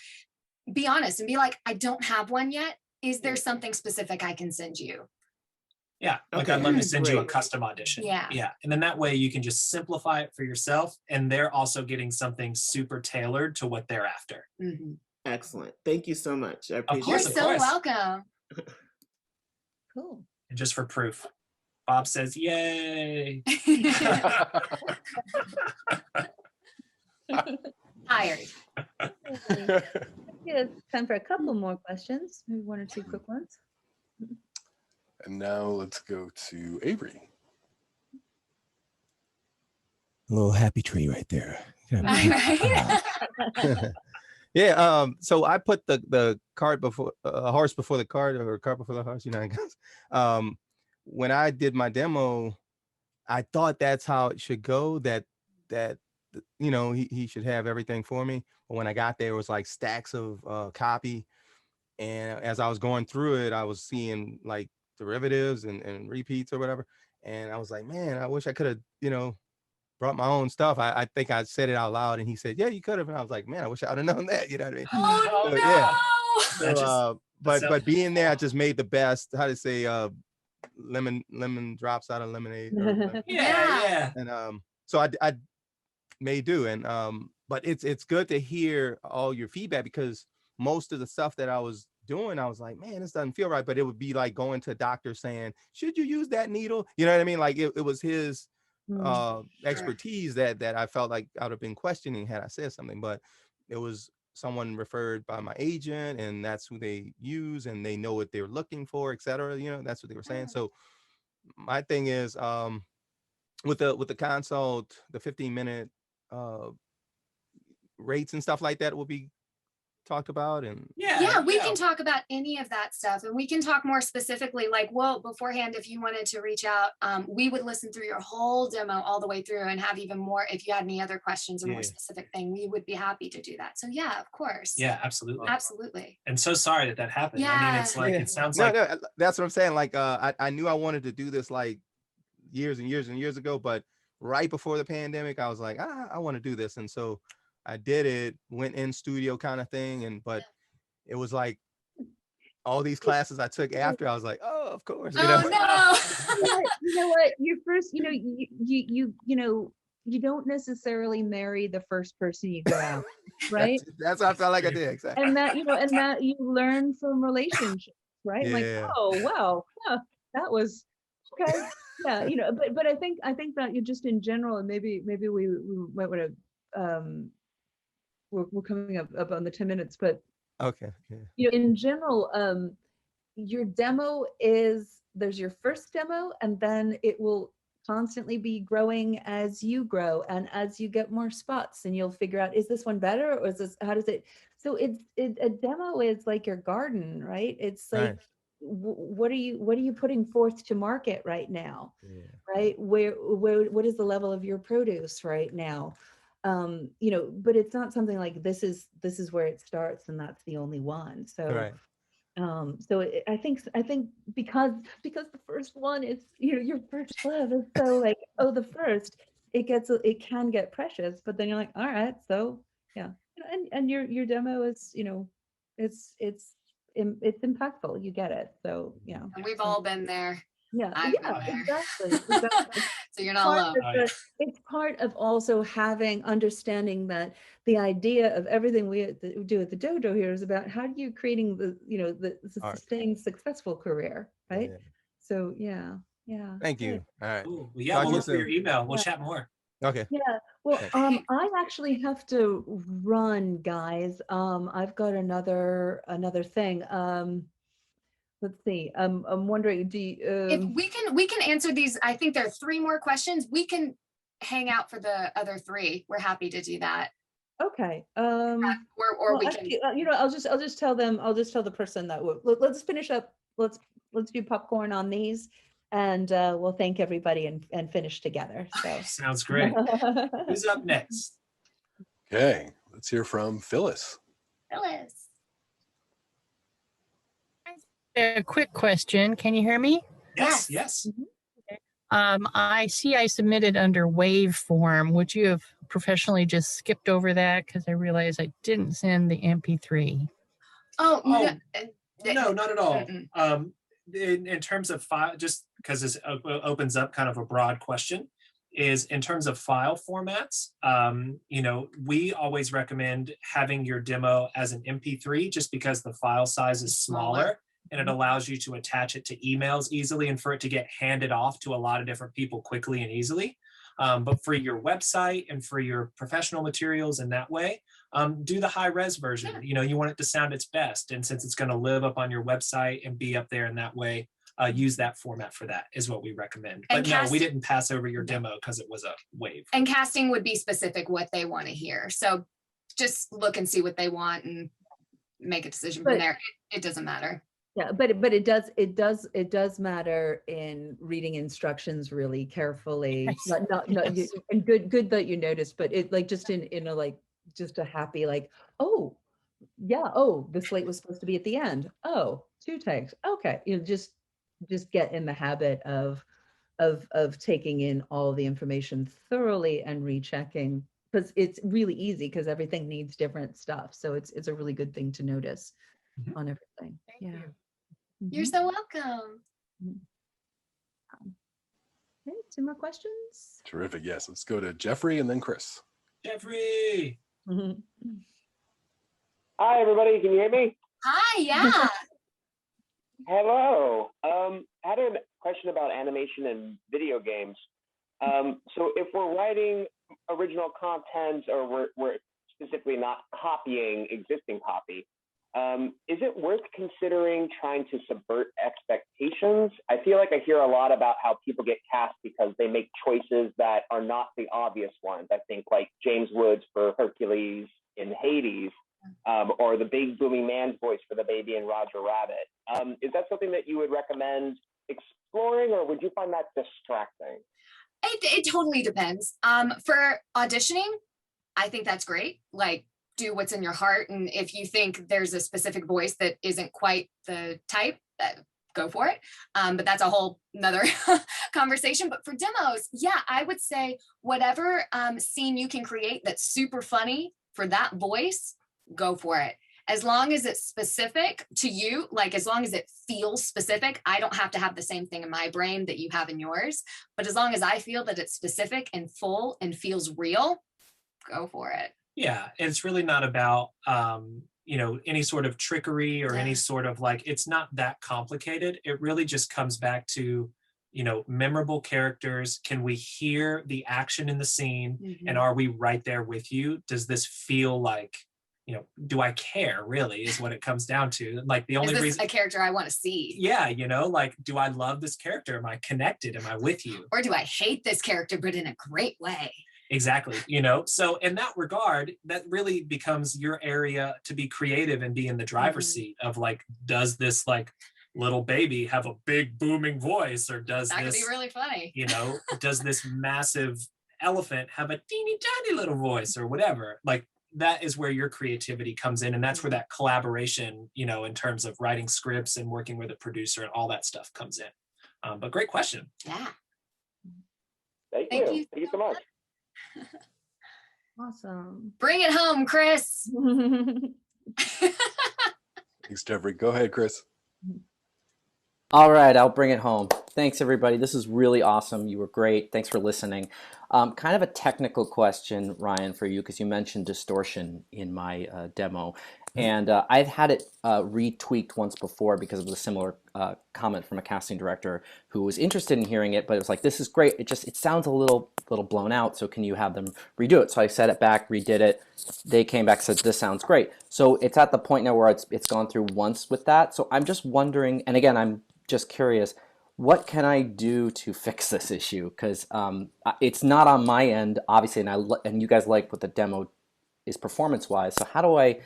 be honest and be like, I don't have one yet. Is there something specific I can send you? Yeah, like I'd love to send you a custom audition. Yeah. And then that way you can just simplify it for yourself, and they're also getting something super tailored to what they're after. Excellent. Thank you so much. I appreciate You're so welcome. Cool. And just for proof, Bob says, yay. Tired. Yeah, it's time for a couple more questions, maybe one or two quick ones. And now let's go to Avery. A little happy tree right there. Right? Yeah. So I put the cart before horse before the cart, or cart before the horse. You know, when I did my demo, I thought that's how it should go. That you know, he should have everything for me. But when I got there, it was like stacks of copy. And as I was going through it, I was seeing like derivatives and repeats or whatever. And I was like, man, I wish I could have, you know, brought my own stuff. I think I said it out loud, and he said, yeah, you could have. And I was like, man, I wish I would have known that. You know what I mean? Oh, So, no. yeah. That So, but being there, I just made the best. How to say, lemon drops out of lemonade. Or lemon. Yeah. And so I may do. And but it's good to hear all your feedback, because most of the stuff that I was doing, I was like, man, this doesn't feel right. But it would be like going to a doctor saying, should you use that needle? You know what I mean? Like it was his expertise that I felt like I would have been questioning had I said something. But it was someone referred by my agent, and that's who they use, and they know what they're looking for, etc. You know, that's what they were saying. So my thing is, with the consult, the 15-minute rates and stuff like that will be talked about. And we can talk about any of that stuff, and we can talk more specifically, like, well, beforehand, if you wanted to reach out, we would listen through your whole demo all the way through and have even more. If you had any other questions or more specific thing, we would be happy to do that. So yeah, of course. Yeah, absolutely. And so sorry that happened. Yeah. I mean, it's like, it sounds no, like that's what I'm saying. Like I knew I wanted to do this like years and years and years ago, but right before the pandemic, I was like, I want to do this. And so I did it, went in studio kind of thing. But it was like all these classes I took after, I was like, oh, of course. You know? No. You know what? Your first, you know, you know, you don't necessarily marry the first person you go out, right? That's what I felt like I did. Exactly. And that, you know, and that you learn from relationships, right? Like, oh, wow, that was okay. Yeah, you know, but I think that you just in general, and maybe we might want to we're coming up on the 10 minutes, but okay, yeah. You know, in general, your demo there's your first demo, and then it will constantly be growing as you grow and as you get more spots, and you'll figure out, is this one better, or is this, how does it, so a demo is like your garden, right? It's like, what are you putting forth to market right now? Right? What is the level of your produce right now? You know, but it's not something like this is where it starts and that's the only one. So I think because the first one is, you know, your first love is so like, oh, the first, it can get precious, but then you're like, all right, so yeah, and your demo is, you know, it's impactful, you get it, so yeah. And we've all been there. Yeah, exactly. So you're not alone. It's part of also understanding that the idea of everything we do at the dojo here is about how do you creating the, you know, the sustained successful career, right? So yeah. Thank you. All right. Ooh, yeah, we'll look for your email. We'll chat more. Okay. Yeah. Well, I actually have to run, guys. I've got another thing. Let's see. I'm wondering, if we can answer these, I think there are 3 more questions. We can hang out for the other 3. We're happy to do that. Okay. Or we can. You know, I'll just tell them. I'll just tell the person that let's finish up. Let's do popcorn on these, and we'll thank everybody and finish together. So sounds great. Who's up next? Okay, let's hear from Phyllis. Phyllis. A quick question. Can you hear me? Yes. I see I submitted under waveform. Would you have professionally just skipped over that? Because I realized I didn't send the MP3. No, not at all. In terms of file, just because this opens up kind of a broad question, is in terms of file formats, you know, we always recommend having your demo as an MP3 just because the file size is smaller. And it allows you to attach it to emails easily and for it to get handed off to a lot of different people quickly and easily. But for your website and for your professional materials in that way, do the high res version. You know, you want it to sound its best. And since it's going to live up on your website and be up there in that way, use that format for that is what we recommend. But no, we didn't pass over your demo because it was a wave. And casting would be specific what they want to hear. So just look and see what they want and make a decision from there. It doesn't matter. Yeah, but it does matter in reading instructions really carefully. And good that you noticed, but it like just in a like just a happy like, oh yeah, oh, the slate was supposed to be at the end. Oh, 2 takes. Okay, you know, just get in the habit of taking in all the information thoroughly and rechecking, because it's really easy because everything needs different stuff. So it's a really good thing to notice on everything. Thank you. You're so welcome. Okay, 2 more questions. Terrific. Yes, let's go to Jeffrey and then Chris. Jeffrey. Hi, everybody. Can you hear me? Hi. Yeah. Hello. I had a question about animation and video games. So if we're writing original content, or we're specifically not copying existing copy, is it worth considering trying to subvert expectations? I feel like I hear a lot about how people get cast because they make choices that are not the obvious ones. I think like James Woods for Hercules in Hades, or the big booming man's voice for the baby in Roger Rabbit. Is that something that you would recommend exploring, or would you find that distracting? It totally depends. For auditioning, I think that's great. Like, do what's in your heart, and if you think there's a specific voice that isn't quite the type, go for it. But that's a whole nother conversation. But for demos, yeah, I would say whatever scene you can create that's super funny for that voice, go for it. As long as it's specific to you, like as long as it feels specific. I don't have to have the same thing in my brain that you have in yours, but as long as I feel that it's specific and full and feels real, go for it. Yeah, it's really not about you know, any sort of trickery or any sort of like, it's not that complicated. It really just comes back to, you know, memorable characters. Can we hear the action in the scene? And are we right there with you? Does this feel like, you know, do I care really is what it comes down to. Like the only reason, a character I want to see. Yeah, you know, like, do I love this character? Am I connected? Am I with you? Or do I hate this character, but in a great way? Exactly. You know, so in that regard, that really becomes your area to be creative and be in the driver's seat of like, does this like little baby have a big booming voice, or does that this could be really funny? You know, does this massive elephant have a teeny tiny little voice or whatever? Like, that is where your creativity comes in, and that's where that collaboration, you know, in terms of writing scripts and working with a producer and all that stuff comes in. But great question. Yeah. Thank you so much. Awesome. Bring it home, Chris. Thanks, Jeffrey. Go ahead, Chris. All right, I'll bring it home. Thanks, everybody. This is really awesome. You were great. Thanks for listening. Kind of a technical question, Ryan, for you, because you mentioned distortion in my demo. And I've had it retweaked once before because of a similar comment from a casting director who was interested in hearing it, but it was like, this is great. It sounds a little blown out, so can you have them redo it? So I set it back, redid it. They came back and said, this sounds great. So it's at the point now where it's gone through once with that. So I'm just wondering, and again, I'm just curious, what can I do to fix this issue? Because it's not on my end, obviously, and you guys like what the demo is performance-wise. So how do I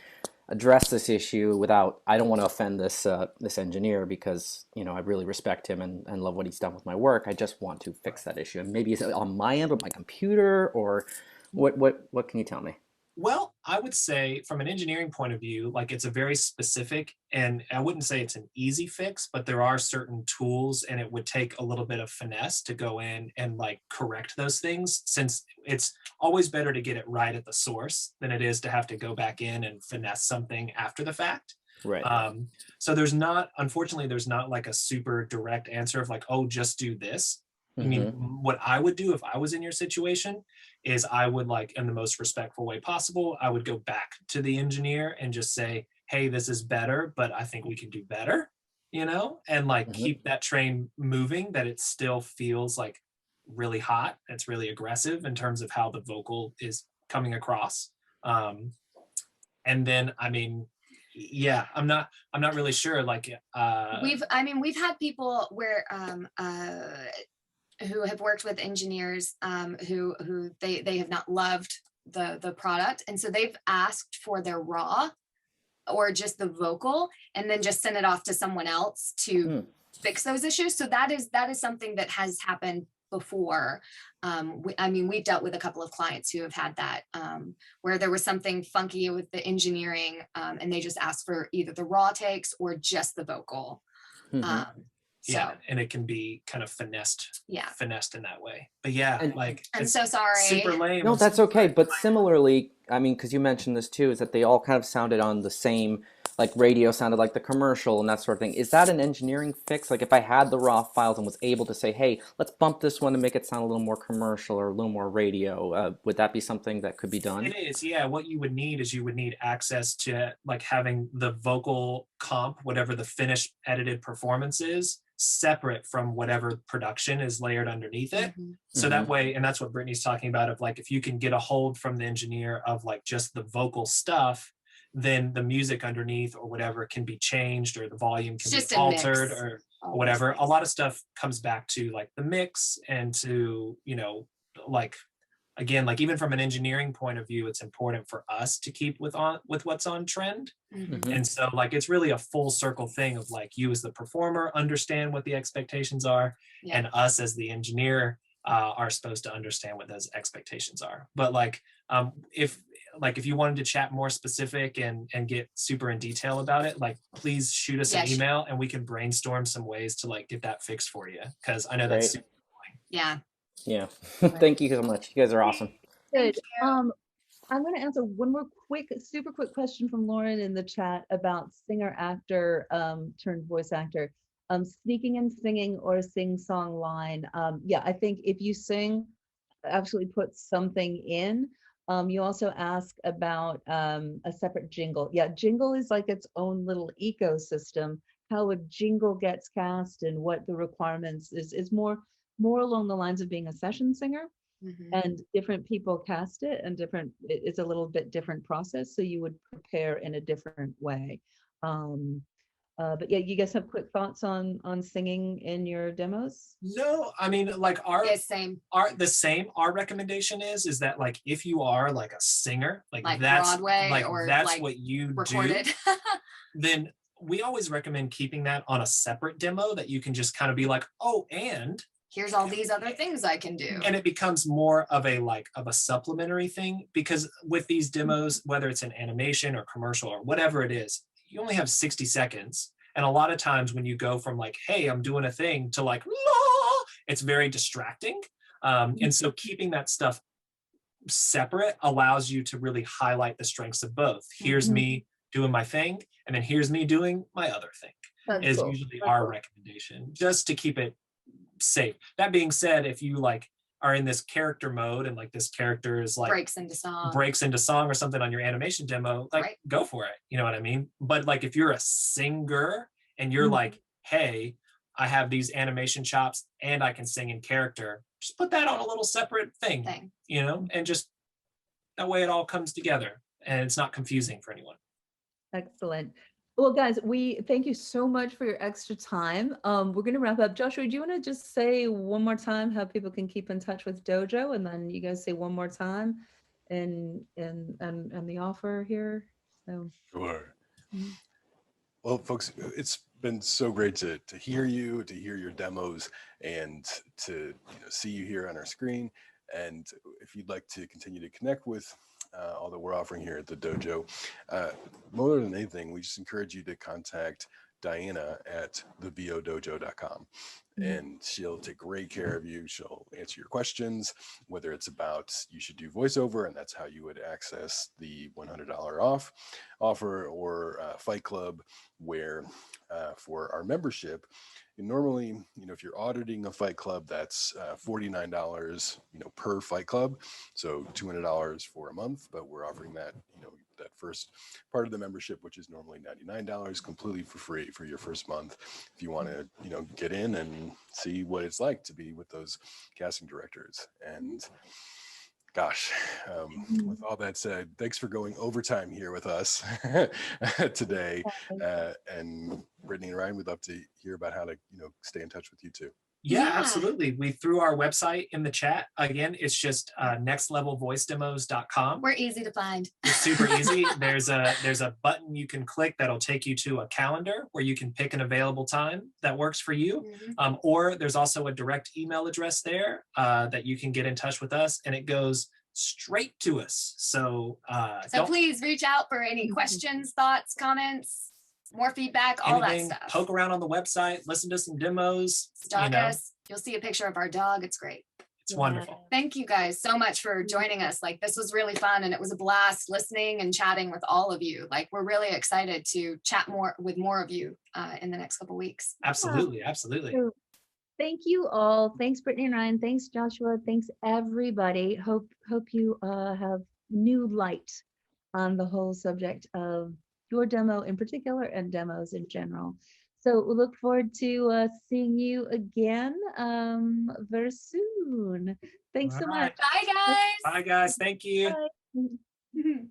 address this issue without, I don't want to offend this this engineer, because, you know, I really respect him and love what he's done with my work. I just want to fix that issue. And maybe it's on my end with my computer, or what can you tell me? Well, I would say from an engineering point of view, like, it's a very specific, and I wouldn't say it's an easy fix, but there are certain tools, and it would take a little bit of finesse to go in and like correct those things, since it's always better to get it right at the source than it is to have to go back in and finesse something after the fact. Right. So unfortunately, there's not like a super direct answer of like, oh, just do this. I mean, what I would do if I was in your situation is I would, like, in the most respectful way possible, I would go back to the engineer and just say, hey, this is better, but I think we can do better, you know, and like keep that train moving, that it still feels like really hot. It's really aggressive in terms of how the vocal is coming across. And then, I mean, yeah, I'm not really sure. Like, we've had people where who have worked with engineers who they have not loved the product, and so they've asked for their raw or just the vocal, and then just send it off to someone else to fix those issues. So that is something that has happened before. We've dealt with a couple of clients who have had that, where there was something funky with the engineering, and they just asked for either the raw takes or just the vocal. Yeah, and it can be kind of finessed in that way. But yeah, And- like, I'm it's so sorry. super lame. No, that's okay. But similarly, I mean, because you mentioned this too, is that they all kind of sounded on the same, like radio sounded like the commercial and that sort of thing. Is that an engineering fix? Like if I had the raw files and was able to say, hey, let's bump this one to make it sound a little more commercial or a little more radio, would that be something that could be done? It is, yeah. What you would need is you would need access to like having the vocal comp, whatever the finished edited performance is, separate from whatever production is layered underneath it. So that way, and that's what Brittany's talking about, of like, if you can get a hold from the engineer of like just the vocal stuff, then the music underneath or whatever can be changed, or the volume can be altered or whatever. A lot of stuff comes back to like the mix and to, you know, like, again, like even from an engineering point of view, it's important for us to keep with what's on trend. And so like, it's really a full circle thing of like, you as the performer understand what the expectations are, and us as the engineer are supposed to understand what those expectations are. But like, if you wanted to chat more specific and get super in detail about it, like please shoot us an email and we can brainstorm some ways to like get that fixed for you. Cause I know that's super annoying. Yeah. Thank you so much. You guys are awesome. Good. I'm going to answer one more super quick question from Lauren in the chat about singer actor turned voice actor. Sneaking and singing or sing-song line. Yeah, I think if you sing, actually put something in. You also ask about a separate jingle. Yeah, jingle is like its own little ecosystem. How a jingle gets cast and what the requirements is more along the lines of being a session singer. And different people cast it, and it's a little bit different process. So you would prepare in a different way. But yeah, you guys have quick thoughts on singing in your demos? No, I mean, like our recommendation is that like, if you are like a singer, like that's Broadway, like or that's like what you recorded. do, then we always recommend keeping that on a separate demo that you can just kind of be like, oh, and here's all these other things I can do. And it becomes more of a supplementary thing, because with these demos, whether it's an animation or commercial or whatever it is, you only have 60 seconds. And a lot of times when you go from like, hey, I'm doing a thing, to like, la, it's very distracting. And so keeping that stuff separate allows you to really highlight the strengths of both. Here's me doing my thing, and then here's me doing my other thing. That's is cool. usually our recommendation, just to keep it safe. That being said, if you like are in this character mode and like this character is like breaks into song or something on your animation demo, like go for it. You know what I mean? But like if you're a singer and you're like, hey, I have these animation chops and I can sing in character, just put that on a little separate thing. You know, and just that way it all comes together and it's not confusing for anyone. Excellent. Well, guys, we thank you so much for your extra time. We're going to wrap up. Joshua, do you want to just say one more time how people can keep in touch with Dojo, and then you guys say one more time and the offer here? So Sure. Well, folks, it's been so great to hear you, to hear your demos, and to see you here on our screen. And if you'd like to continue to connect with all that we're offering here at the Dojo, more than anything, we just encourage you to contact Diana at thevodojo.com. And she'll take great care of you. She'll answer your questions, whether it's about you should do voiceover, and that's how you would access the $100 off offer, or Fight Club, where for our membership, normally, if you're auditing a Fight Club, that's $49, per Fight Club, so $200 for a month. But we're offering that, that first part of the membership, which is normally $99, completely for free for your first month, if you want to, get in and see what it's like to be with those casting directors. And Gosh, with all that said, thanks for going overtime here with us today. And Brittany and Ryan, we'd love to hear about how to, stay in touch with you too. Yeah, absolutely. We threw our website in the chat. Again, it's just nextlevelvoicedemos.com. We're easy to find. It's super easy. There's a button you can click that'll take you to a calendar where you can pick an available time that works for you. Or there's also a direct email address there that you can get in touch with us, and it goes straight to us. So please reach out for any questions, thoughts, comments, more feedback, all that stuff. Poke around on the website, listen to some demos. Stalk us. You'll see a picture of our dog. It's great. It's wonderful. Thank you guys so much for joining us. Like, this was really fun, and it was a blast listening and chatting with all of you. Like, we're really excited to chat more with more of you in the next couple weeks. Absolutely. So, thank you all. Thanks, Brittany and Ryan. Thanks, Joshua. Thanks, everybody. Hope you have new light on the whole subject of your demo in particular and demos in general. So we look forward to seeing you again very soon. Thanks so much. Bye, guys. Bye, guys. Thank you. Bye.